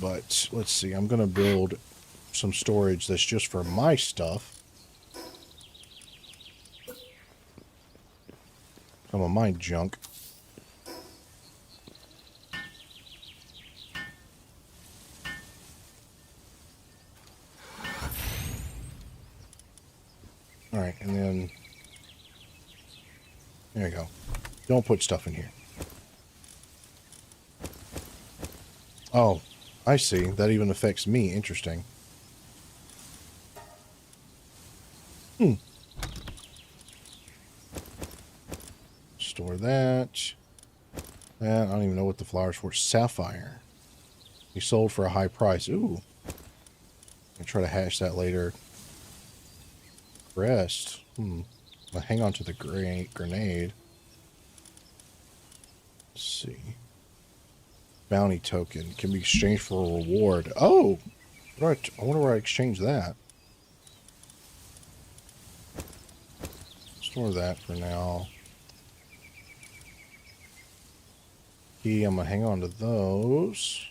But let's see, I'm going to build some storage that's just for my stuff. Some of my junk. Alright, and then there you go. Don't put stuff in here. Oh, I see. That even affects me. Interesting. Store that. I don't even know what the flower's for. Sapphire. He sold for a high price. Ooh. I'll try to hash that later. Crest. I'll hang on to the grenade. Let's see. Bounty token can be exchanged for a reward. Oh! I wonder where I exchange that. Store that for now. Key, I'm gonna hang on to those.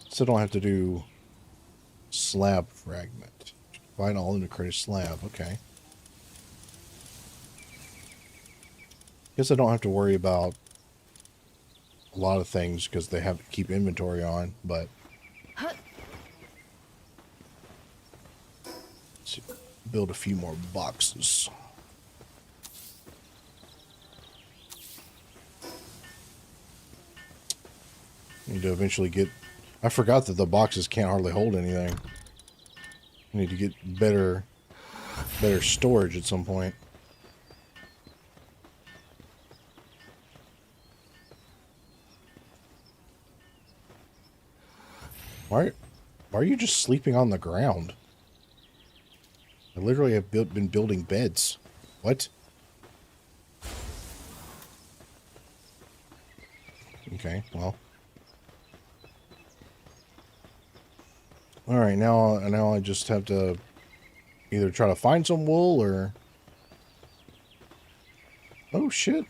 Still don't have to do slab fragment. Find all in to create a slab. Okay. Guess I don't have to worry about a lot of things because they have to keep inventory on, but let's build a few more boxes. Need to eventually get... I forgot that the boxes can't hardly hold anything. I need to get better storage at some point. Why are you just sleeping on the ground? I literally have been building beds. What? Okay, well. Alright, now I just have to either try to find some wool or... Oh, shit.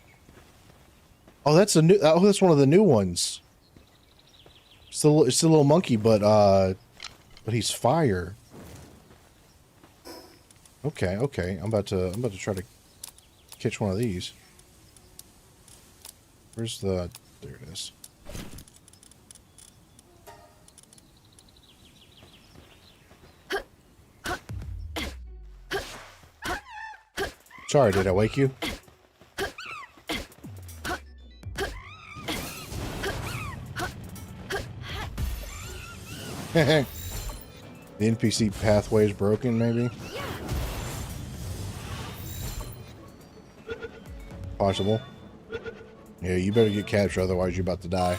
Oh, that's a new... Oh, that's one of the new ones. It's the little monkey, but he's fire. Okay, okay. I'm about to try to catch one of these. Where's the... There it is. Sorry, did I wake you? The NPC pathway is broken, maybe? Possible. Yeah, you better get captured, otherwise you're about to die.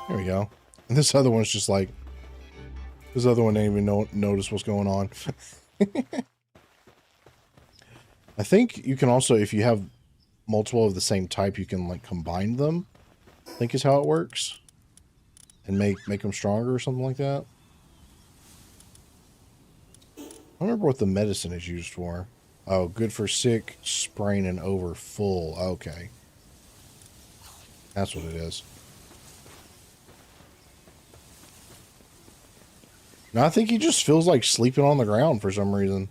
There we go. And this other one's just like... This other one didn't even notice what's going on. I think you can also, if you have multiple of the same type, you can, like, combine them. I think is how it works. And make them stronger or something like that. I don't remember what the medicine is used for. Oh, good for sick, sprain, and over full. Okay. That's what it is. No, I think he just feels like sleeping on the ground for some reason.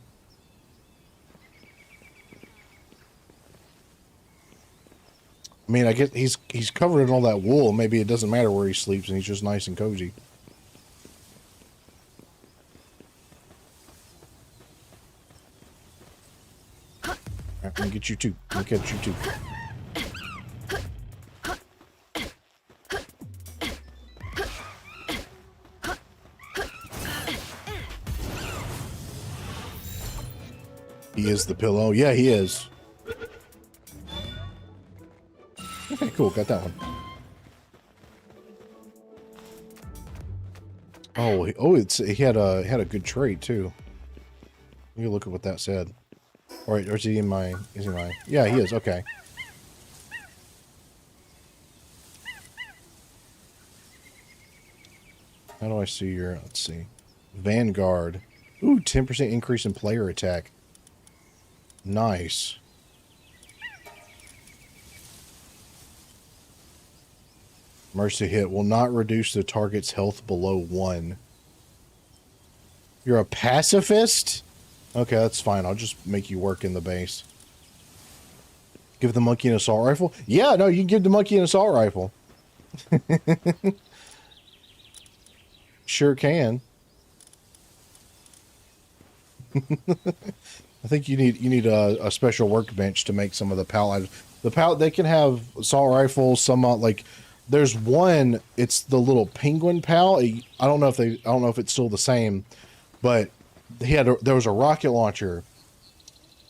I mean, I guess he's covered in all that wool. Maybe it doesn't matter where he sleeps and he's just nice and cozy. Alright, let me get you too. Let me catch you too. He is the pillow. Yeah, he is. Okay, cool. Got that one. Oh, he had a good trait too. You look at what that said. Or is he in my? Is he in my? Yeah, he is. Okay. How do I see your? Let's see. Vanguard. Ooh, 10% increase in player attack. Nice. Mercy hit will not reduce the target's health below 1. You're a pacifist? Okay, that's fine. I'll just make you work in the base. Give the monkey an assault rifle? Yeah, no, you can give the monkey an assault rifle. Sure can. I think you need a special workbench to make some of the PAL items. The PAL, they can have assault rifles, some like there's one, it's the little penguin PAL. I don't know if it's still the same, but there was a rocket launcher,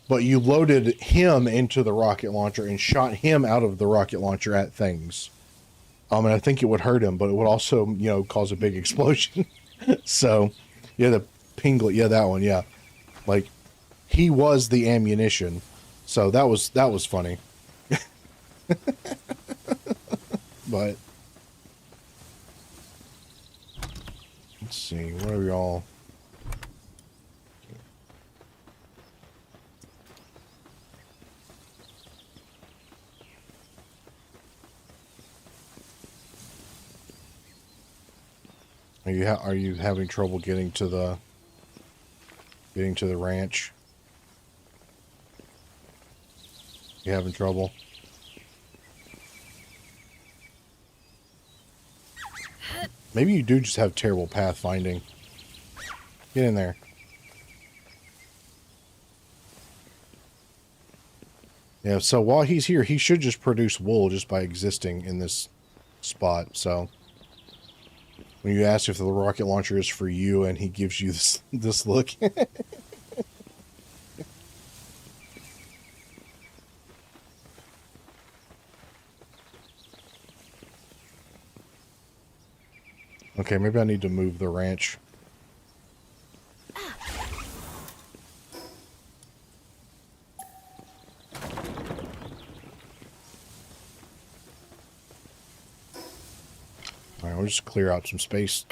but you loaded him into the rocket launcher and shot him out of the rocket launcher at things. And I think it would hurt him, but it would also, you know, cause a big explosion. So, yeah, the penguin, yeah, that one, yeah. Like, he was the ammunition. So that was funny. But let's see, what are y'all? Are you having trouble getting to the ranch? You having trouble? Maybe you do just have terrible pathfinding. Get in there. Yeah, so while he's here, he should just produce wool just by existing in this spot. So when you ask if the rocket launcher is for you and he gives you this look. Okay, maybe I need to move the ranch. Alright, we'll just clear out some space.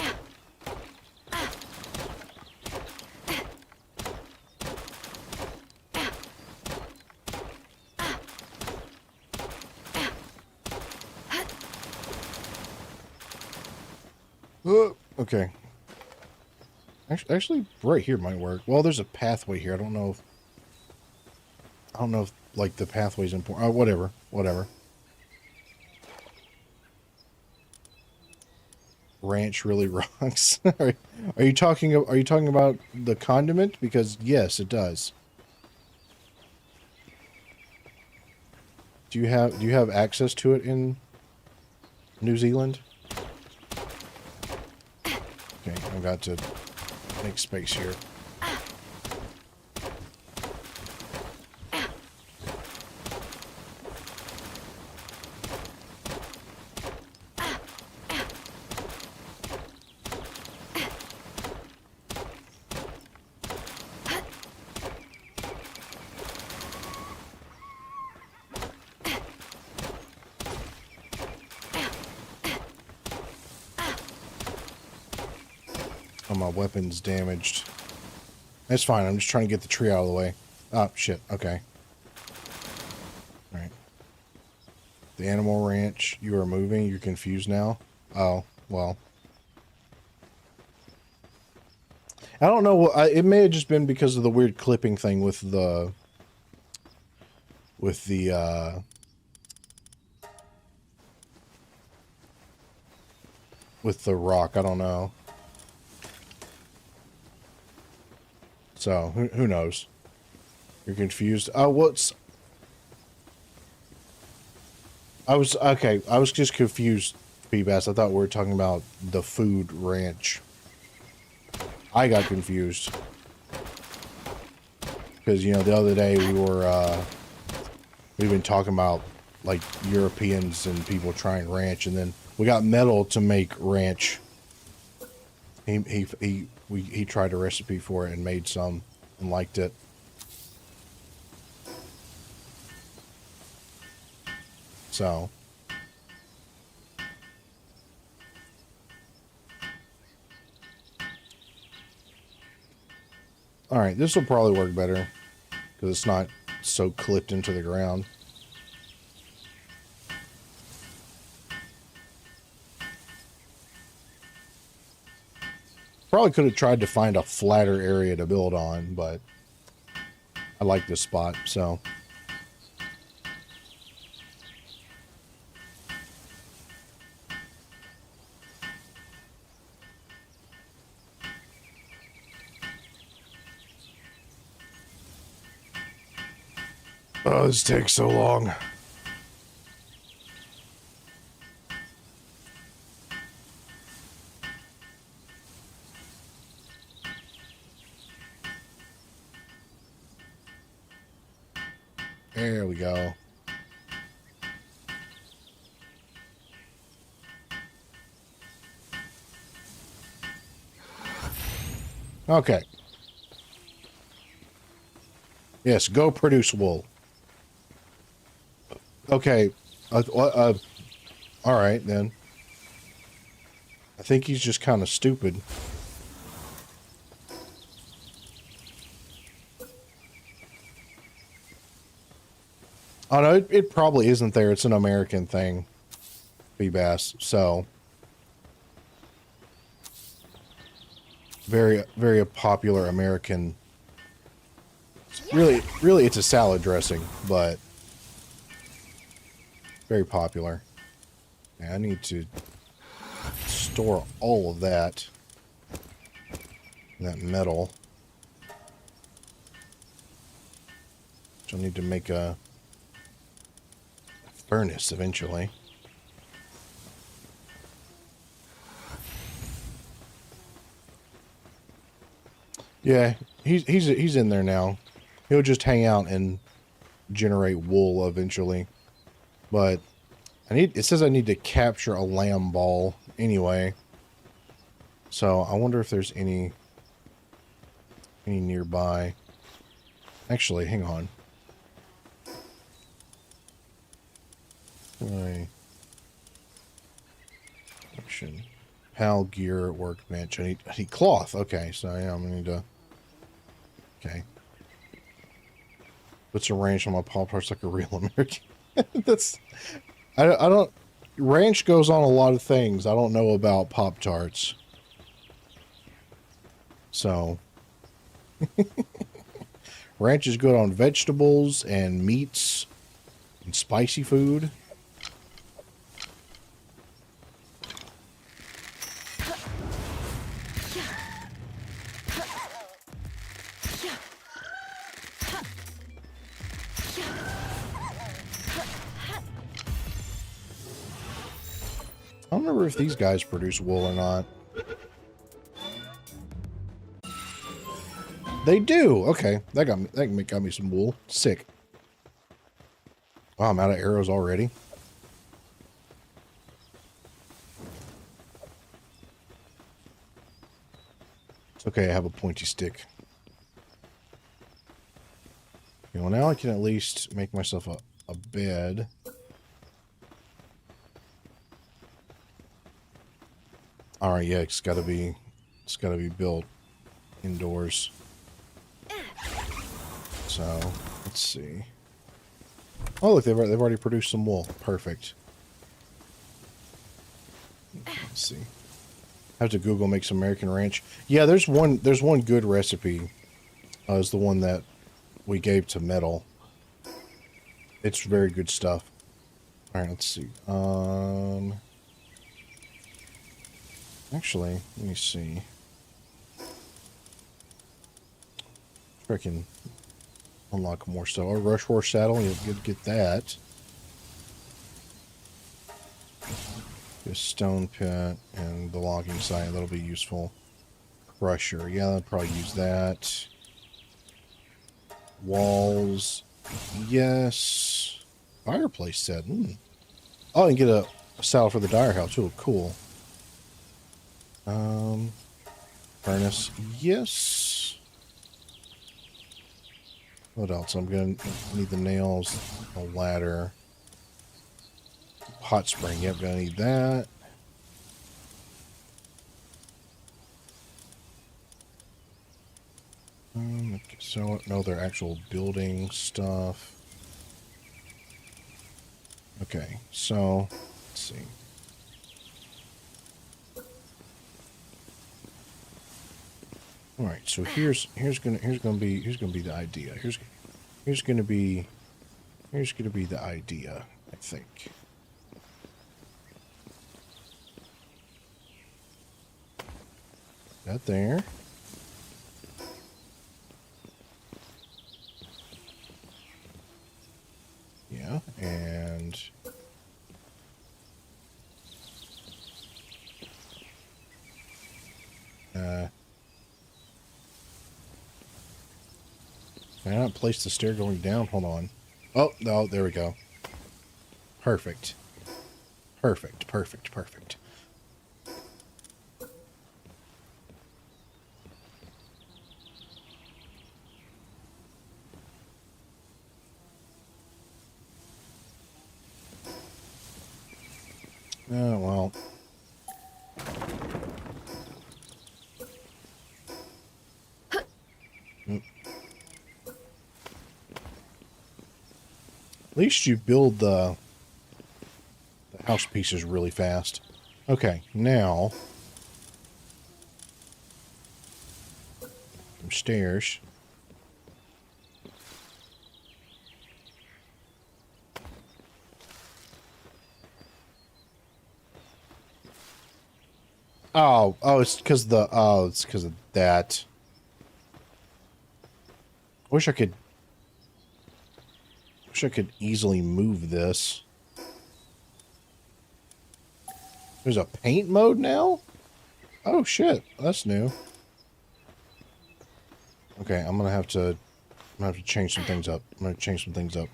Okay. Actually, right here might work. Well, there's a pathway here. I don't know if like the pathway's important. Whatever. Ranch really rocks. Are you talking about the condiment? Because yes, it does. Do you have access to it in New Zealand? Okay, I've got to make space here. Oh, my weapon's damaged. That's fine. I'm just trying to get the tree out of the way. Oh, shit. Okay. Alright. The animal ranch. You are moving. You're confused now. Oh, well. I don't know. It may have just been because of the weird clipping thing with the... with the rock. I don't know. So, who knows? You're confused. Oh, what's... I was just confused, P-Bass. I thought we were talking about the food ranch. I got confused. Because, you know, the other day we've been talking about, like, Europeans and people trying ranch, and then we got Metal to make ranch. He tried a recipe for it and made some and liked it. So. Alright, this will probably work better. Because it's not so clipped into the ground. Probably could have tried to find a flatter area to build on, but I like this spot, so. Oh, this takes so long. There we go. Okay. Yes, go produce wool. Okay. All right, then. I think he's just kind of stupid. Oh, no, it probably isn't there. It's an American thing. B-Bass, so. Very, very popular American. Really, it's a salad dressing, but very popular. Yeah, I need to store all of that. That metal. Which I'll need to make a furnace eventually. Yeah, he's in there now. He'll just hang out and generate wool eventually. But it says I need to capture a lamb ball anyway. So I wonder if there's any nearby. Actually, hang on. Action. Pal gear workbench. I need cloth. Okay, so yeah, I'm gonna need to. Okay. Puts a ranch on my Pop Tarts like a real American. That's. I don't. Ranch goes on a lot of things. I don't know about Pop Tarts. So. Ranch is good on vegetables and meats and spicy food. I don't remember if these guys produce wool or not. They do. Okay, that got me some wool. Sick. Wow, I'm out of arrows already. It's okay, I have a pointy stick. Okay, well, now I can at least make myself a bed. All right, yeah, it's gotta be built indoors. So let's see. Oh, look, they've already produced some wool. Perfect. Let's see. I have to Google make some American Ranch. Yeah, there's one good recipe. Is the one that we gave to Metal. It's very good stuff. All right, let's see. Actually, let me see. I can unlock more stuff. Oh, Rush Horse Saddle, you get that. A stone pit and the logging site, that'll be useful. Crusher, yeah, I'll probably use that. Walls, yes. Fireplace set. Oh, and get a saddle for the Dire House. Oh, cool. Furnace, yes. What else? I'm gonna need the nails, a ladder. Hot spring, yep, gonna need that. So, no, they're actual building stuff. Okay, so, let's see. All right, so here's gonna be the idea. Here's gonna be the idea, I think. That there. Yeah, and can I not place the stair going down? Hold on. Oh, no, there we go. Perfect. Perfect, perfect, perfect. Oh, well. At least you build the house pieces really fast. Okay, now some stairs. Oh, it's because it's because of that. Wish I could easily move this. There's a paint mode now? Oh shit, that's new. Okay, I'm gonna have to change some things up. I'm gonna change some things up.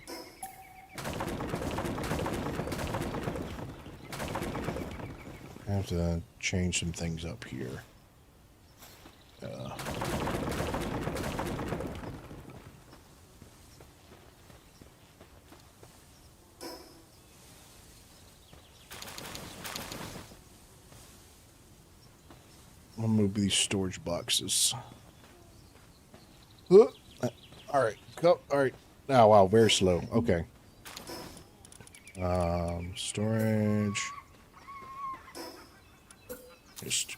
I have to change some things up here. I'll move these storage boxes. All right, go. All right. Oh wow, very slow. Okay. Storage. Just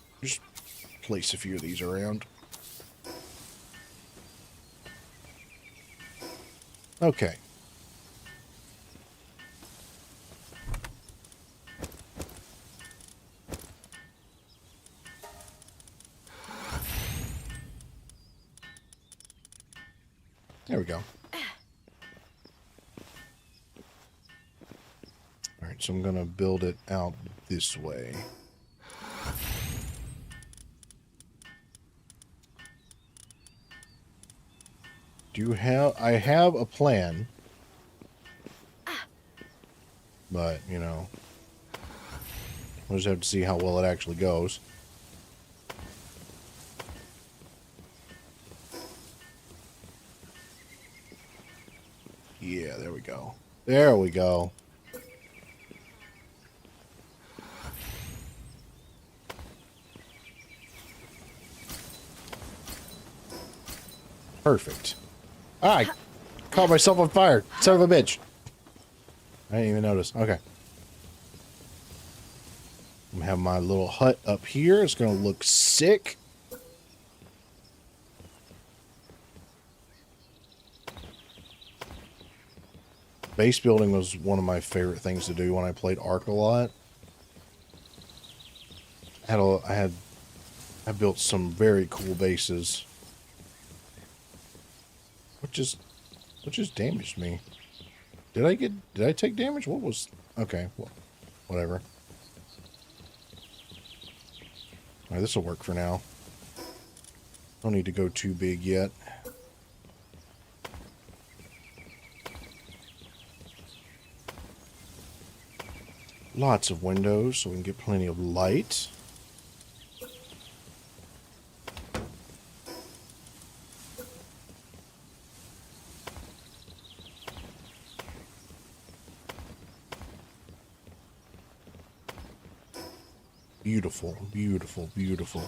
place a few of these around. Okay. There we go. All right, Alright, so I'm gonna build it out this way. I have a plan. But, you know, we'll just have to see how well it actually goes. Yeah, there we go. There we go. Perfect. Ah, I caught myself on fire. Son of a bitch. I didn't even notice. Okay. I'm gonna have my little hut up here. It's gonna look sick. Base building was one of my favorite things to do when I played Ark a lot. I built some very cool bases. What just damaged me? Did I take damage? What was... Okay, well, whatever. Alright, this will work for now. Don't need to go too big yet. Lots of windows so we can get plenty of light. Beautiful, beautiful, beautiful.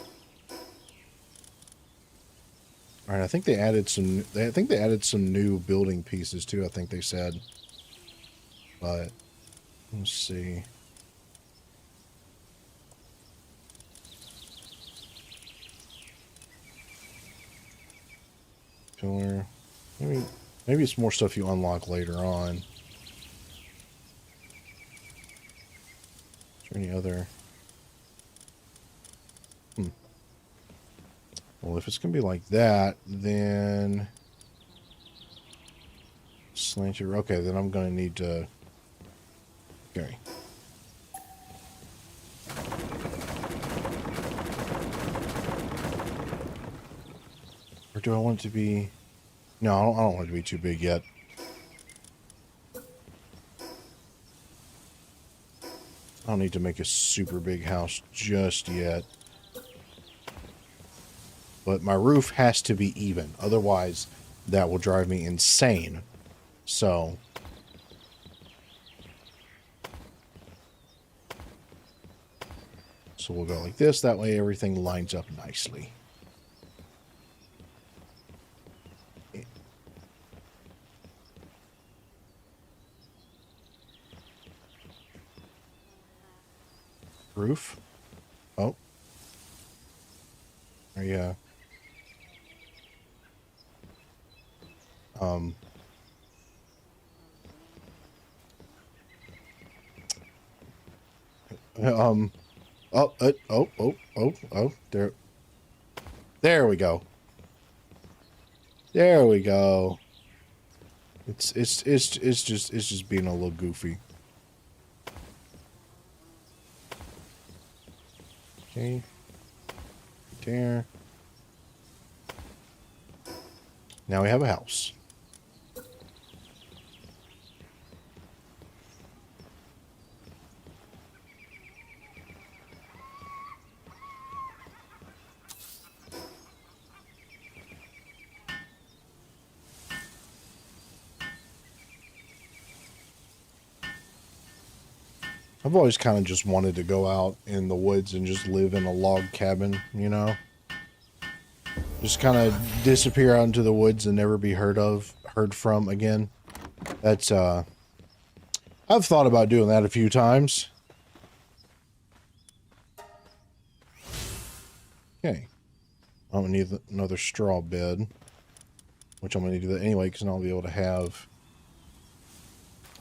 All right, I think they added some new building pieces too, I think they said. But let's see. Pillar. Maybe it's more stuff you unlock later on. Is there any other? Well, if it's going to be like that, then... Slanted... Okay, then I'm going to need to... Okay. Or do I want it to be... No, I don't want it to be too big yet. I don't need to make a super big house just yet. But my roof has to be even. Otherwise, that will drive me insane. So... So we'll go like this. That way everything lines up nicely. Roof. Oh. Yeah. Oh, there we go. There we go. It's just being a little goofy. Okay. There. Now we have a house. I've always kind of just wanted to go out in the woods and just live in a log cabin, you know? Just kind of disappear out into the woods and never be heard from again. That's, I've thought about doing that a few times. Okay. I'm gonna need another straw bed. Which I'm gonna need to do that anyway, because then I'll be able to have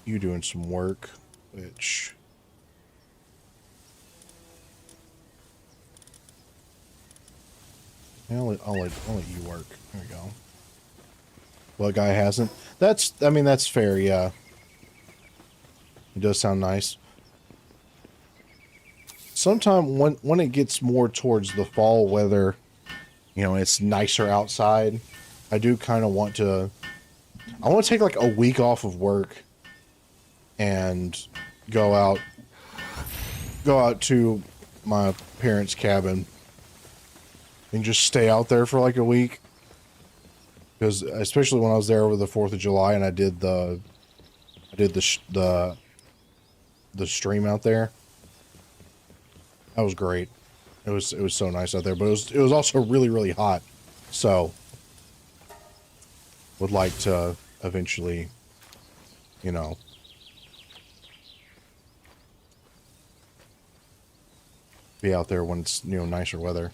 you doing some work, which... I'll let you work. There we go. What guy hasn't? I mean, that's fair, yeah. It does sound nice. sometime when it gets more towards the fall weather, you know, it's nicer outside, I do kind of want to, I want to take like a week off of work and go out to my parents' cabin and just stay out there for like a week. Because especially when I was there over the 4th of July and I did the stream out there. That was great. It was so nice out there, but it was also really, really hot. So would like to eventually, you know, be out there when it's, you know, nicer weather.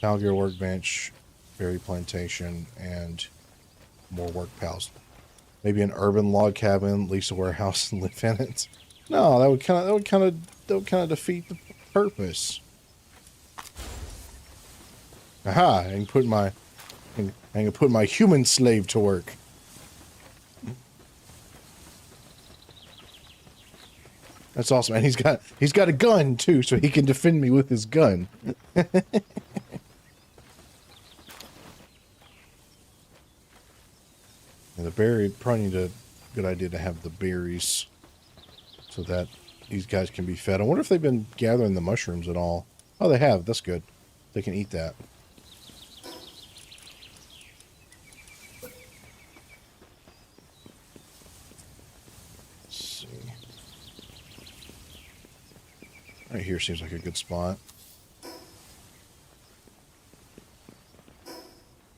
Palworld workbench, berry plantation, and more work pals. Maybe an urban log cabin, lease a warehouse, and live in it. No, that would kind of defeat the purpose. Aha! I can put my human slave to work. That's awesome, and he's got a gun too, so he can defend me with his gun. And the berry, probably need a good idea to have the berries so that these guys can be fed. I wonder if they've been gathering the mushrooms at all. Oh, they have. That's good. They can eat that. Let's see. Right here seems like a good spot.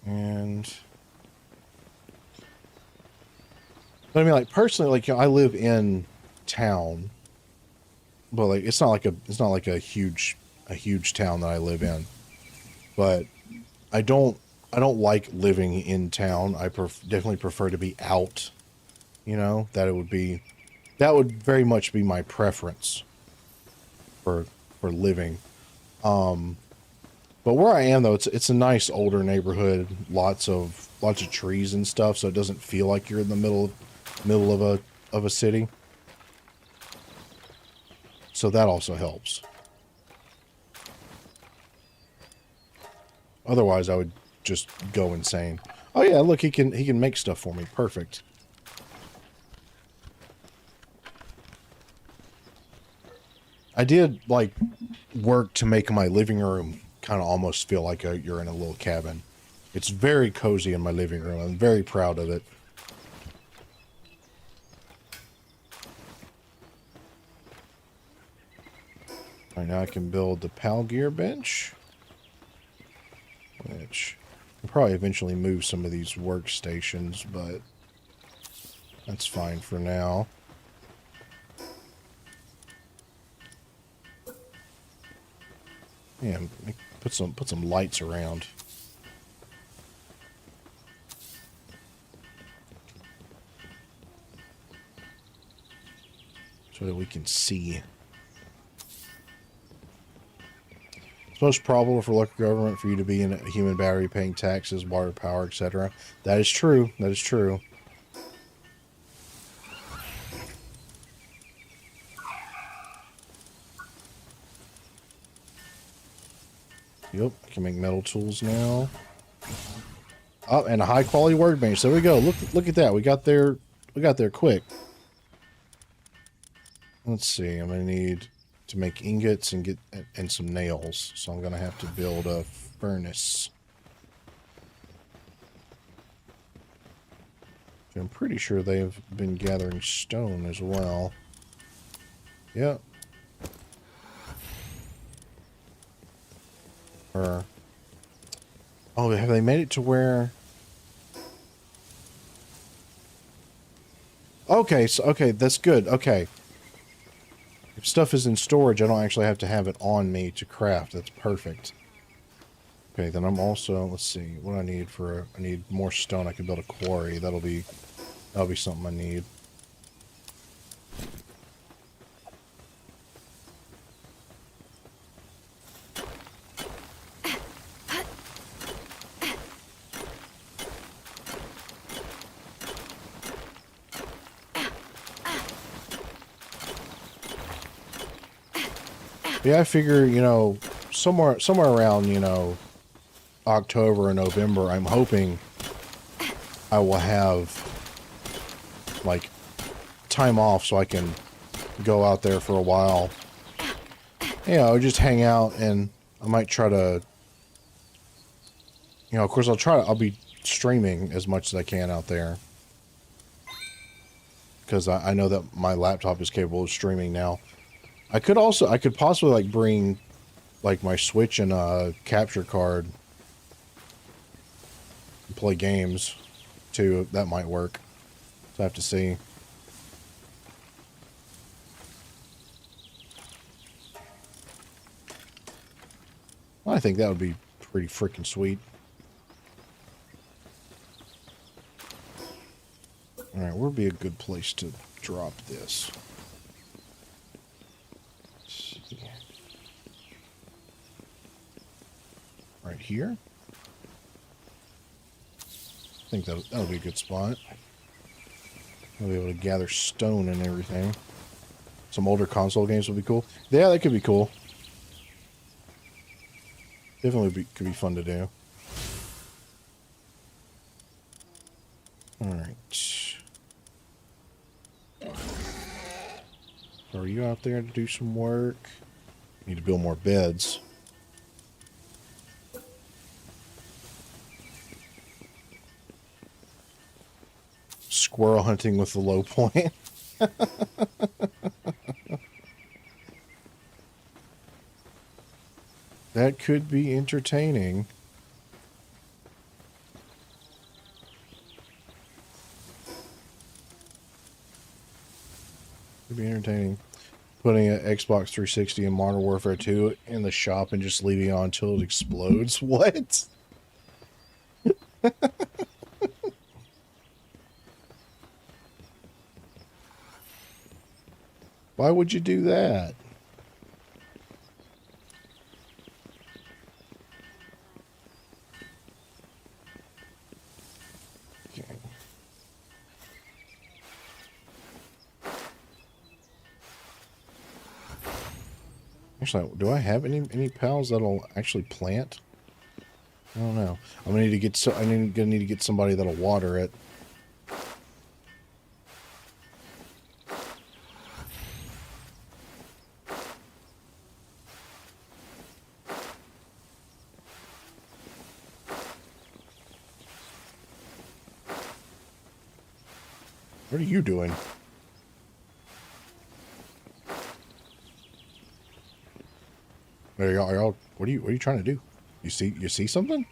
And but I mean, like, personally, like, you know, I live in town, but like it's not like a huge town that I live in. But I don't like living in town. I definitely prefer to be out. You know, that would very much be my preference for living. But where I am though, it's a nice older neighborhood, lots of trees and stuff, so it doesn't feel like you're in the middle of a city. So that also helps. Otherwise, I would just go insane. Oh yeah, look, he can make stuff for me. Perfect. I did like work to make my living room kind of almost feel like you're in a little cabin. It's very cozy in my living room. I'm very proud of it. All right, now I can build the Palgear bench, which I'll probably eventually move some of these workstations, but that's fine for now. Yeah, put some lights around. So that we can see. It's most probable for local government for you to be in a human battery paying taxes, water, power, etc. That is true. That is true. Yep, I can make metal tools now. Oh, and a high quality workbench. There we go. Look at that. We got there quick. Let's see. I'm gonna need to make ingots and some nails. So I'm gonna have to build a furnace. I'm pretty sure they've been gathering stone as well. Yep. Oh, have they made it to where? Okay, so okay, that's good. Okay. If stuff is in storage, I don't actually have to have it on me to craft. That's perfect. Okay, then I'm also, let's see, what I need I need more stone. I can build a quarry. That'll be something I need. Yeah, I figure, you know, somewhere around, you know, October and November, I'm hoping I will have, like, time off so I can go out there for a while. You know, just hang out, and I might try to, you know, of course I'll be streaming as much as I can out there. Because I know that my laptop is capable of streaming now. I could possibly, like, bring, like, my Switch and a capture card and play games, too. That might work. So I have to see. I think that would be pretty freaking sweet. Alright, where would be a good place to drop this? Let's see. Right here? I think that'll be a good spot. I'll be able to gather stone and everything. Some older console games would be cool. Yeah, that could be cool. Definitely could be fun to do. Alright. So are you out there to do some work? Need to build more beds. Squirrel hunting with the low point. That could be entertaining. Could be entertaining. Putting an Xbox 360 and Modern Warfare 2 in the shop and just leaving it on until it explodes. What? Why would you do that? Okay. Actually, do I have any pals that'll actually plant? I don't know. I'm gonna need to get gonna need to get somebody that'll water it. What are you doing? Are y'all, what are you trying to do? You see something?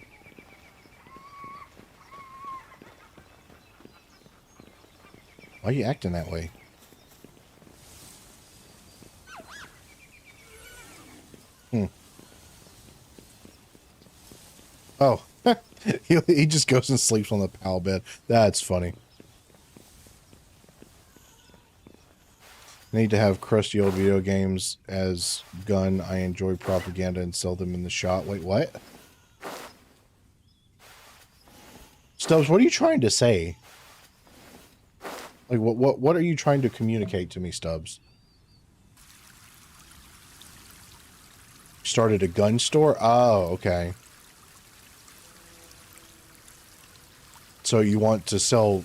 Why are you acting that way? Oh, he just goes and sleeps on the pal bed. That's funny. Need to have crusty old video games as gun. I enjoy propaganda and sell them in the shop. Wait, what? Stubbs, what are you trying to say? Like, what are you trying to communicate to me, Stubbs? Started a gun store? Oh, okay. So you want to sell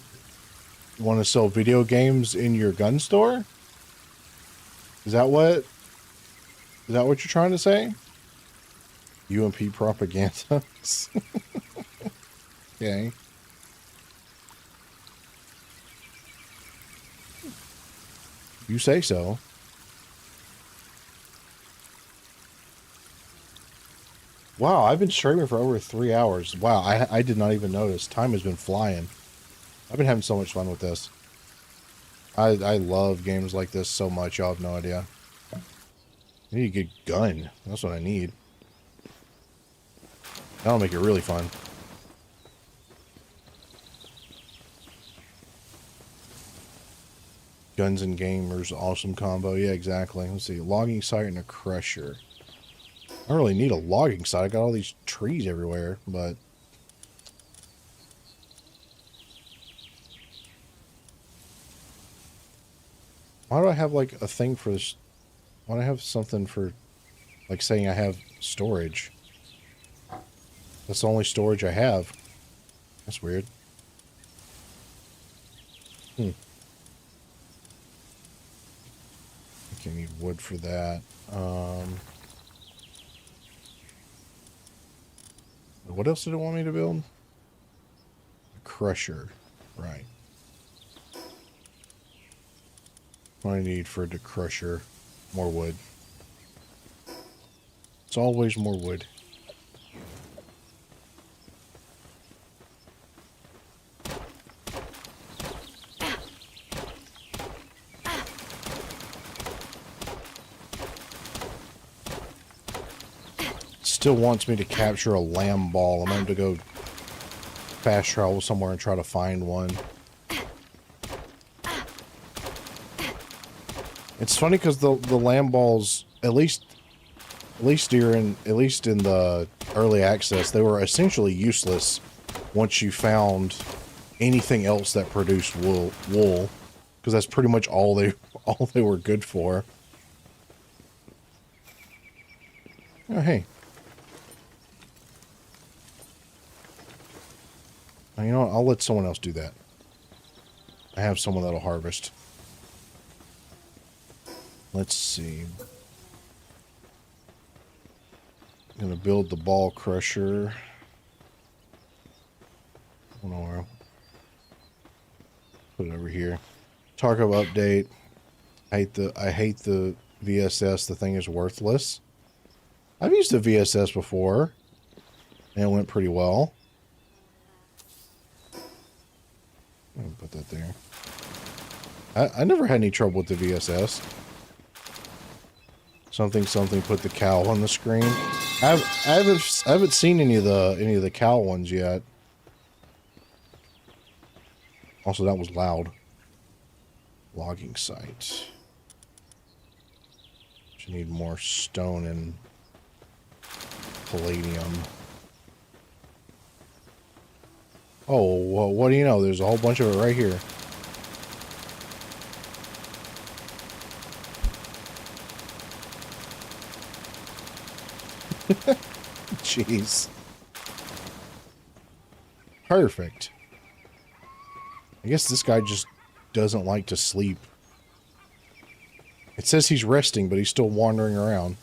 video games in your gun store? Is that what you're trying to say? UMP propaganda? Okay. You say so. Wow, I've been streaming for over 3 hours. Wow, I did not even notice. Time has been flying. I've been having so much fun with this. I love games like this so much, y'all have no idea. I need a good gun. That's what I need. That'll make it really fun. Guns and gamers, awesome combo. Yeah, exactly. Let's see. Logging site and a crusher. I don't really need a logging site. I got all these trees everywhere, but... Why do I have, like, a thing for this? Why do I have something for Like saying I have storage. That's the only storage I have. That's weird. I need wood for that. What else did it want me to build? A crusher. Right. What I need for the crusher? More wood. It's always more wood. Still wants me to capture a lamb ball. I'm going to go fast travel somewhere and try to find one. It's funny because the lamb balls, at least in the early access, they were essentially useless once you found anything else that produced wool, because that's pretty much all they were good for. Oh, hey. You know what? I'll let someone else do that. I have someone that'll harvest. Let's see. I'm gonna build the ball crusher. I don't know where. Put it over here. Tarkov update. I hate the VSS. The thing is worthless. I've used the VSS before, and it went pretty well. I'm gonna put that there. I never had any trouble with the VSS. Something put the cow on the screen. I haven't seen any of the cow ones yet. Also, that was loud. Logging site. You need more stone and palladium. Oh, well, what do you know? There's a whole bunch of it right here. Jeez. Perfect. I guess this guy just doesn't like to sleep. It says he's resting, but he's still wandering around.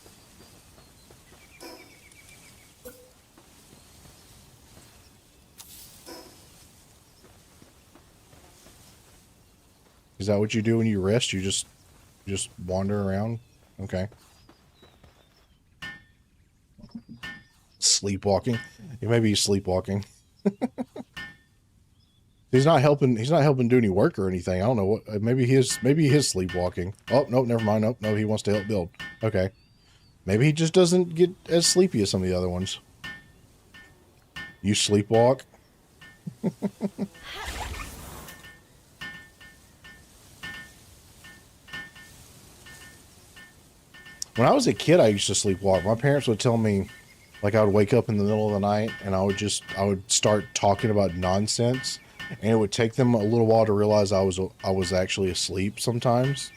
Is that what you do when you rest? You just wander around? Okay. Sleepwalking. Yeah, maybe he's sleepwalking. He's not helping do any work or anything. I don't know what. Maybe he is sleepwalking. Oh, no, never mind. Nope, no, he wants to help build. Okay. Maybe he just doesn't get as sleepy as some of the other ones. You sleepwalk? When I was a kid, I used to sleepwalk. My parents would tell me, like, I would wake up in the middle of the night and I would start talking about nonsense, and it would take them a little while to realize I was actually asleep sometimes.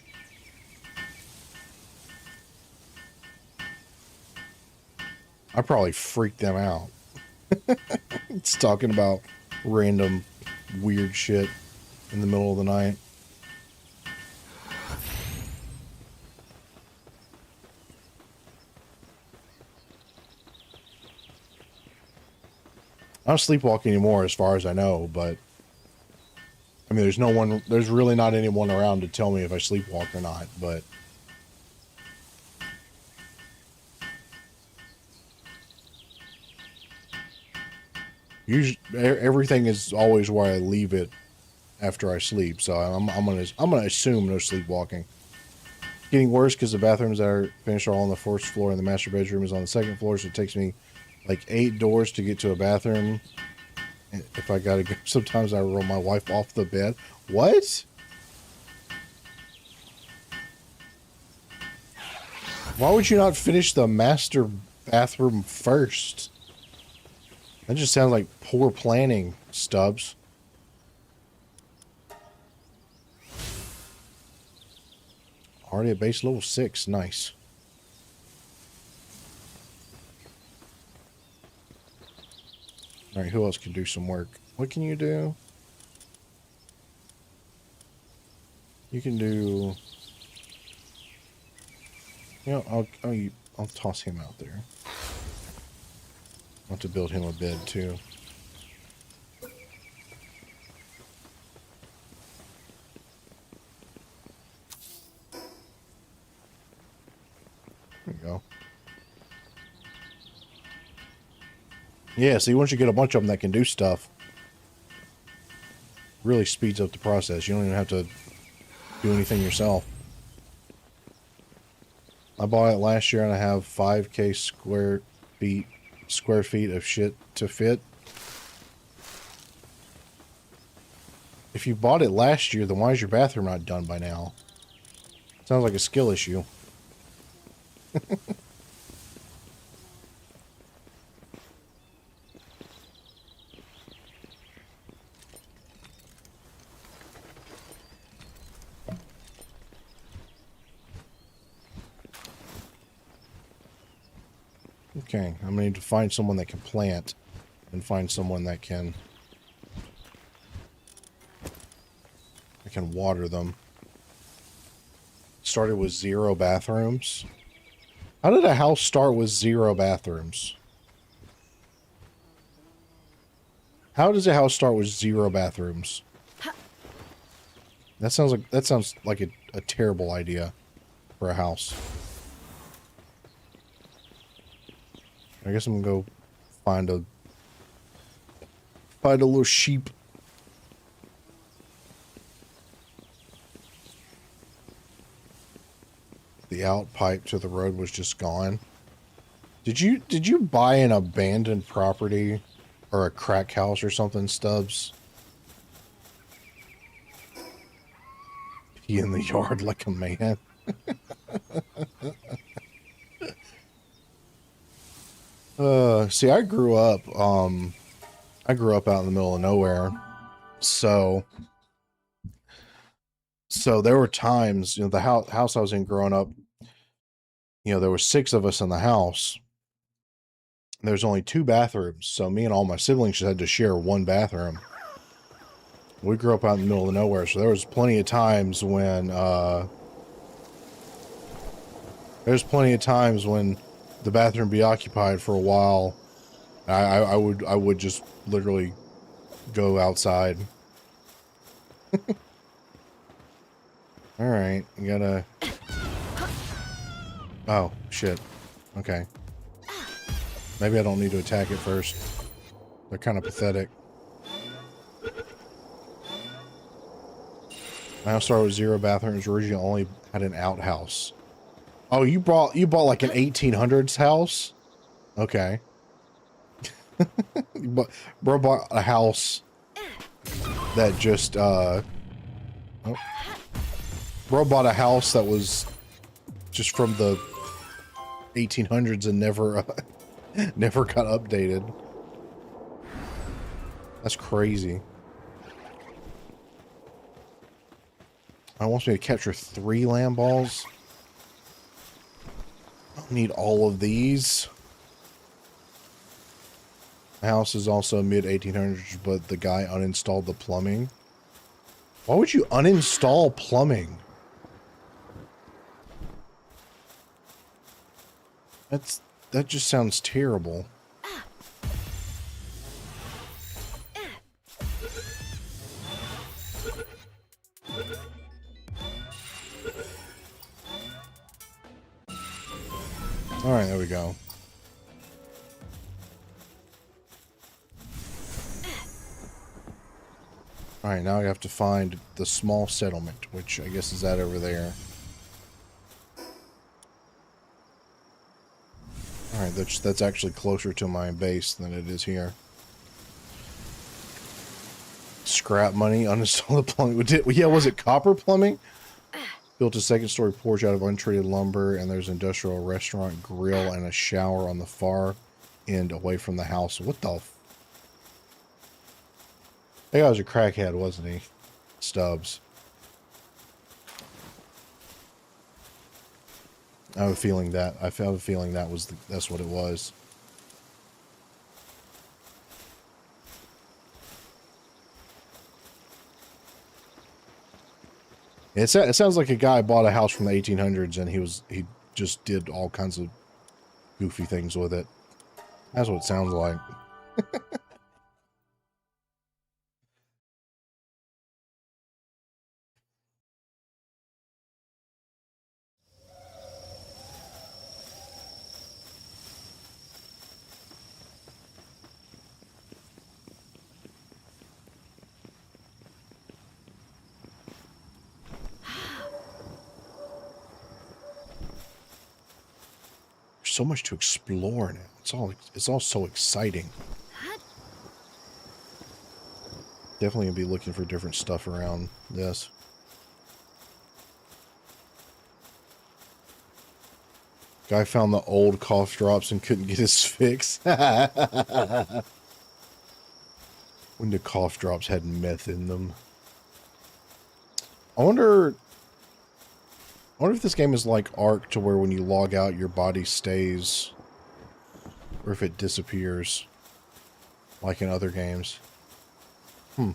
I probably freaked them out. It's talking about random weird shit in the middle of the night. I don't sleepwalk anymore as far as I know, but I mean, there's really not anyone around to tell me if I sleepwalk or not, but usually everything is always where I leave it after I sleep, so I'm gonna assume no sleepwalking. Getting worse because the bathrooms that are finished are all on the first floor and the master bedroom is on the second floor, so it takes me like 8 doors to get to a bathroom. If I gotta go, sometimes I roll my wife off the bed. What? Why would you not finish the master bathroom first? That just sounds like poor planning, Stubbs. Already at base level 6. Nice. All right, who else can do some work? What can you do? You can do... You know, I'll toss him out there. I'll have to build him a bed, too. There you go. Yeah, see, once you get a bunch of them that can do stuff, really speeds up the process. You don't even have to do anything yourself. I bought it last year and I have 5K square feet of shit to fit. If you bought it last year, then why is your bathroom not done by now? Sounds like a skill issue. Okay, I'm gonna need to find someone that can plant and find someone that can water them. Started with 0 bathrooms. How did a house start with 0 bathrooms? How does a house start with 0 bathrooms? That sounds like a terrible idea for a house. I guess I'm gonna go find a little sheep. The out pipe to the road was just gone. Did you buy an abandoned property or a crack house or something, Stubbs? Pee in the yard like a man. See, I grew up out in the middle of nowhere. So there were times, you know, the house I was in growing up, you know, there were 6 of us in the house. There's only 2 bathrooms, so me and all my siblings just had to share 1 bathroom. We grew up out in the middle of nowhere, so there was plenty of times when the bathroom be occupied for a while. I would just literally go outside. All right, you gotta. Oh shit. Okay. Maybe I don't need to attack it first. They're kind of pathetic. My house started with 0 bathrooms. Originally only had an outhouse. Oh, you bought like an 1800s house? Okay. Bro bought a house that just bro bought a house that was just from the 1800s and never never got updated. That's crazy. I wants me to capture 3 lamb balls. I don't need all of these. The house is also mid-1800s, but the guy uninstalled the plumbing. Why would you uninstall plumbing? That just sounds terrible. All right, there we go. All right, now I have to find the small settlement, which I guess is that over there. All right, that's actually closer to my base than it is here. Scrap money, uninstall the plumbing. Yeah, was it copper plumbing? Built a 2nd-story porch out of untreated lumber, and there's an industrial restaurant, grill, and a shower on the far end away from the house. What the f... That guy was a crackhead, wasn't he? Stubbs. I have a feeling that. I have a feeling that's what it was. It sounds like a guy bought a house from the 1800s and he just did all kinds of goofy things with it. That's what it sounds like. There's so much to explore now. It's all so exciting. That? Definitely gonna be looking for different stuff around this. Guy found the old cough drops and couldn't get his fix. When the cough drops had meth in them. I wonder if this game is like Ark, to where when you log out, your body stays, or if it disappears, like in other games. Oh,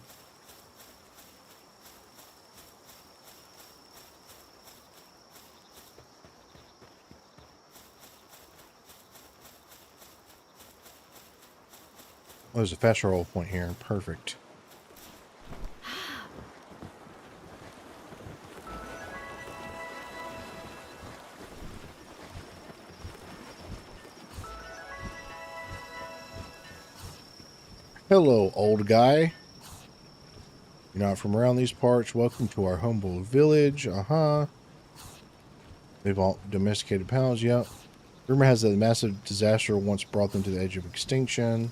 there's a fast roll point here. Perfect. Hello, old guy. You're not from around these parts. Welcome to our humble village. They've all domesticated pounds. Yep. Rumor has that a massive disaster once brought them to the edge of extinction.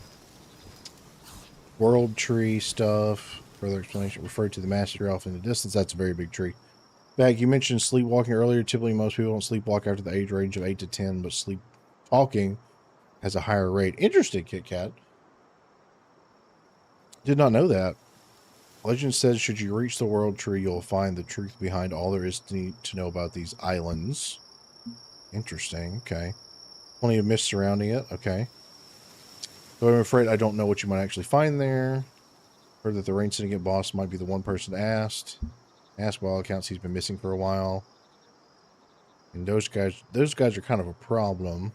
World tree stuff. Further explanation. Referred to the massive tree off in the distance. That's a very big tree. Bag, you mentioned sleepwalking earlier. Typically, most people don't sleepwalk after the age range of 8 to 10, but sleep talking has a higher rate. Interesting, Kit Kat. Did not know that. Legend says, should you reach the world tree, you'll find the truth behind all there is to know about these islands. Interesting. Okay. Plenty of mist surrounding it. Okay. So I'm afraid I don't know what you might actually find there. Heard that the Rain Syndicate boss might be the one person asked. Asked by all accounts he's been missing for a while. And those guys are kind of a problem.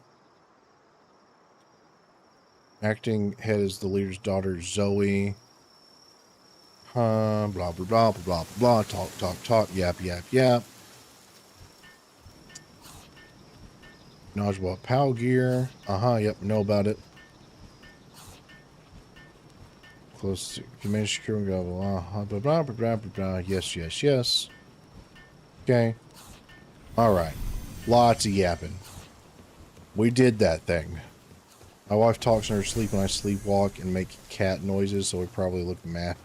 Acting head is the leader's daughter, Zoe. Blah, blah, blah, blah, blah, blah. Talk, talk, talk. Yap, yap, yap. Knowledgeable about PAL gear. Yep, know about it. Close to manage secure and go. Blah, blah, blah, blah, blah, blah. Yes, yes, yes. Okay. Alright. Lots of yapping. We did that thing. My wife talks in her sleep when I sleepwalk and make cat noises, so we probably look mad.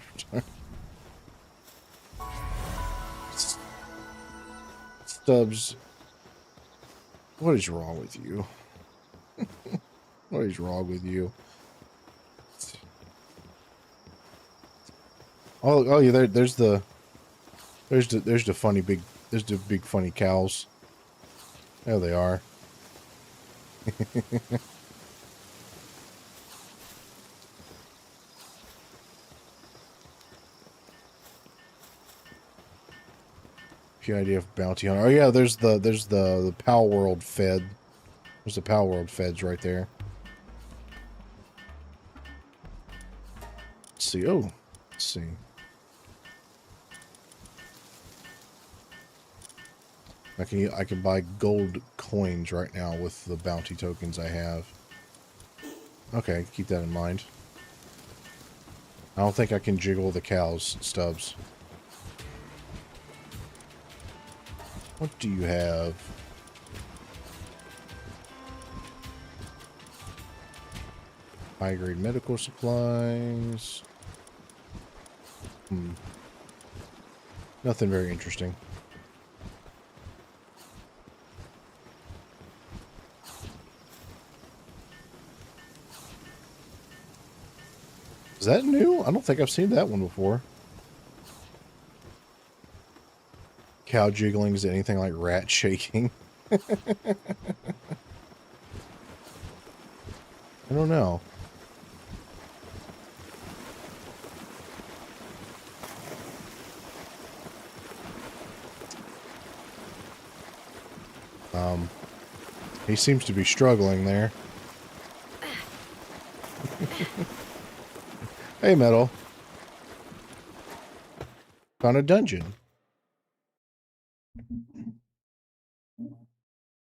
Stubbs, what is wrong with you? What is wrong with you? Oh yeah, there's the big funny cows. There they are. Few idea of bounty hunter. Oh yeah, there's the Palworld Fed. There's the Palworld Feds right there. Let's see. Oh, let's see. I can buy gold coins right now with the bounty tokens I have. Okay, keep that in mind. I don't think I can jiggle the cows, Stubbs. What do you have? High-grade medical supplies. Nothing very interesting. Is that new? I don't think I've seen that one before. Cow jiggling is anything like rat shaking? I don't know. He seems to be struggling there. Hey, Metal. Found a dungeon.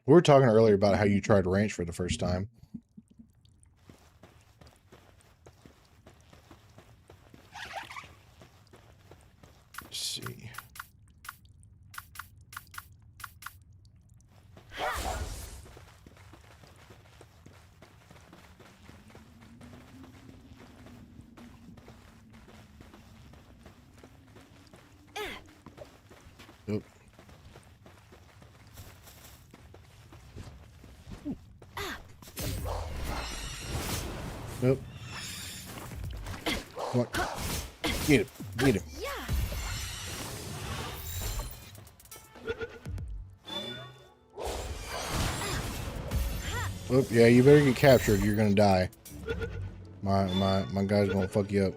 We were talking earlier about how you tried ranch for the first time. Let's see. Nope. Nope. Come on. Get him. Get him. Oh, yeah, you better get captured. You're gonna die. My guy's gonna fuck you up.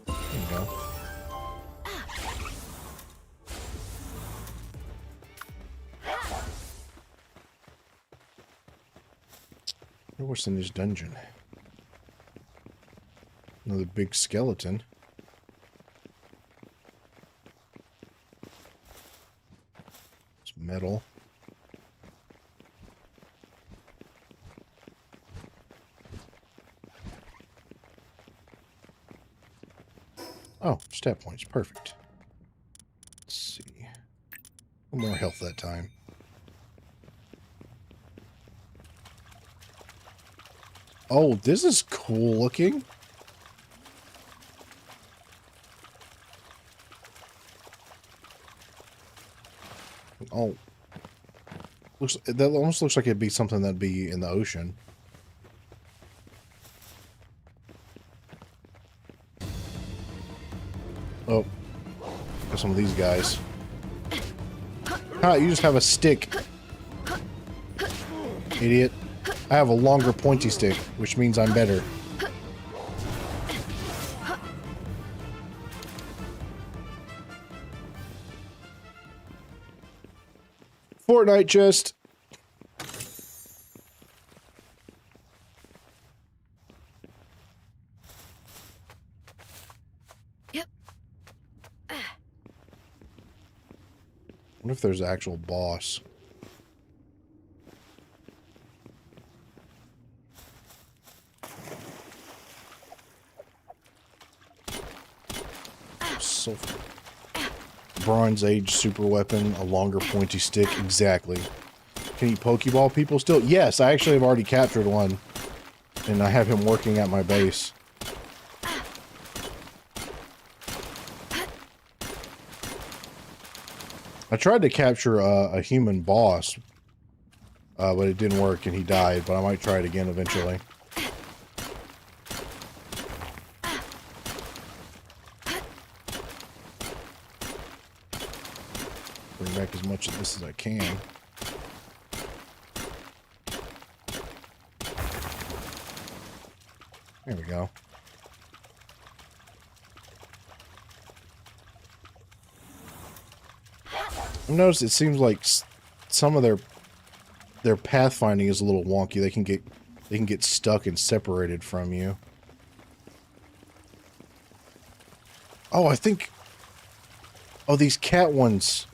There you go. What's in this dungeon? Another big skeleton. It's metal. Oh, stat points. Perfect. Let's see. More health that time. Oh, this is cool looking. Oh. That almost looks like it'd be something that'd be in the ocean. Oh. Got some of these guys. Ah, you just have a stick. Idiot. I have a longer pointy stick, which means I'm better. Fortnite chest. Yep. I wonder if there's an actual boss. So Bronze Age super weapon, a longer pointy stick, exactly. Can you Pokeball people still? Yes, I actually have already captured one. And I have him working at my base. I tried to capture a human boss, but it didn't work and he died, but I might try it again eventually. Bring back as much of this as I can. There we go. I noticed it seems like some of their pathfinding is a little wonky. They can get stuck and separated from you. Oh, I think. Oh, these cat ones.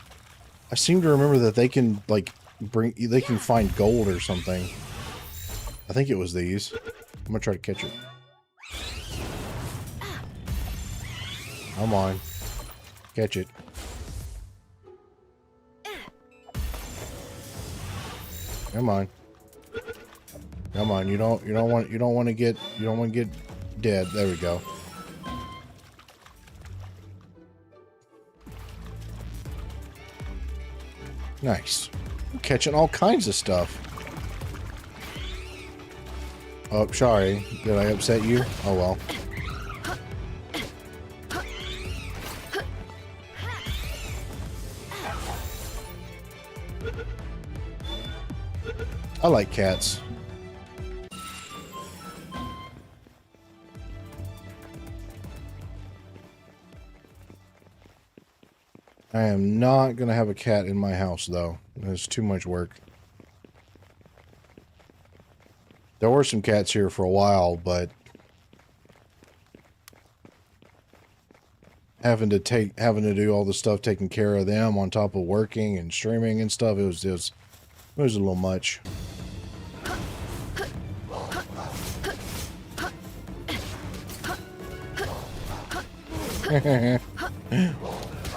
I seem to remember that they can like they can find gold or something. I think it was these. I'm gonna try to catch it. Come on, catch it. Come on. Come on, you don't want to get dead. There we go. Nice. I'm catching all kinds of stuff. Oh, sorry. Did I upset you? Oh well. I like cats. I am not going to have a cat in my house, though. It's too much work. There were some cats here for a while, but having to do all the stuff, taking care of them on top of working and streaming and stuff, it was a little much.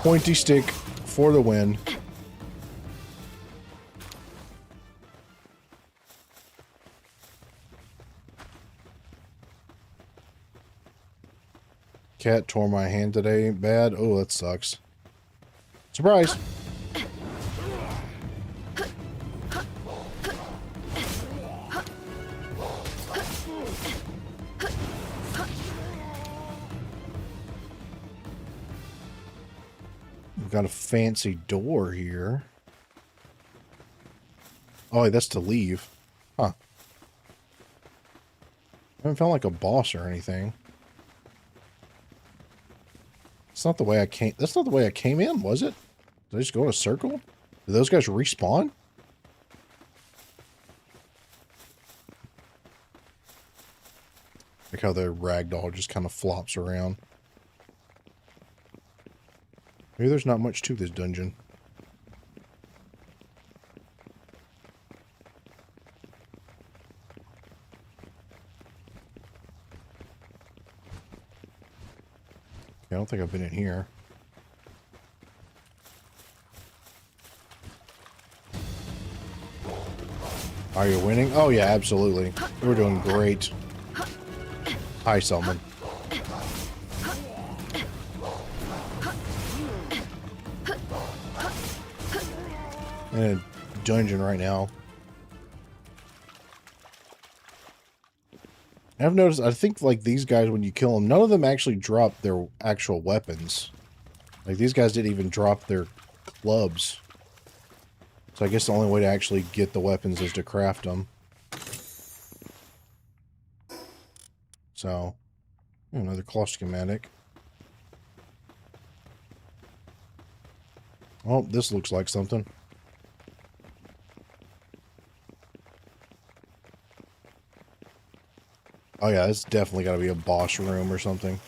Pointy stick for the win. Cat tore my hand today. Bad. Oh, that sucks. Surprise. We've got a fancy door here. Oh, that's to leave. Huh. I haven't felt like a boss or anything. That's not the way I came. That's not the way I came in, was it? Did I just go in a circle? Did those guys respawn? Like how the ragdoll just kind of flops around. Maybe there's not much to this dungeon. I don't think I've been in here. Are you winning? Oh yeah, absolutely. We're doing great. Hi, Selman. In a dungeon right now. I've noticed, I think, like, these guys, when you kill them, none of them actually drop their actual weapons. Like, these guys didn't even drop their clubs. So I guess the only way to actually get the weapons is to craft them. So, another claw schematic. Oh, this looks like something. Oh yeah, it's definitely got to be a boss room or something.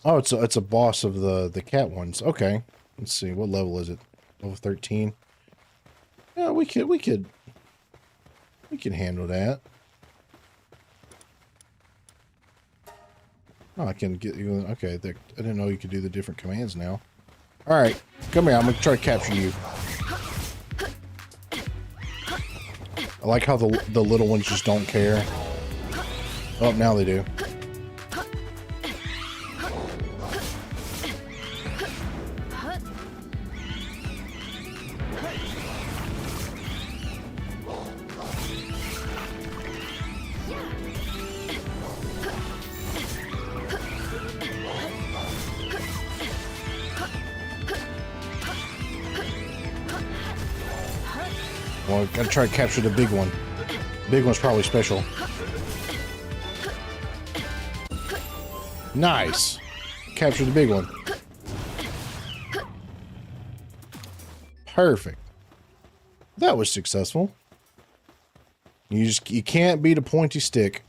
Oh, it's a boss of the cat ones. Okay, let's see, what level is it? Level 13. Yeah, we can handle that. Oh, I can get you. Okay, I didn't know you could do the different commands now. All right, come here. I'm gonna try to capture you. I like how the little ones just don't care. Oh, now they do. Well, gotta try to capture the big one. The big one's probably special. Nice. Capture the big one. Perfect. That was successful. You can't beat a pointy stick.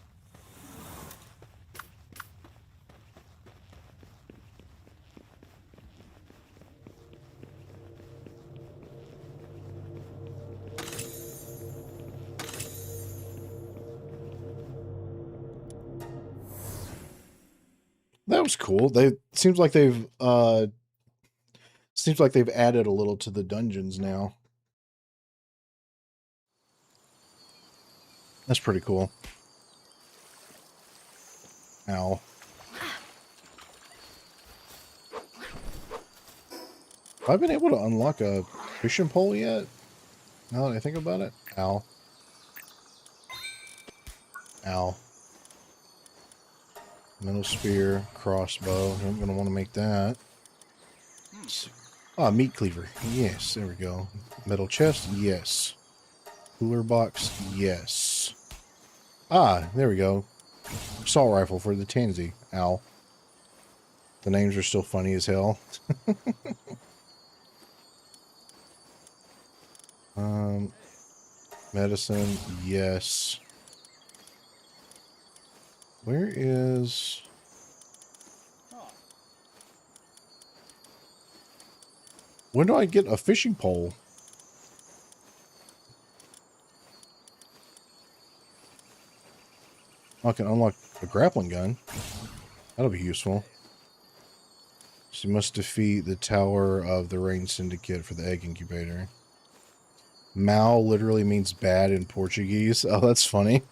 That was cool. Seems like they've added a little to the dungeons now. That's pretty cool. Ow. Have I been able to unlock a fishing pole yet? Now that I think about it. Ow. Ow. Metal spear, crossbow. I'm going to want to make that. Ah, meat cleaver. Yes, there we go. Metal chest. Yes. Cooler box. Yes. Ah, there we go. Assault rifle for the Tansy. Ow. The names are still funny as hell. Medicine, yes. Where is... When do I get a fishing pole? I can unlock a grappling gun. That'll be useful. So you must defeat the Tower of the Rain Syndicate for the egg incubator. Mal literally means bad in Portuguese. Oh, that's funny.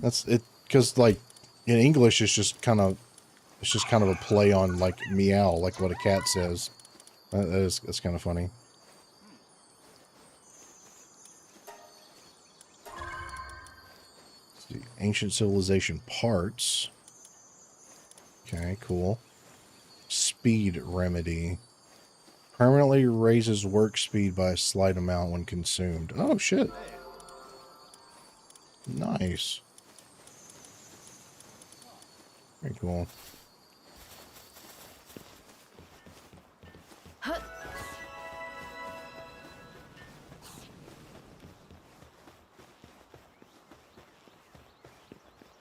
That's it, because like in English it's just kind of a play on like meow, like what a cat says. That's kind of funny. Let's see. Ancient civilization parts. Okay, cool. Speed remedy. Permanently raises work speed by a slight amount when consumed. Oh shit. Nice. Very cool.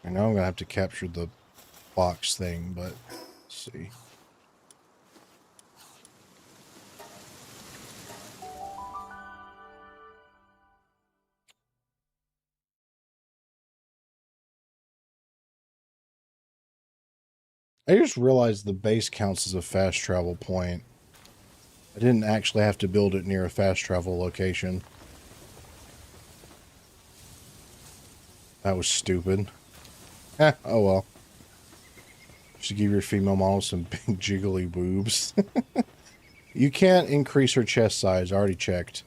I know I'm gonna have to capture the box thing, but let's see. I just realized the base counts as a fast travel point. I didn't actually have to build it near a fast travel location. That was stupid. Oh well. Should give your female model some big jiggly boobs. You can't increase her chest size. I already checked.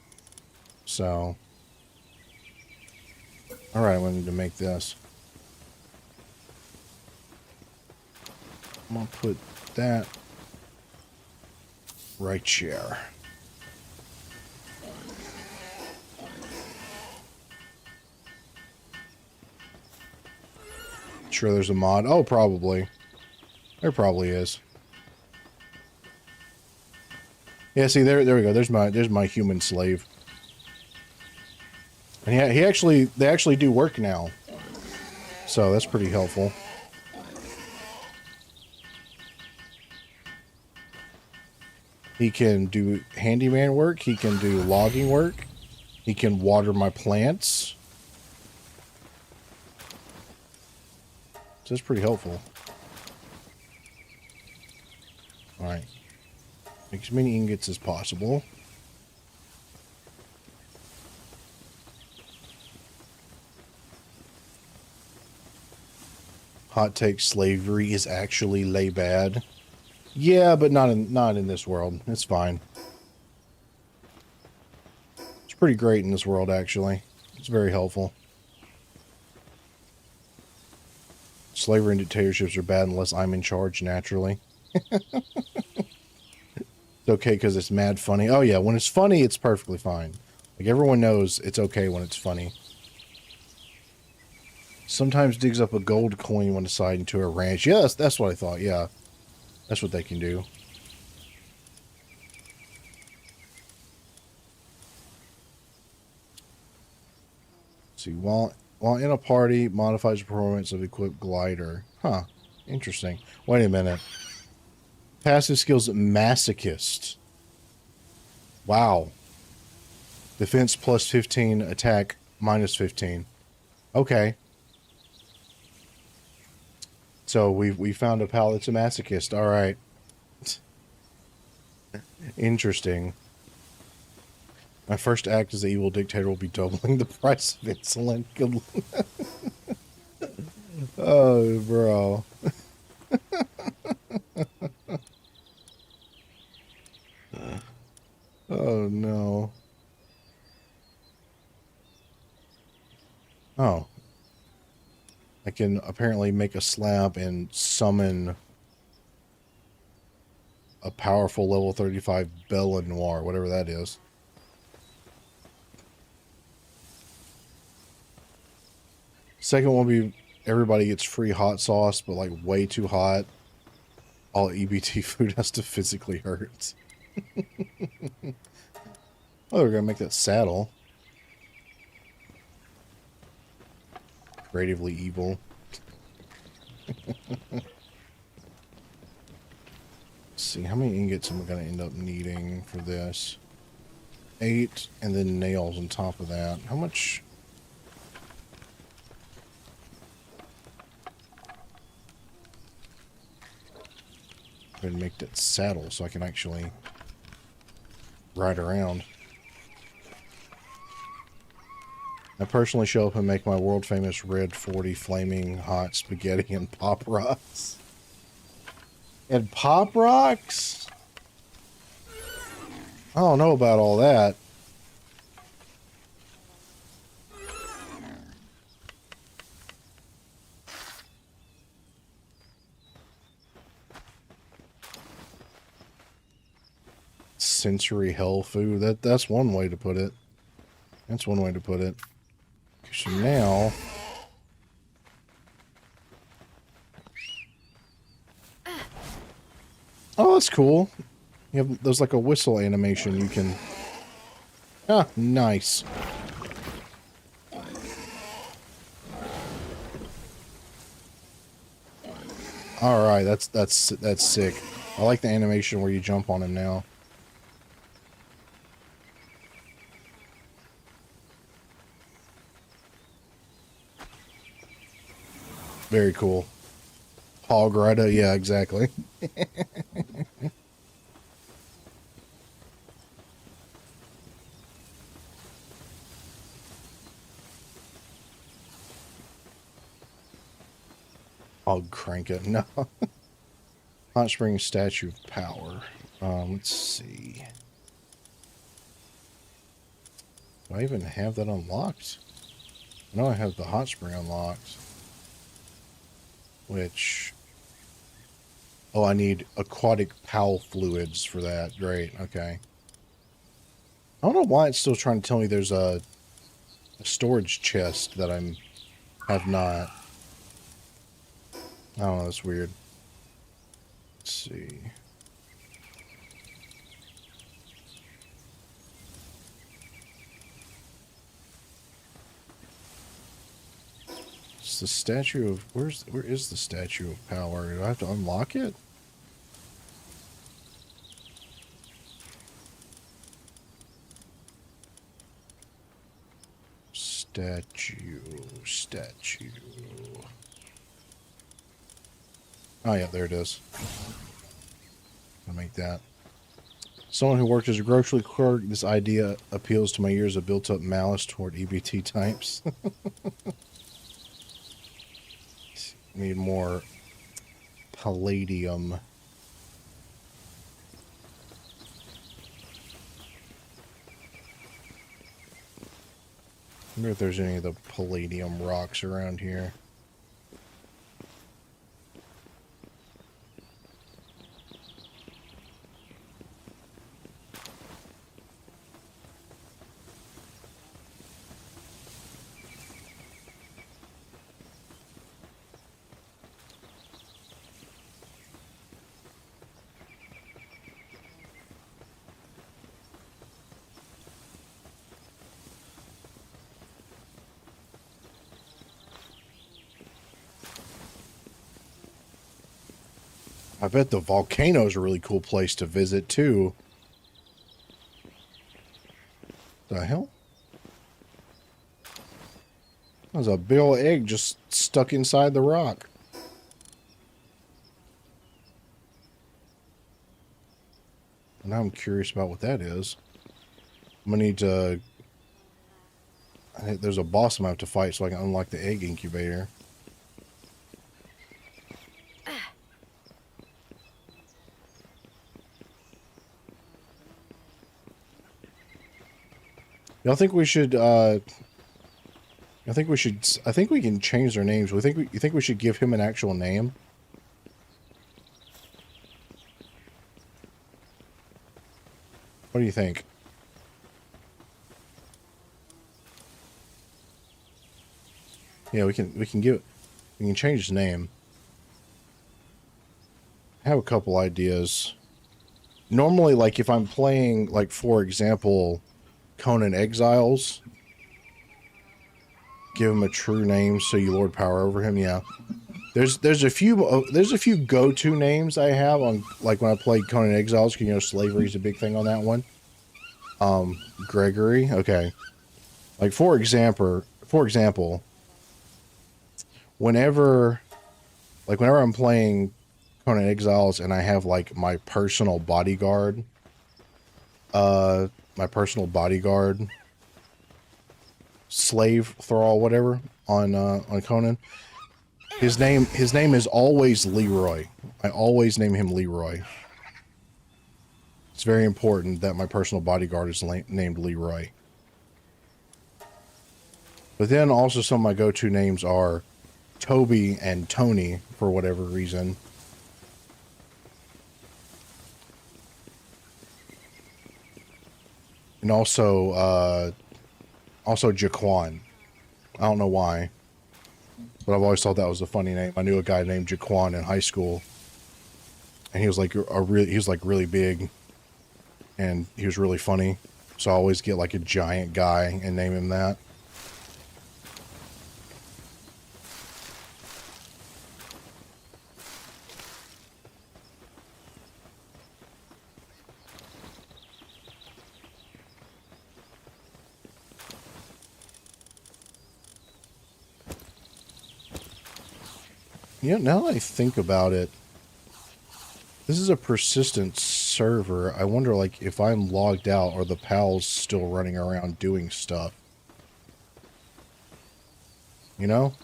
So. Alright, I need to make this. I'm gonna put that right here. Sure there's a mod. Oh, probably. There probably is. Yeah, see, there we go. There's my human slave. And they actually do work now. So that's pretty helpful. He can do handyman work. He can do logging work. He can water my plants. So that's pretty helpful. Alright. Make as many ingots as possible. Hot take: slavery is actually lay bad. Yeah, but not in this world. It's fine. It's pretty great in this world, actually. It's very helpful. Slavery and dictatorships are bad unless I'm in charge, naturally. It's okay because it's mad funny. Oh yeah, when it's funny, it's perfectly fine. Like, everyone knows it's okay when it's funny. Sometimes digs up a gold coin when deciding to a ranch. Yeah, that's what I thought, yeah. That's what they can do. Let's see, while in a party, modifies the performance of equipped glider. Huh. Interesting. Wait a minute. Passive skills: masochist. Wow. Defense plus 15, attack minus 15. Okay. So we found a pal that's a masochist. All right. Interesting. My first act as the evil dictator will be doubling the price of insulin. Oh, bro. Oh, no. Oh. I can apparently make a slab and summon a powerful level 35 Bella Noir, whatever that is. Second one will be everybody gets free hot sauce, but like way too hot. All EBT food has to physically hurt. Oh, we're gonna make that saddle. Creatively evil. Let's see, how many ingots am I gonna end up needing for this? 8, and then nails on top of that. How much? Go ahead and make that saddle so I can actually ride around. I personally show up and make my world famous red 40 flaming hot spaghetti and pop rocks. And pop rocks? I don't know about all that. Sensory hell food. That's one way to put it. That's one way to put it. So now, oh, that's cool. You have there's like a whistle animation you can. Ah, nice. All right, that's sick. I like the animation where you jump on him now. Very cool. Hog rider, yeah, exactly. Hog crank it. No. Hot Spring Statue of Power. Let's see. Do I even have that unlocked? I know I have the hot spring unlocked. Which... Oh, I need aquatic PAL fluids for that. Great, okay. I don't know why it's still trying to tell me there's a storage chest that have not. I don't know, that's weird. Let's see. It's the statue of where is the statue of power? Do I have to unlock it? Statue. Oh yeah, there it is. I'll make that. Someone who worked as a grocery clerk, this idea appeals to my years of built-up malice toward EBT types. Need more palladium. I wonder if there's any of the palladium rocks around here. I bet the volcano's a really cool place to visit, too. The hell? There's a big old egg just stuck inside the rock. Now I'm curious about what that is. I'm gonna need to... There's a boss I'm gonna have to fight so I can unlock the egg incubator. Y'all think we should, I think we can change their names. You think we should give him an actual name? What do you think? Yeah, we can change his name. I have a couple ideas. Normally, like if I'm playing, like for example, Conan Exiles, give him a true name so you lord power over him. Yeah, there's a few go-to names I have on, like when I play Conan Exiles. 'Cause, you know, slavery is a big thing on that one. Gregory. Okay, like for example, whenever whenever I'm playing Conan Exiles and I have like my personal bodyguard, uh, slave thrall, whatever, on Conan. His name is always Leroy. I always name him Leroy. It's very important that my personal bodyguard is named Leroy. But then also some of my go-to names are Toby and Tony for whatever reason. And also Jaquan. I don't know why, but I've always thought that was a funny name. I knew a guy named Jaquan in high school, and he was like really big, and he was really funny. So I always get like a giant guy and name him that. You know, now that I think about it, this is a persistent server. I wonder, like, if I'm logged out, are the pals still running around doing stuff? You know?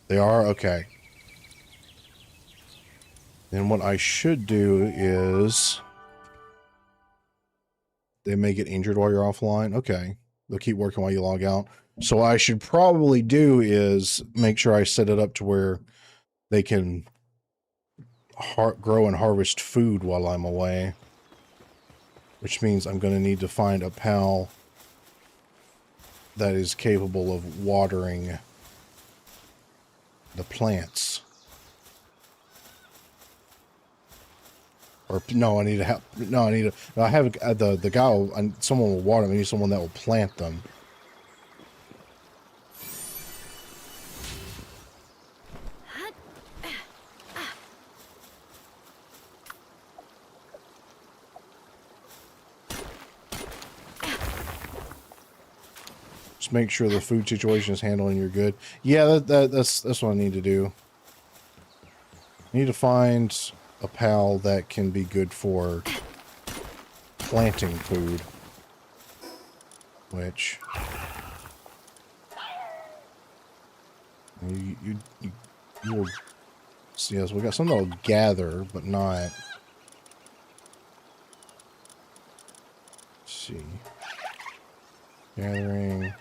They are? Okay. Then what I should do is... They may get injured while you're offline. Okay. They'll keep working while you log out. So what I should probably do is make sure I set it up to where they can grow and harvest food while I'm away. Which means I'm going to need to find a pal that is capable of watering the plants. Or no, I need to have. No, I need to. I have the guy. Someone will water them. I need someone that will plant them. Just make sure the food situation is handled and you're good. Yeah, that's what I need to do. I need to find a pal that can be good for planting food. Which you will see. Yes, we got some that'll gather, but not. Let's see, gathering.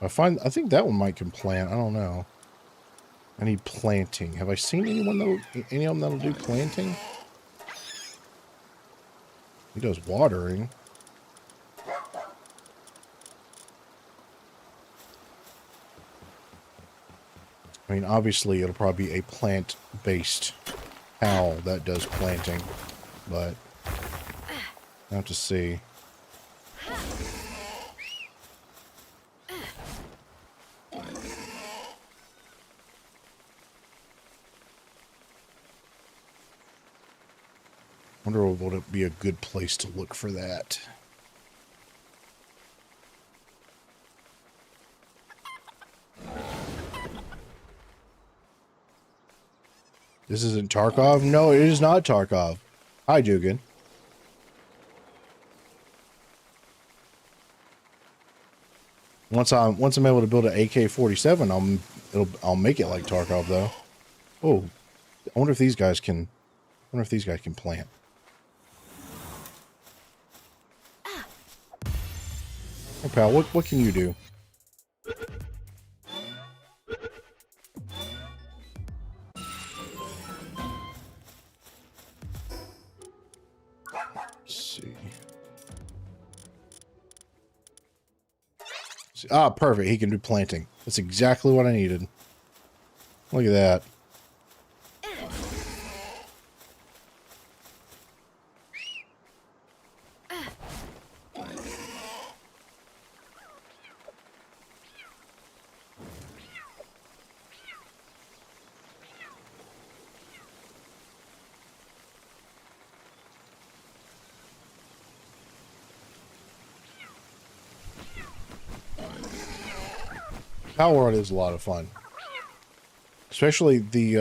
I think that one might can plant. I don't know. I need planting. Have I seen any of them that'll do planting? He does watering. I mean, obviously, it'll probably be a plant-based pal that does planting, but I have to see. Wonder what would be a good place to look for that. This isn't Tarkov? No, it is not Tarkov. Hi, Dugan. Once I'm able to build an AK-47, I'll make it like Tarkov though. Oh, I wonder if these guys can plant. Hey pal, what can you do? Ah, perfect. He can do planting. That's exactly what I needed. Look at that. Palworld is a lot of fun. Especially the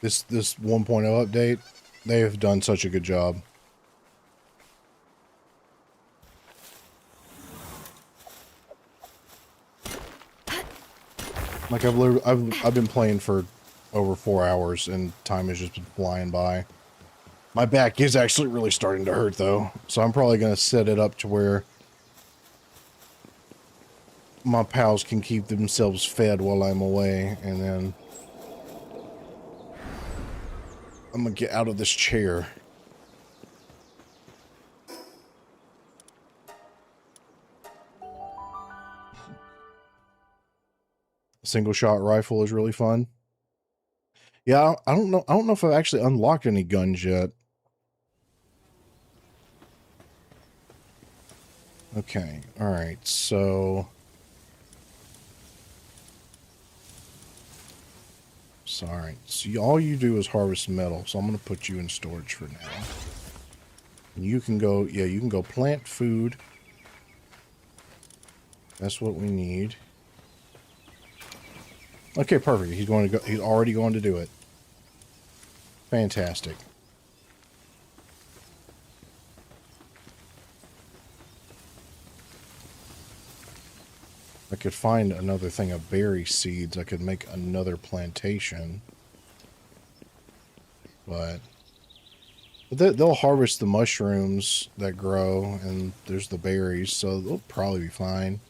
this 1.0 update. They have done such a good job. Like I've been playing for over 4 hours and time has just been flying by. My back is actually really starting to hurt though, so I'm probably gonna set it up to where my pals can keep themselves fed while I'm away, and then I'm gonna get out of this chair. Single shot rifle is really fun. Yeah, I don't know. I don't know if I've actually unlocked any guns yet. Okay, all right. So sorry. So all you do is harvest metal. So I'm gonna put you in storage for now. And you can go. Yeah, you can go plant food. That's what we need. Okay, perfect. He's going to go. He's already going to do it. Fantastic. I could find another thing of berry seeds. I could make another plantation. But they'll harvest the mushrooms that grow, and there's the berries, so they'll probably be fine.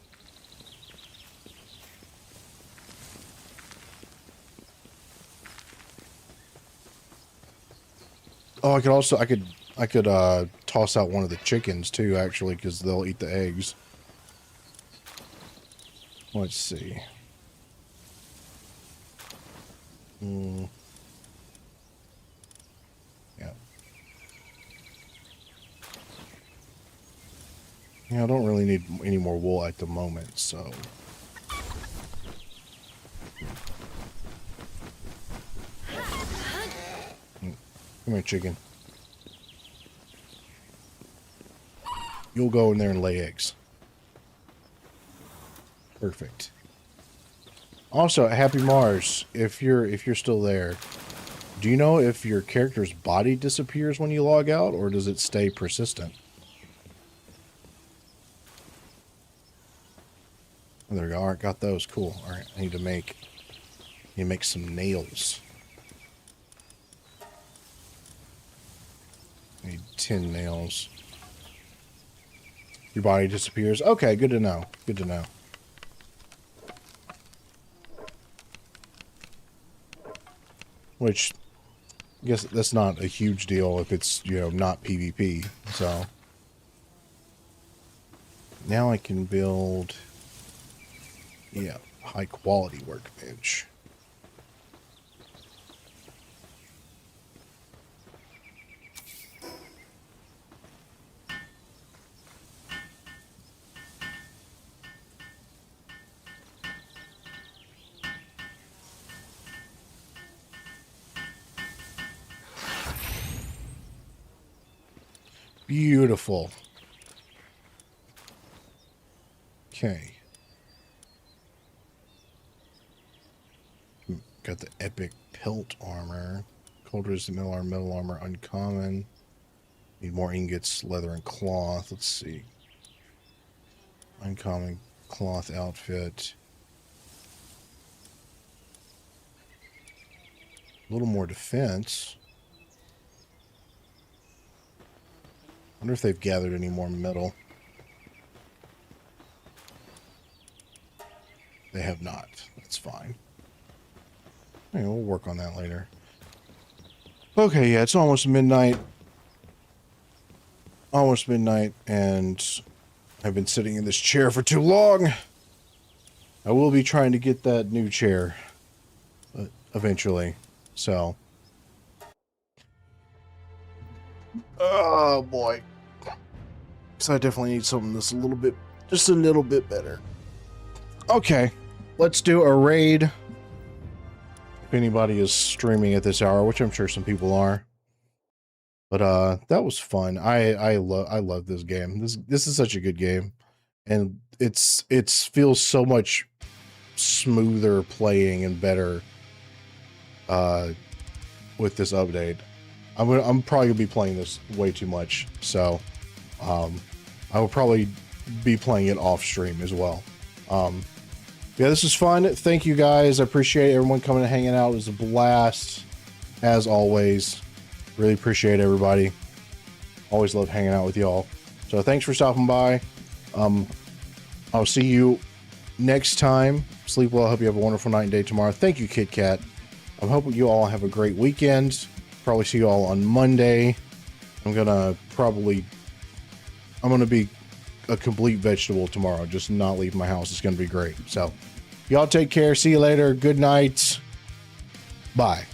Oh, I could toss out one of the chickens too, actually, because they'll eat the eggs. Let's see. Yeah. Yeah, I don't really need any more wool at the moment, so. Come here, chicken. You'll go in there and lay eggs. Perfect. Also, Happy Mars, if you're still there, do you know if your character's body disappears when you log out, or does it stay persistent? Oh, there we go. All right, got those. Cool. All right, I need to make some nails. I need 10 nails. Your body disappears. Okay, good to know. Good to know. Which, I guess that's not a huge deal if it's, you know, not PvP. So, now I can build, yeah, high quality workbench. Beautiful. Okay. Got the epic pelt armor. Cold resistant metal armor, uncommon. Need more ingots, leather, and cloth. Let's see. Uncommon cloth outfit. A little more defense. Wonder if they've gathered any more metal. They have not. That's fine. Okay, we'll work on that later. Okay, yeah, it's almost midnight. Almost midnight, and I've been sitting in this chair for too long. I will be trying to get that new chair eventually. So. Oh boy. So I definitely need something that's just a little bit better. Okay. Let's do a raid. If anybody is streaming at this hour, which I'm sure some people are. But that was fun. I love this game. This is such a good game. And it feels so much smoother playing and better with this update. I'm probably gonna be playing this way too much, so I will probably be playing it off stream as well. Yeah, this was fun. Thank you guys. I appreciate everyone coming and hanging out. It was a blast as always. Really appreciate everybody. Always love hanging out with y'all. So thanks for stopping by. I'll see you next time. Sleep well. Hope you have a wonderful night and day tomorrow. Thank you, Kit Kat. I'm hoping you all have a great weekend. Probably see you all on Monday. I'm gonna be a complete vegetable tomorrow. Just not leave my house. It's gonna be great. So y'all take care. See you later. Good night. Bye.